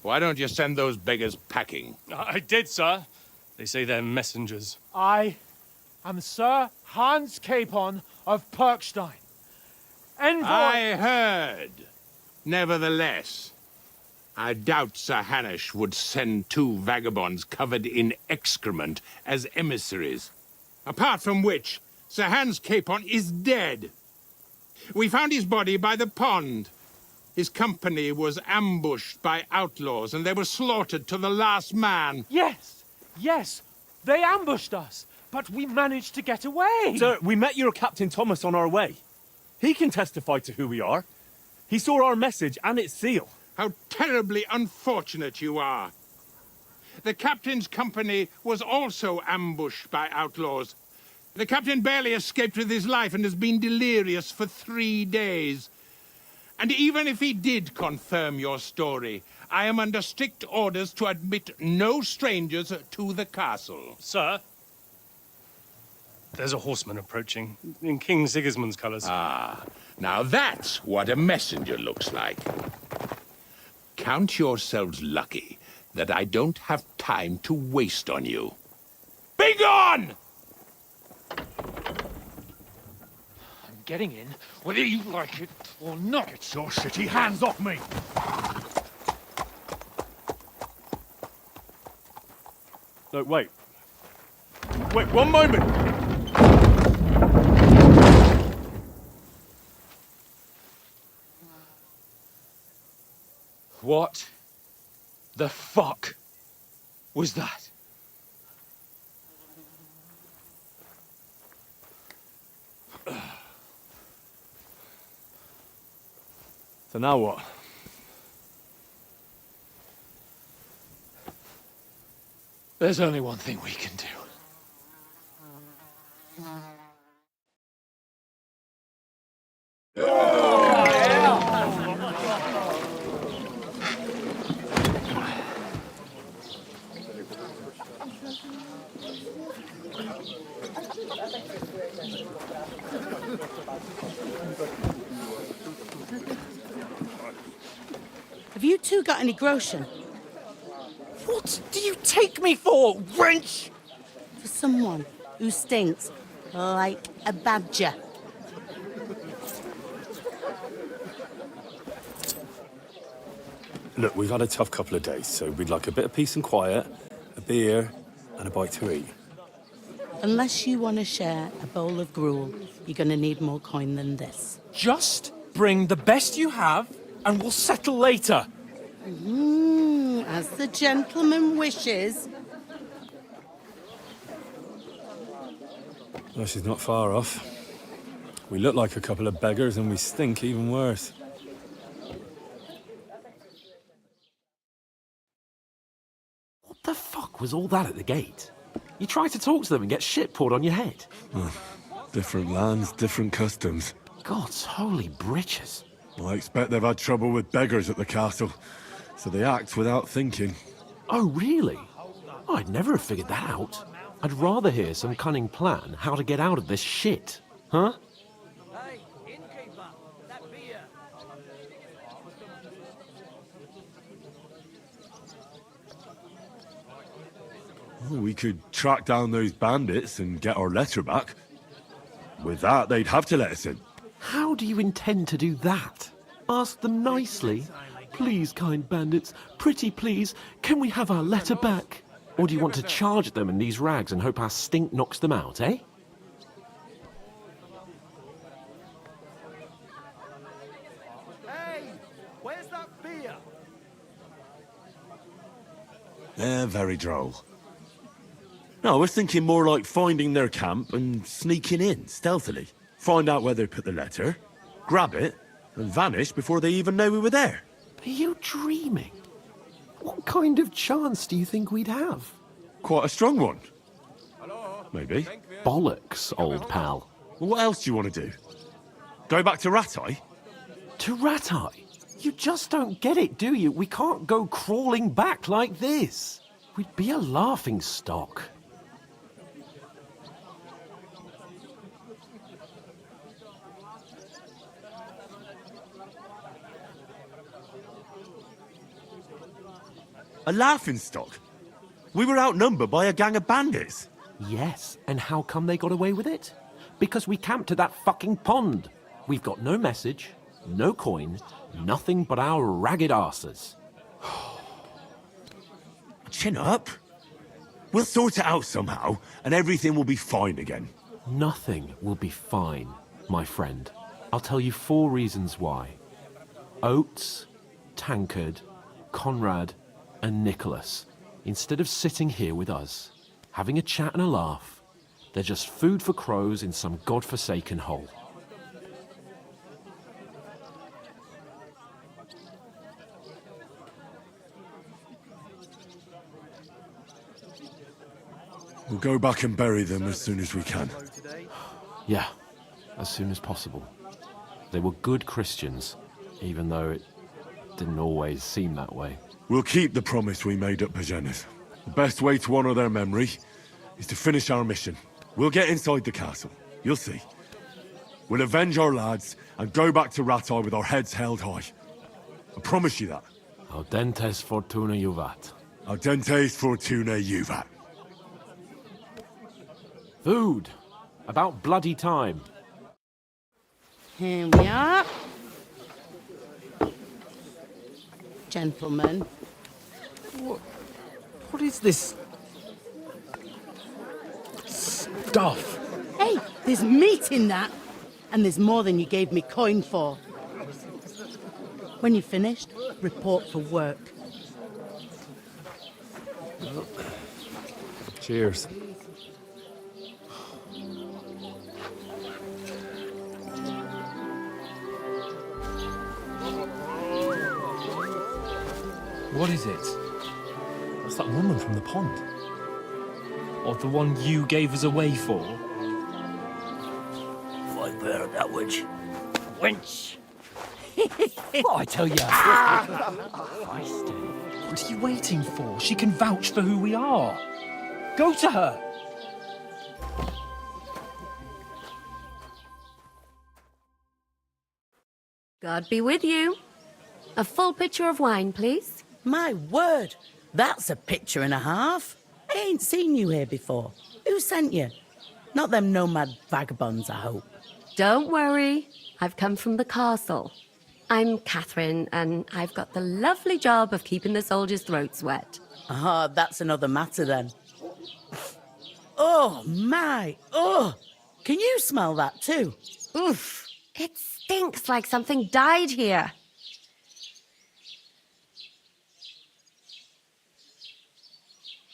Why don't you send those beggars packing? I did, sir. They say they're messengers. I am Sir Hans Capon of Perkstein. Envoy... I heard. Nevertheless, I doubt Sir Hanush would send two vagabonds covered in excrement as emissaries. Apart from which, Sir Hans Capon is dead. We found his body by the pond. His company was ambushed by outlaws, and they were slaughtered to the last man. Yes, yes, they ambushed us, but we managed to get away. Sir, we met your Captain Thomas on our way. He can testify to who we are. He saw our message and its seal. How terribly unfortunate you are. The captain's company was also ambushed by outlaws. The captain barely escaped with his life and has been delirious for 3 days. And even if he did confirm your story, I am under strict orders to admit no strangers to the castle. Sir, there's a horseman approaching, in King Sigismund's colours. Ah, now that's what a messenger looks like. Count yourselves lucky that I don't have time to waste on you. Be gone! I'm getting in, whether you like it or not. Get your shitty hands off me! No, wait. Wait, one moment! What the fuck was that? So now what? There's only one thing we can do. Have you two got any groschen? What do you take me for, wench? For someone who stinks like a badger. Look, we've had a tough couple of days, so we'd like a bit of peace and quiet, a beer, and a bite to eat. Unless you want to share a bowl of gruel, you're going to need more coin than this. Just bring the best you have, and we'll settle later. As the gentleman wishes. Well, she's not far off. We look like a couple of beggars, and we stink even worse. What the fuck was all that at the gate? You try to talk to them and get shit poured on your head. Different lands, different customs. God's holy britches. I expect they've had trouble with beggars at the castle, so they act without thinking. Oh, really? I'd never have figured that out. I'd rather hear some cunning plan how to get out of this shit. Huh? Hey, innkeeper, that beer. Well, we could track down those bandits and get our letter back. With that, they'd have to let us in. How do you intend to do that? Ask them nicely. Please, kind bandits, pretty please, can we have our letter back? Or do you want to charge at them in these rags and hope our stink knocks them out, eh? Hey, where's that beer? They're very droll. No, I was thinking more like finding their camp and sneaking in, stealthily. Find out where they put the letter, grab it, and vanish before they even know we were there. Are you dreaming? What kind of chance do you think we'd have? Quite a strong one. Maybe. Bollocks, old pal. Well, what else do you want to do? Go back to Rattay? To Rattay? You just don't get it, do you? We can't go crawling back like this. We'd be a laughing stock. A laughingstock? We were outnumbered by a gang of bandits. Yes, and how come they got away with it? Because we camped at that fucking pond. We've got no message, no coin, nothing but our ragged arses. Chin up. We'll sort it out somehow, and everything will be fine again. Nothing will be fine, my friend. I'll tell you 4 reasons why. Oates, Tankard, Conrad, and Nicholas, instead of sitting here with us, having a chat and a laugh, they're just food for crows in some godforsaken hole. We'll go back and bury them as soon as we can. Yeah, as soon as possible. They were good Christians, even though it didn't always seem that way. We'll keep the promise we made at Pagenes. The best way to honor their memory is to finish our mission. We'll get inside the castle. You'll see. We'll avenge our lads and go back to Rattay with our heads held high. I promise you that. Audentes fortuna juvat. Audentes fortuna juvat. Food. About bloody time. Here we are. Gentlemen. What is this stuff? Hey, there's meat in that. And there's more than you gave me coin for. When you're finished, report for work. Cheers. What is it? What's that woman from the pond? Or the one you gave us away for? My bear that witch. Wench! What I tell ya? What are you waiting for? She can vouch for who we are. Go to her! God be with you. A full pitcher of wine, please. My word, that's a picture and a half. I ain't seen you here before. Who sent you? Not them nomad vagabonds, I hope. Don't worry. I've come from the castle. I'm Catherine, and I've got the lovely job of keeping the soldiers' throats wet. Ah, that's another matter then. Oh, my. Oh, can you smell that too? Oof. It stinks like something died here.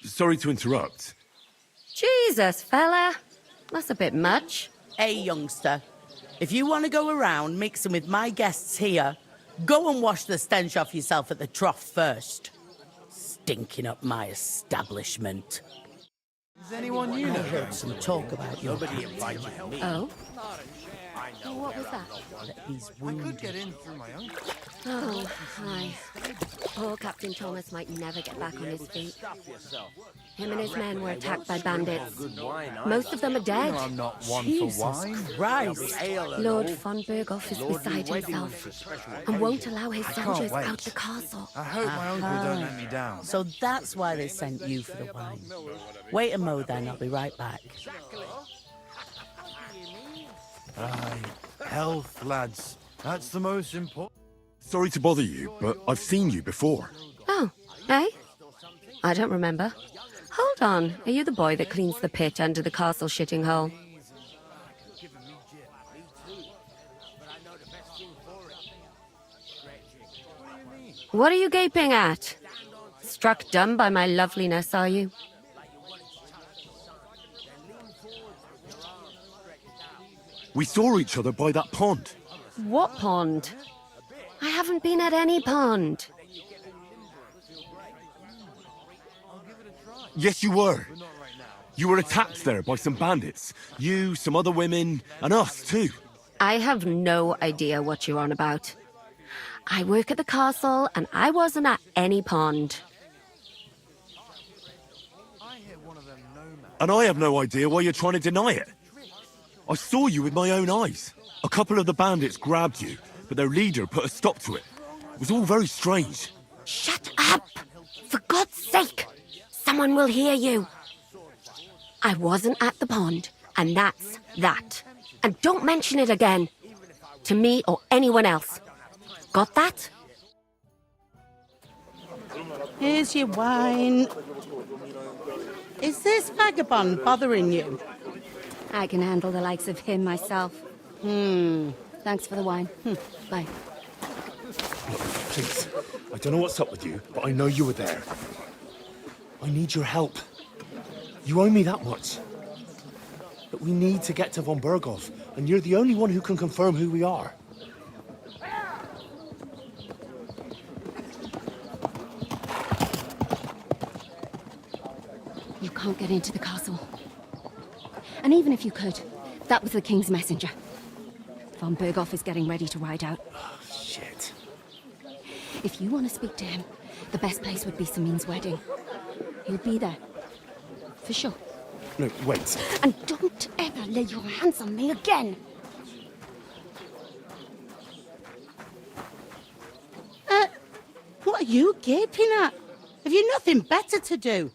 Sorry to interrupt. Jesus, fella. That's a bit much. Hey, youngster. If you want to go around mixing with my guests here, go and wash the stench off yourself at the trough first. Stinking up my establishment. Is anyone new? I heard some talk about your Nobody invited me. Oh? Oh, what was that? He's I could get in through my uncle. Oh, hi. Poor Captain Thomas might never get back on his feet. Him and his men were attacked by bandits. Most of them are dead. I'm not one Jesus for wine. Christ. Lord von Berghoff is beside himself and won't allow his soldiers wait. out the castle. I hope my uncle don't let me down. So that's why they sent you for the wine. Wait a mo then, I'll be right back. Aye, health, lads. That's the most important. Sorry to bother you, but I've seen you before. Oh, eh? I don't remember. Hold on, are you the boy that cleans the pit under the castle shitting hole? What are you gaping at? Struck dumb by my loveliness, are you? We saw each other by that pond. What pond? I haven't been at any pond. Yes, you were. You were attacked there by some bandits. You, some other women, and us too. I have no idea what you're on about. I work at the castle, and I wasn't at any pond. And I have no idea why you're trying to deny it. I saw you with my own eyes. A couple of the bandits grabbed you, but their leader put a stop to it. It was all very strange. Shut up! For God's sake! Someone will hear you. I wasn't at the pond, and that's that. And don't mention it again. To me or anyone else. Got that? Here's your wine. Is this vagabond bothering you? I can handle the likes of him myself. Thanks for the wine. Bye. Look, please. I don't know what's up with you, but I know you were there. I need your help. You owe me that much. But we need to get to von Berghoff, and you're the only one who can confirm who we are. You can't get into the castle. And even if you could, that was the king's messenger. Von Berghoff is getting ready to ride out. Oh, shit. If you want to speak to him, the best place would be Samin's wedding. He'll be there. For sure. No, wait. And don't ever lay your hands on me again! What are you gaping at? Have you nothing better to do?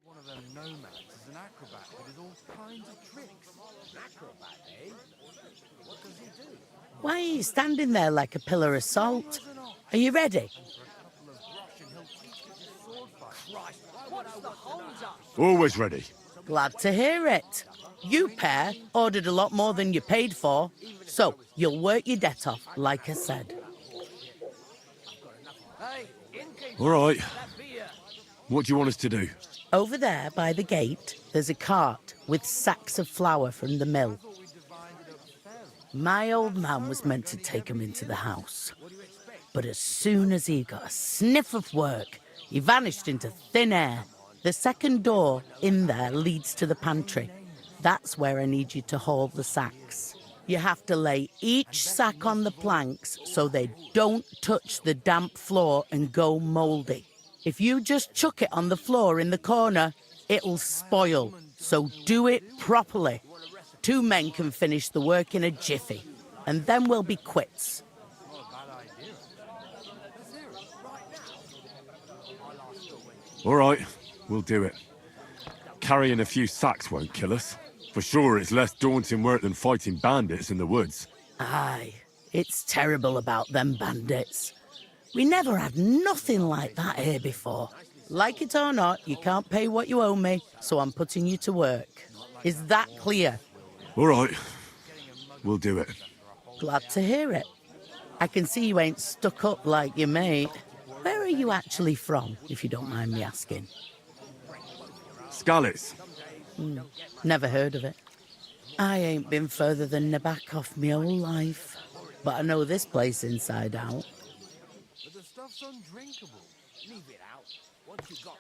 One of them nomads is an acrobat who does all kinds of tricks. An acrobat, eh? What does he do? Why are you standing there like a pillar of salt? Are you ready? Always ready. Glad to hear it. You pair ordered a lot more than you paid for, so you'll work your debt off, like I said. All right. What do you want us to do? Over there by the gate, there's a cart with sacks of flour from the mill. My old man was meant to take 'em into the house. But as soon as he got a sniff of work, He vanished into thin air. The second door in there leads to the pantry. That's where I need you to haul the sacks. You have to lay each sack on the planks so they don't touch the damp floor and go mouldy. If you just chuck it on the floor in the corner, it'll spoil. So do it properly. 2 men can finish the work in a jiffy, and then we'll be quits. All right, we'll do it. Carrying a few sacks won't kill us. For sure, it's less daunting work than fighting bandits in the woods. Aye, it's terrible about them bandits. We never had nothing like that here before. Like it or not, you can't pay what you owe me, so I'm putting you to work. Is that clear? All right, we'll do it. Glad to hear it. I can see you ain't stuck up like your mate. Where are you actually from, if you don't mind me asking? Scallies. Never heard of it. I ain't been further than Nabakov my whole life, but I know this place inside out.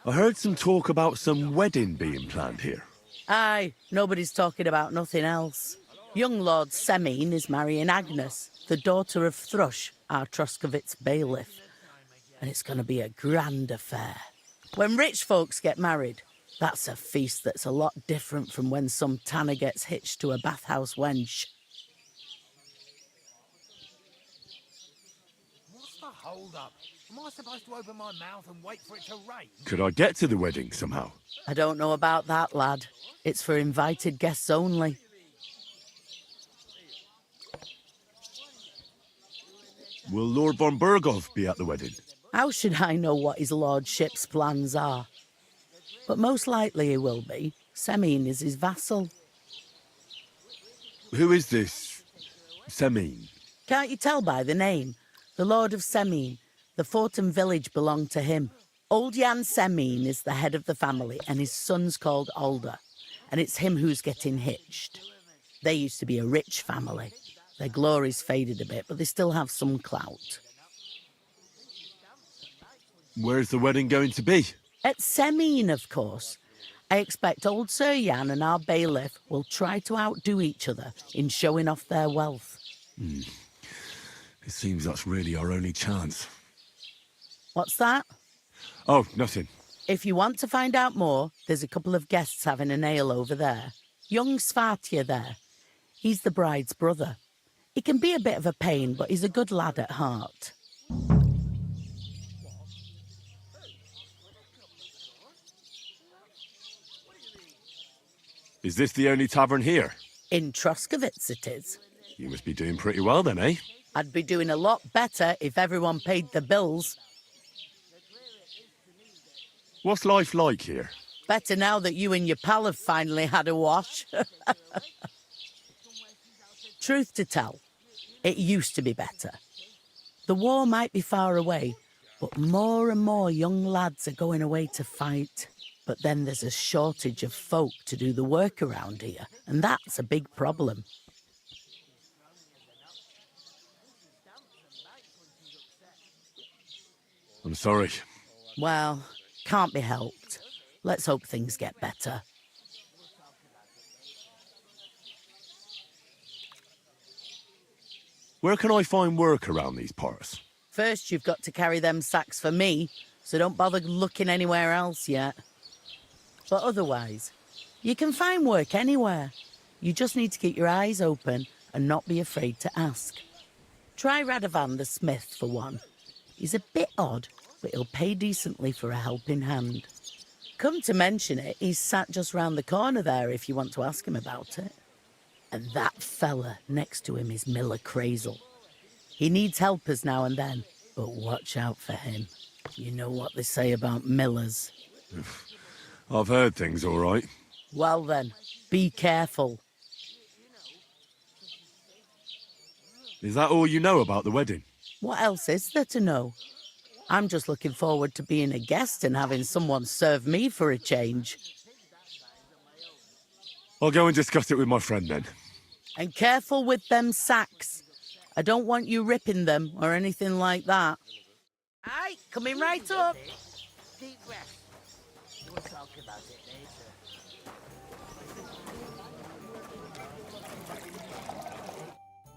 I heard some talk about some wedding being planned here. Aye, nobody's talking about nothing else. Young Lord Semine is marrying Agnes, the daughter of Thrush, our Troskovitz bailiff. And it's going to be a grand affair. When rich folks get married, that's a feast that's a lot different from when some tanner gets hitched to a bathhouse wench. What's the hold up? Am I supposed to open my mouth and wait for it to rain? Could I get to the wedding somehow? I don't know about that, lad. It's for invited guests only. Will Lord von Burgov be at the wedding? How should I know what his lordship's plans are? But most likely he will be. Semine is his vassal. Who is this Semine? Can't you tell by the name? The Lord of Semine. The fort and village belong to him. Old Jan Semine is the head of the family, and his son's called Alder. And it's him who's getting hitched. They used to be a rich family. Their glory's faded a bit, but they still have some clout. Where's the wedding going to be? At Semine, of course. I expect old Sir Jan and our bailiff will try to outdo each other in showing off their wealth. It seems that's really our only chance. What's that? Oh, nothing. If you want to find out more, there's a couple of guests having an ale over there. Young Svartje there. He's the bride's brother. He can be a bit of a pain, but he's a good lad at heart. Is this the only tavern here? In Troskovitz it is. You must be doing pretty well then, eh? I'd be doing a lot better if everyone paid the bills. What's life like here? Better now that you and your pal have finally had a wash. Truth to tell, it used to be better. The war might be far away, but more and more young lads are going away to fight. But then there's a shortage of folk to do the work around here, and that's a big problem. I'm sorry. Well, can't be helped. Let's hope things get better. Where can I find work around these parts? First, you've got to carry them sacks for me, so don't bother looking anywhere else yet. But otherwise, you can find work anywhere. You just need to keep your eyes open and not be afraid to ask. Try Radovan the smith for one. He's a bit odd, but he'll pay decently for a helping hand. Come to mention it, he's sat just round the corner there if you want to ask him about it. And that fella next to him is Miller Crazel. He needs helpers now and then, but watch out for him. You know what they say about Millers. I've heard things all right. Well then, be careful. Is that all you know about the wedding? What else is there to know? I'm just looking forward to being a guest and having someone serve me for a change. I'll go and discuss it with my friend then. And careful with them sacks. I don't want you ripping them or anything like that. Aye, coming right up. deep breath. We'll talk about it later.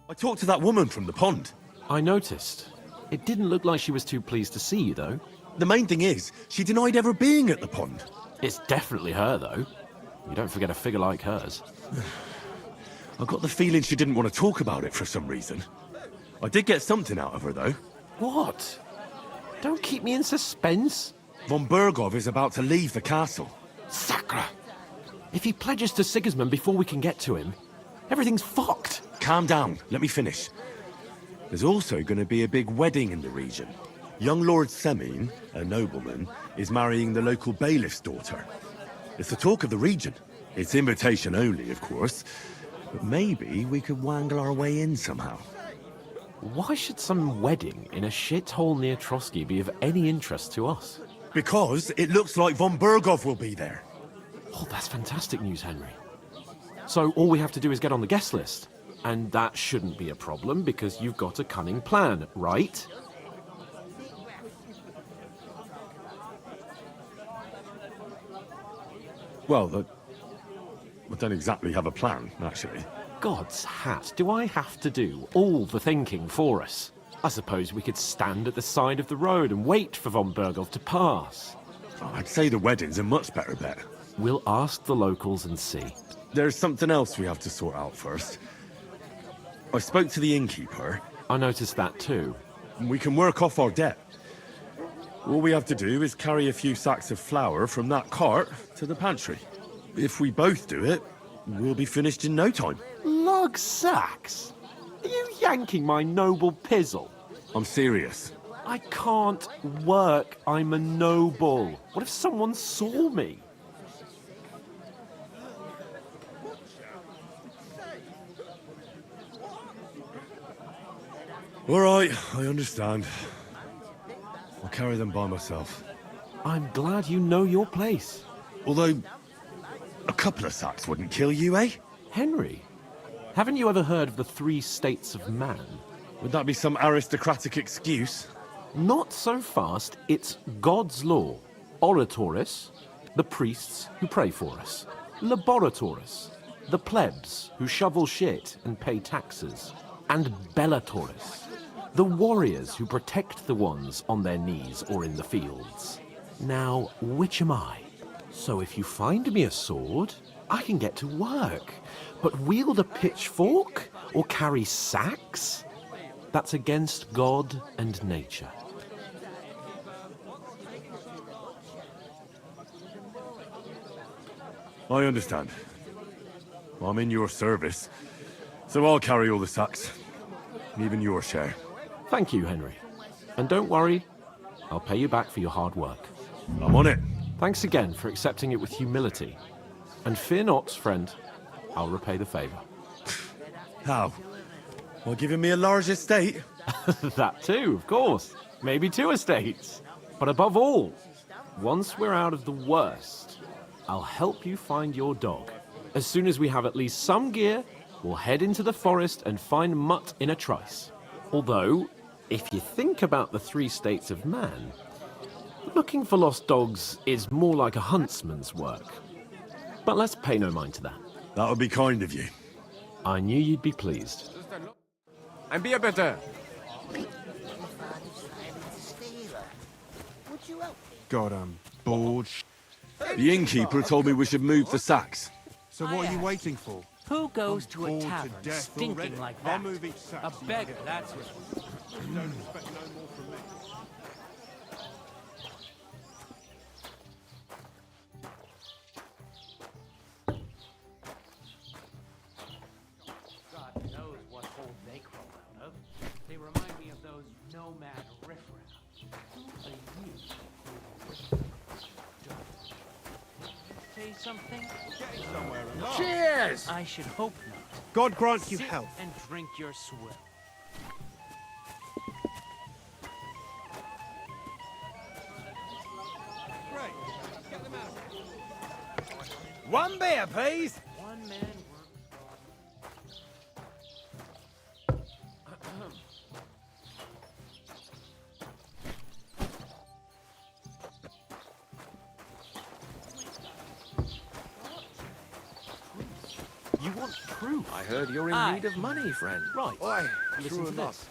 I talked to that woman from the pond. I noticed. It didn't look like she was too pleased to see you, though. The main thing is, she denied ever being at the pond. It's definitely her, though. You don't forget a figure like hers. I got the feeling she didn't want to talk about it for some reason. I did get something out of her, though. What? Don't keep me in suspense. Von Bergov is about to leave the castle. Sacre! If he pledges to Sigismund before we can get to him, everything's fucked. Calm down. Let me finish. There's also going to be a big wedding in the region. Young Lord Semin, a nobleman, is marrying the local bailiff's daughter. It's the talk of the region. It's invitation only, of course. But maybe we could wangle our way in somehow. Why should some wedding in a shithole near Trotsky be of any interest to us? Because it looks like Von Bergov will be there. Oh, that's fantastic news, Henry. So all we have to do is get on the guest list. And that shouldn't be a problem because you've got a cunning plan, right? Well, I don't exactly have a plan, actually. God's hat, do I have to do all the thinking for us? I suppose we could stand at the side of the road and wait for Von Bergov to pass. Oh, I'd say the wedding's a much better bet. We'll ask the locals and see. There's something else we have to sort out first. I spoke to the innkeeper. I noticed that too. We can work off our debt. All we have to do is carry a few sacks of flour from that cart to the pantry. If we both do it, we'll be finished in no time. Lug sacks? Are you yanking my noble pizzle? I'm serious. I can't work. I'm a noble. What if someone saw me? All right, I understand. I'll carry them by myself. I'm glad you know your place. Although, a couple of sacks wouldn't kill you, eh? Henry, haven't you ever heard of the 3 states of man? Would that be some aristocratic excuse? Not so fast. It's God's law. Oratoris, the priests who pray for us. Laboratoris, the plebs who shovel shit and pay taxes. And Bellatoris, the warriors who protect the ones on their knees or in the fields. Now, which am I? So if you find me a sword, I can get to work. But wield a pitchfork or carry sacks? That's against God and nature. I understand. I'm in your service, so I'll carry all the sacks. Even your share. Thank you, Henry. And don't worry, I'll pay you back for your hard work. I'm on it. Thanks again for accepting it with humility. And fear not, friend, I'll repay the favor. How? While giving me a large estate? That too, of course. Maybe 2 estates. But above all, once we're out of the worst, I'll help you find your dog. As soon as we have at least some gear, we'll head into the forest and find Mutt in a trice. Although, if you think about the 3 states of man, looking for lost dogs is more like a huntsman's work. But let's pay no mind to that. That would be kind of you. I knew you'd be pleased. And be a better. God, I'm bored. The innkeeper told me we should move the sacks. So what are you waiting for? Who goes to a bored to tavern death stinking already. like I'll that? move each sack A to you. beggar, that's what. Don't expect no more from me. God knows what hole they crawl out of. They remind me of those nomad riffraff. Who are you? Say something? Cheers! I should hope not. God grant you Sit health. and drink your swill. One beer, please. One man proof. I heard you're in Aye. need of money, friend. Right. Oi, Listen true to enough. this.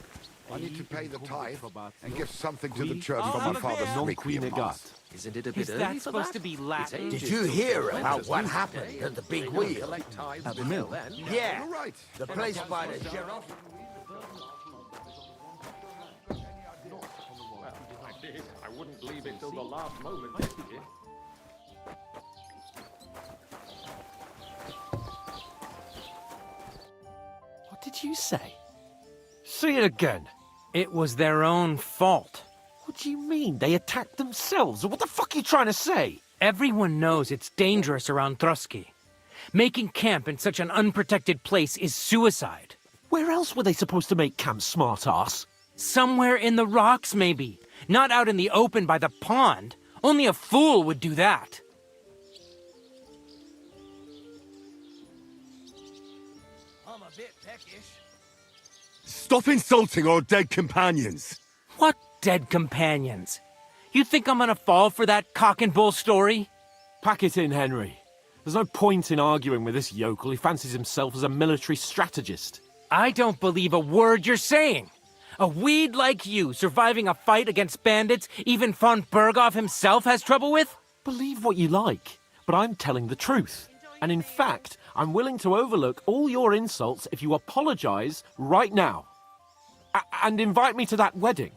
I need to pay the tithe and give something to the Qui- church for Oh, my father's non requiem queen mass. Isn't it a bit Is early that for supposed that? to be It's Latin? ages Did you till hear Clement's about what Tuesday. happened at the big They don't wheel? collect tithes At the until mill? then. Yeah, You're right. the place by the Gerard. I wouldn't leave it till the last moment this year. What did you say? Say it again. It was their own fault. What do you mean? They attacked themselves? What the fuck are you trying to say? Everyone knows it's dangerous around Trotsky. Making camp in such an unprotected place is suicide. Where else were they supposed to make camp, smartass? Somewhere in the rocks, maybe. Not out in the open by the pond. Only a fool would do that. I'm a bit peckish. Stop insulting our dead companions! What dead companions? You think I'm gonna fall for that cock and bull story? Pack it in, Henry. There's no point in arguing with this yokel. He fancies himself as a military strategist. I don't believe a word you're saying. A weed like you surviving a fight against bandits even von Berghoff himself has trouble with? Believe what you like, but I'm telling the truth. And in fact, I'm willing to overlook all your insults if you apologize right now. And invite me to that wedding.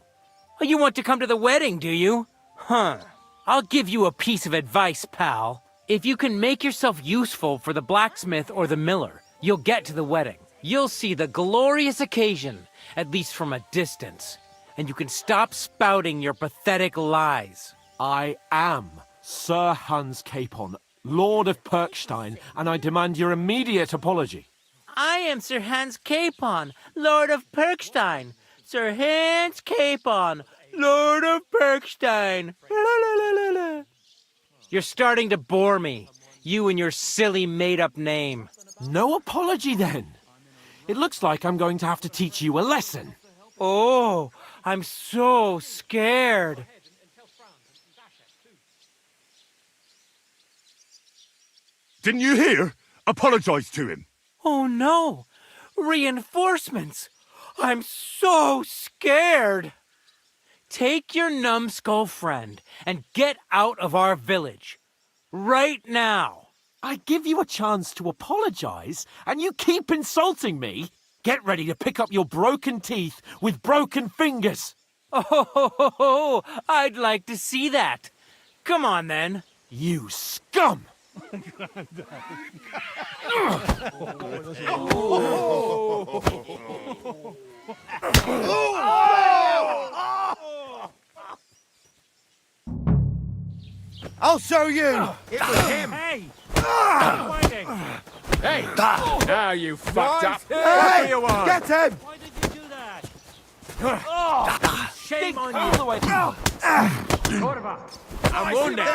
Oh, you want to come to the wedding, do you? Huh. I'll give you a piece of advice, pal. If you can make yourself useful for the blacksmith or the miller, you'll get to the wedding. You'll see the glorious occasion, at least from a distance. And you can stop spouting your pathetic lies. I am Sir Hans Capon, Lord of Perkstein, and I demand your immediate apology. I am Sir Hans Capon, Lord of Perkstein. Sir Hans Capon, Lord of Perkstein. La, la, la, la, la. You're starting to bore me, you and your silly made-up name. No apology, then. It looks like I'm going to have to teach you a lesson. Oh, I'm so scared. Didn't you hear? Apologize to him. Oh no! Reinforcements! I'm so scared! Take your numbskull friend and get out of our village. Right now! I give you a chance to apologize, and you keep insulting me? Get ready to pick up your broken teeth with broken fingers! Oh, I'd like to see that. Come on, then. You scum! I'll show you! It was him! Hey! Hey! Now you fucked up. Hey! What do you want? Get him! Why did you do that? Shame on you! All the way. I'm wounded.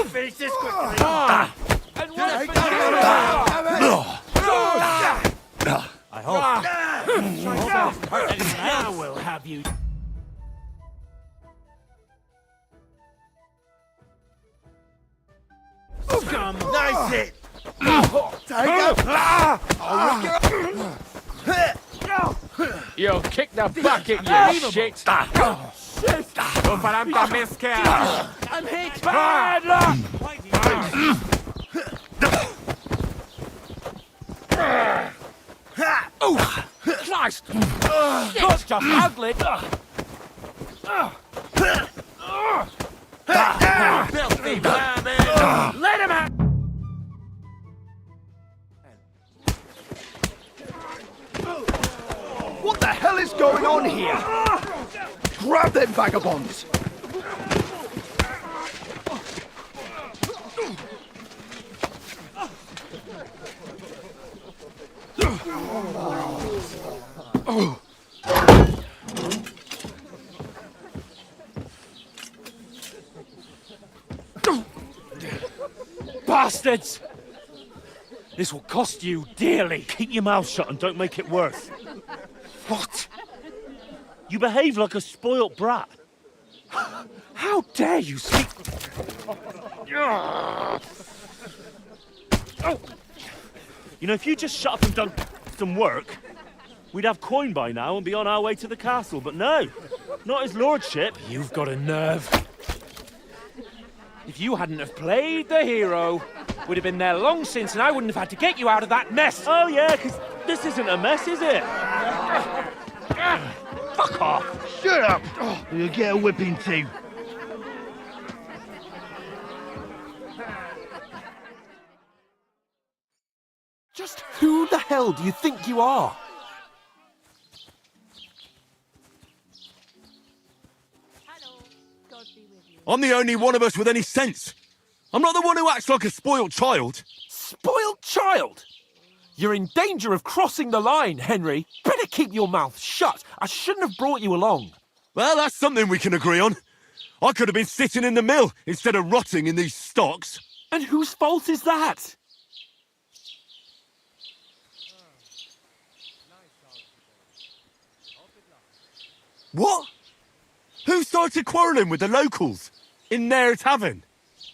Finish this quickly! And what if I hope. Now we'll have you. Scum! Nice hit! You'll kick the bucket, you shit! Go faranta miscare! I'm hit! Bad luck! Oh, Christ! That's just ugly! Filthy vermin! Let him out! What the hell is going on here? Grab them vagabonds! Bastards! This will cost you dearly. Keep your mouth shut and don't make it worse. What? You behave like a spoilt brat. How dare you speak? You know, if you just shut up and done some work, we'd have coin by now and be on our way to the castle. But no, not his lordship. You've got a nerve. If you hadn't have played the hero, we'd have been there long since and I wouldn't have had to get you out of that mess. Oh, yeah, because this isn't a mess, is it? Fuck off. Shut up! Or you'll get a whipping too. Just who the hell do you think you are? I'm the only one of us with any sense. I'm not the one who acts like a spoiled child. Spoiled child? You're in danger of crossing the line, Henry. Better keep your mouth shut. I shouldn't have brought you along. Well, that's something we can agree on. I could have been sitting in the mill instead of rotting in these stocks. And whose fault is that? What? Who started quarrelling with the locals in their tavern?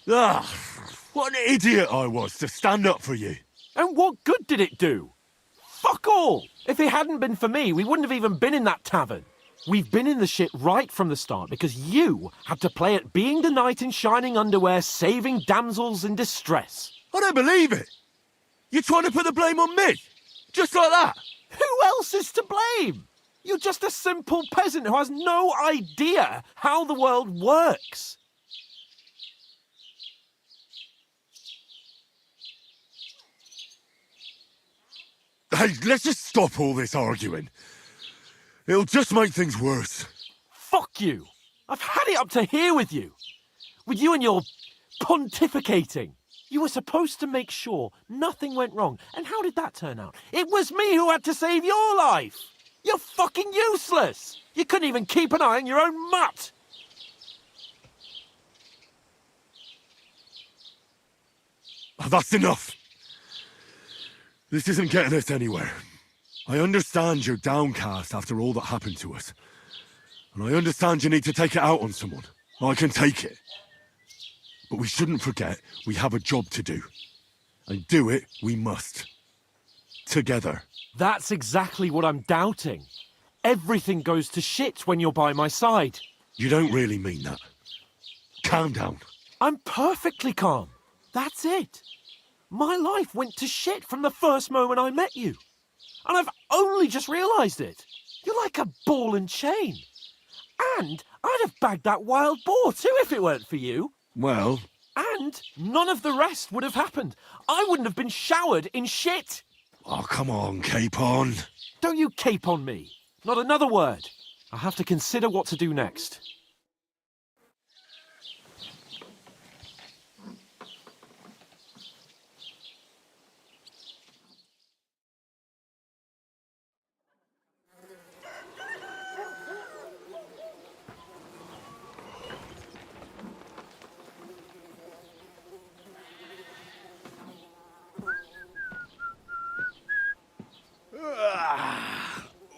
Ugh, what an idiot I was to stand up for you. And what good did it do? Fuck all! If it hadn't been for me, we wouldn't have even been in that tavern. We've been in the shit right from the start because you had to play at being the knight in shining underwear, saving damsels in distress. I don't believe it. You're trying to put the blame on me? Just like that? Who else is to blame? You're just a simple peasant who has no idea how the world works. Hey, let's just stop all this arguing. It'll just make things worse. Fuck you. I've had it up to here with you. With you and your pontificating. You were supposed to make sure nothing went wrong. And how did that turn out? It was me who had to save your life. You're fucking useless. You couldn't even keep an eye on your own mutt. Oh, that's enough. This isn't getting us anywhere. I understand you're downcast after all that happened to us. And I understand you need to take it out on someone. I can take it. But we shouldn't forget we have a job to do. And do it we must. Together. That's exactly what I'm doubting. Everything goes to shit when you're by my side. You don't really mean that. Calm down. I'm perfectly calm. That's it. My life went to shit from the first moment I met you. And I've only just realised it. You're like a ball and chain. And I'd have bagged that wild boar too if it weren't for you. Well... And none of the rest would have happened. I wouldn't have been showered in shit. Oh, come on, Capon. Don't you cape on me. Not another word. I have to consider what to do next.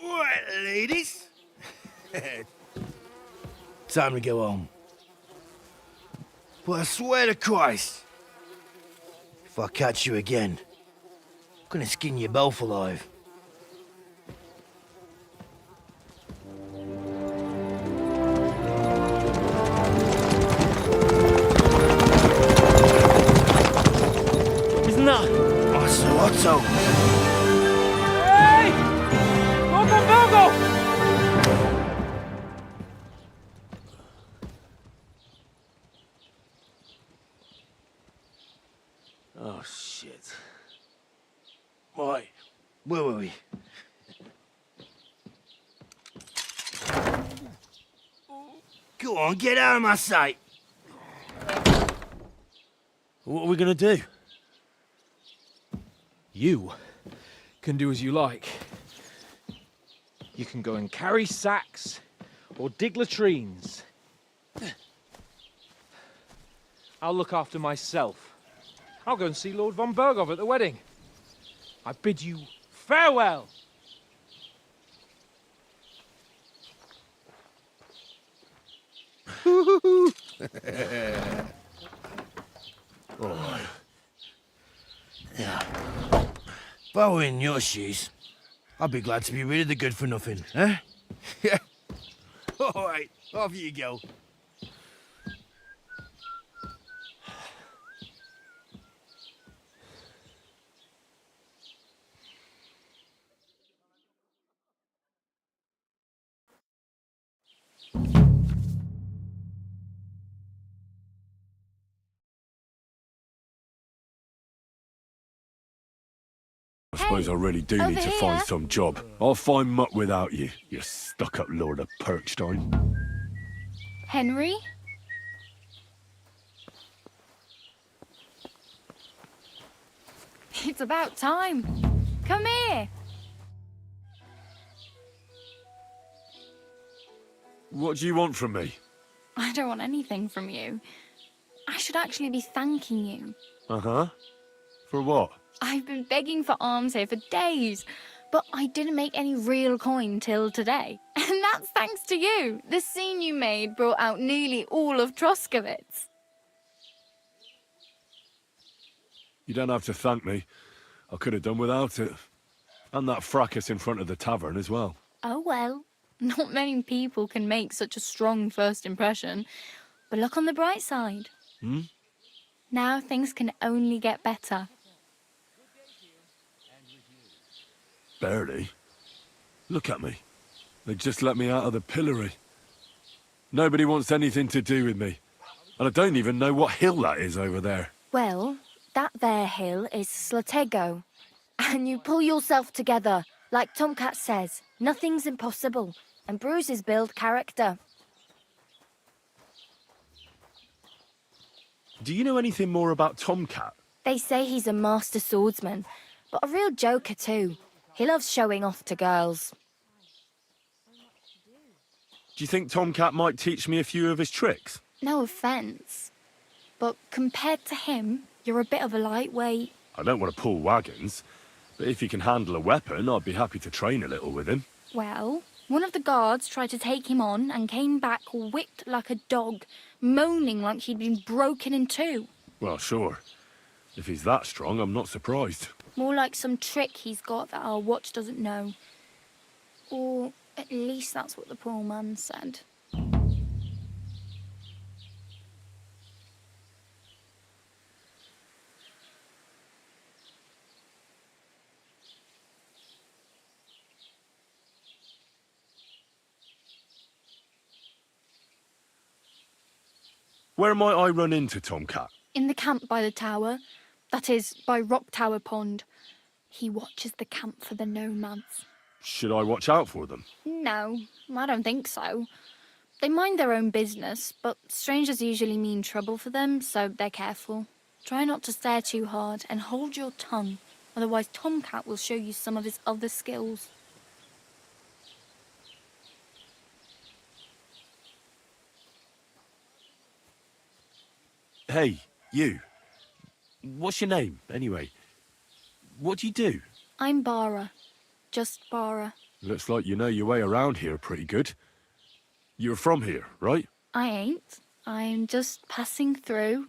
Right, ladies. Time to go home. But I swear to Christ, if I catch you again, I'm gonna skin you both alive. Isn't that... Otto! Hey! Virgo! Oh, shit. Why? Where were we? Go on, get out of my sight. What are we gonna do? You can do as you like. You can go and carry sacks or dig latrines. I'll look after myself. I'll go and see Lord von Bergov at the wedding. I bid you farewell. Oh. Yeah. I were in your shoes, I'd be glad to be rid of the good-for-nothing, eh? Yeah. All right, off you go. I suppose I really do need to find some job. I'll find muck without you, you stuck-up Lord of Perkstein. Henry? It's about time. Come here. What do you want from me? I don't want anything from you. I should actually be thanking you. Uh-huh. For what? I've been begging for alms here for days, but I didn't make any real coin till today. And that's thanks to you. The scene you made brought out nearly all of Troskovitz. You don't have to thank me. I could have done without it. And that fracas in front of the tavern as well. Oh well, not many people can make such a strong first impression. But look on the bright side. Hmm? Now things can only get better. Barely. Look at me. They just let me out of the pillory. Nobody wants anything to do with me. And I don't even know what hill that is over there. Well, that there hill is Slatego. And you pull yourself together. Like Tomcat says, nothing's impossible. And bruises build character. Do you know anything more about Tomcat? They say he's a master swordsman, but a real joker too. He loves showing off to girls. Do you think Tomcat might teach me a few of his tricks? No offence, but compared to him, you're a bit of a lightweight. I don't want to pull wagons, but if he can handle a weapon, I'd be happy to train a little with him. Well, one of the guards tried to take him on and came back whipped like a dog, moaning like he'd been broken in two. Well, sure. If he's that strong, I'm not surprised. More like some trick he's got that our watch doesn't know. Or at least that's what the poor man said. Where might I run into Tomcat? In the camp by the tower. That is, by Rock Tower Pond. He watches the camp for the nomads. Should I watch out for them? No, I don't think so. They mind their own business, but strangers usually mean trouble for them, so they're careful. Try not to stare too hard and hold your tongue, otherwise Tomcat will show you some of his other skills. Hey, you. What's your name, anyway? What do you do? I'm Bara. Just Bara. Looks like you know your way around here pretty good. You're from here, right? I ain't. I'm just passing through.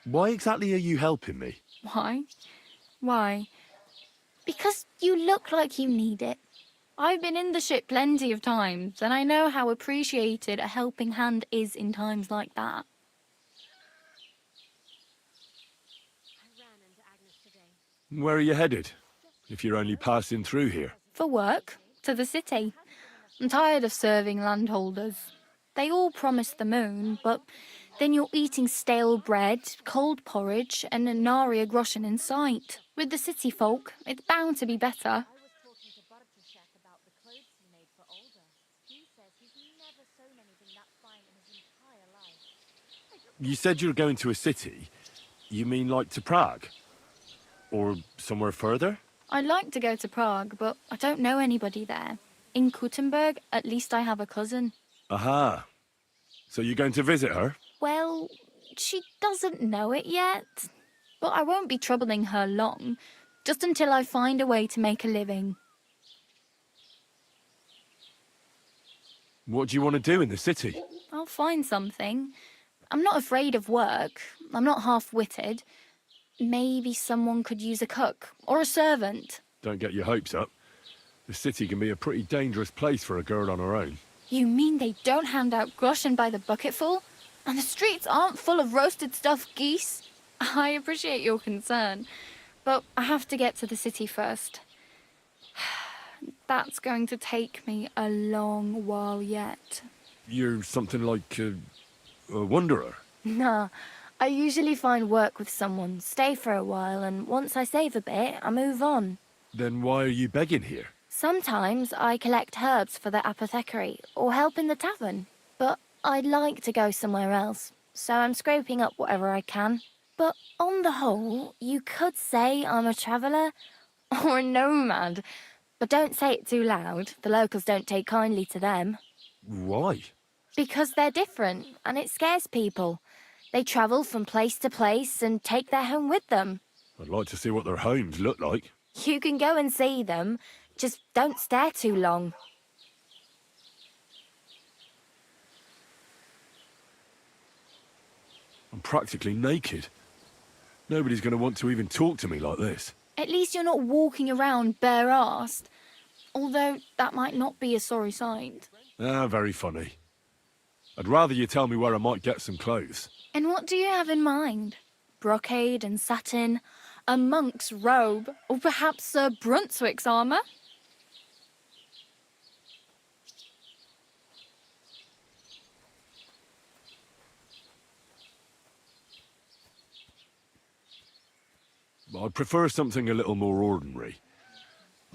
Why exactly are you helping me? Why? Why? Because you look like you need it. I've been in the ship plenty of times, and I know how appreciated a helping hand is in times like that. Where are you headed? If you're only passing through here. For work, to the city. I'm tired of serving landholders. They all promise the moon, but then you're eating stale bread, cold porridge, and a nary a groschen in sight. With the city folk, it's bound to be better. You said you were going to a city. You mean like to Prague? Or somewhere further? I'd like to go to Prague, but I don't know anybody there. In Kuttenberg, at least I have a cousin. Aha. So you're going to visit her? Well, she doesn't know it yet. But I won't be troubling her long, just until I find a way to make a living. What do you want to do in the city? I'll find something. I'm not afraid of work. I'm not half-witted. Maybe someone could use a cook or a servant. Don't get your hopes up. The city can be a pretty dangerous place for a girl on her own. You mean they don't hand out groschen by the bucketful? And the streets aren't full of roasted stuffed geese? I appreciate your concern, but I have to get to the city first. That's going to take me a long while yet. You're something like a wanderer. Nah, I usually find work with someone, stay for a while, and once I save a bit, I move on. Then why are you begging here? Sometimes I collect herbs for the apothecary or help in the tavern, but I'd like to go somewhere else, so I'm scraping up whatever I can. But on the whole, you could say I'm a traveller or a nomad, but don't say it too loud. The locals don't take kindly to them. Why? Because they're different, and it scares people. They travel from place to place and take their home with them. I'd like to see what their homes look like. You can go and see them, just don't stare too long. I'm practically naked. Nobody's going to want to even talk to me like this. At least you're not walking around bare-arsed. Although that might not be a sorry sight. Ah, very funny. I'd rather you tell me where I might get some clothes. And what do you have in mind? Brocade and satin, a monk's robe, or perhaps Sir Brunswick's armour? I'd prefer something a little more ordinary.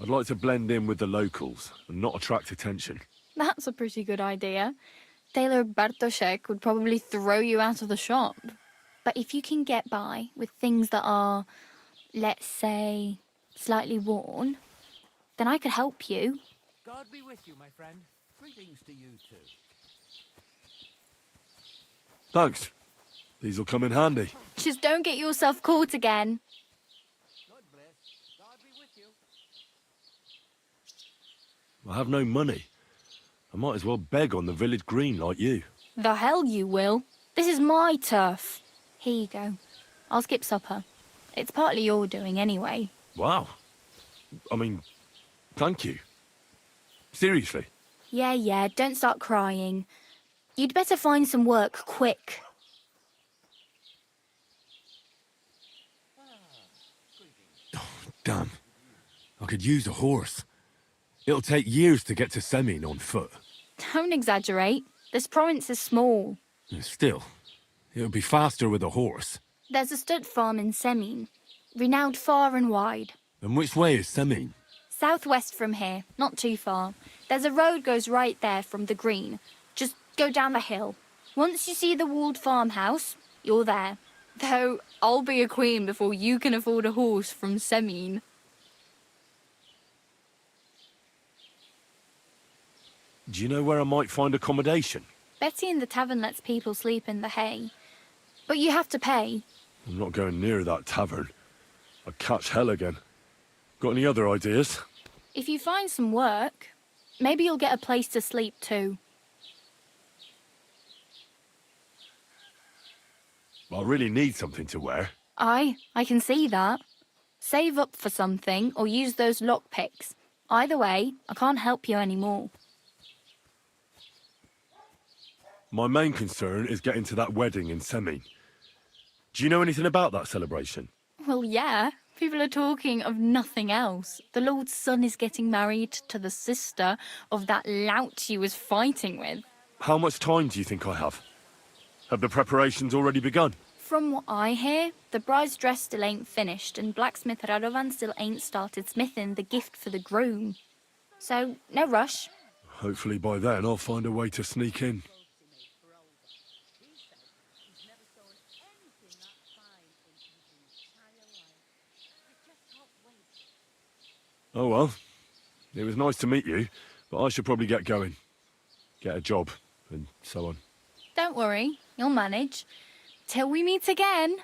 I'd like to blend in with the locals and not attract attention. That's a pretty good idea. Tailor Bartoszek would probably throw you out of the shop. But if you can get by with things that are, let's say, slightly worn, then I could help you. God be with you, my friend. Greetings to you too. Thanks. These'll come in handy. Just don't get yourself caught again. I have no money. I might as well beg on the village green like you. The hell you will. This is my turf. Here you go. I'll skip supper. It's partly your doing anyway. Wow. I mean, thank you. Seriously. Yeah, don't start crying. You'd better find some work quick. Damn. I could use a horse. It'll take years to get to Semin on foot. Don't exaggerate. This province is small. Still, it'll be faster with a horse. There's a stud farm in Semin, renowned far and wide. And which way is Semin? Southwest from here, not too far. There's a road goes right there from the green. Just go down the hill. Once you see the walled farmhouse, you're there. Though I'll be a queen before you can afford a horse from Semin. Do you know where I might find accommodation? Betty in the tavern lets people sleep in the hay. But you have to pay. I'm not going near that tavern. I'd catch hell again. Got any other ideas? If you find some work, maybe you'll get a place to sleep too. I really need something to wear. I can see that. Save up for something or use those lockpicks. Either way, I can't help you anymore. My main concern is getting to that wedding in Semin. Do you know anything about that celebration? Well, yeah. People are talking of nothing else. The Lord's son is getting married to the sister of that lout he was fighting with. How much time do you think I have? Have the preparations already begun? From what I hear, the bride's dress still ain't finished and blacksmith Radovan still ain't started smithing the gift for the groom. So, no rush. Hopefully by then I'll find a way to sneak in. Oh well, it was nice to meet you, but I should probably get going. Get a job, and so on. Don't worry, you'll manage. Till we meet again.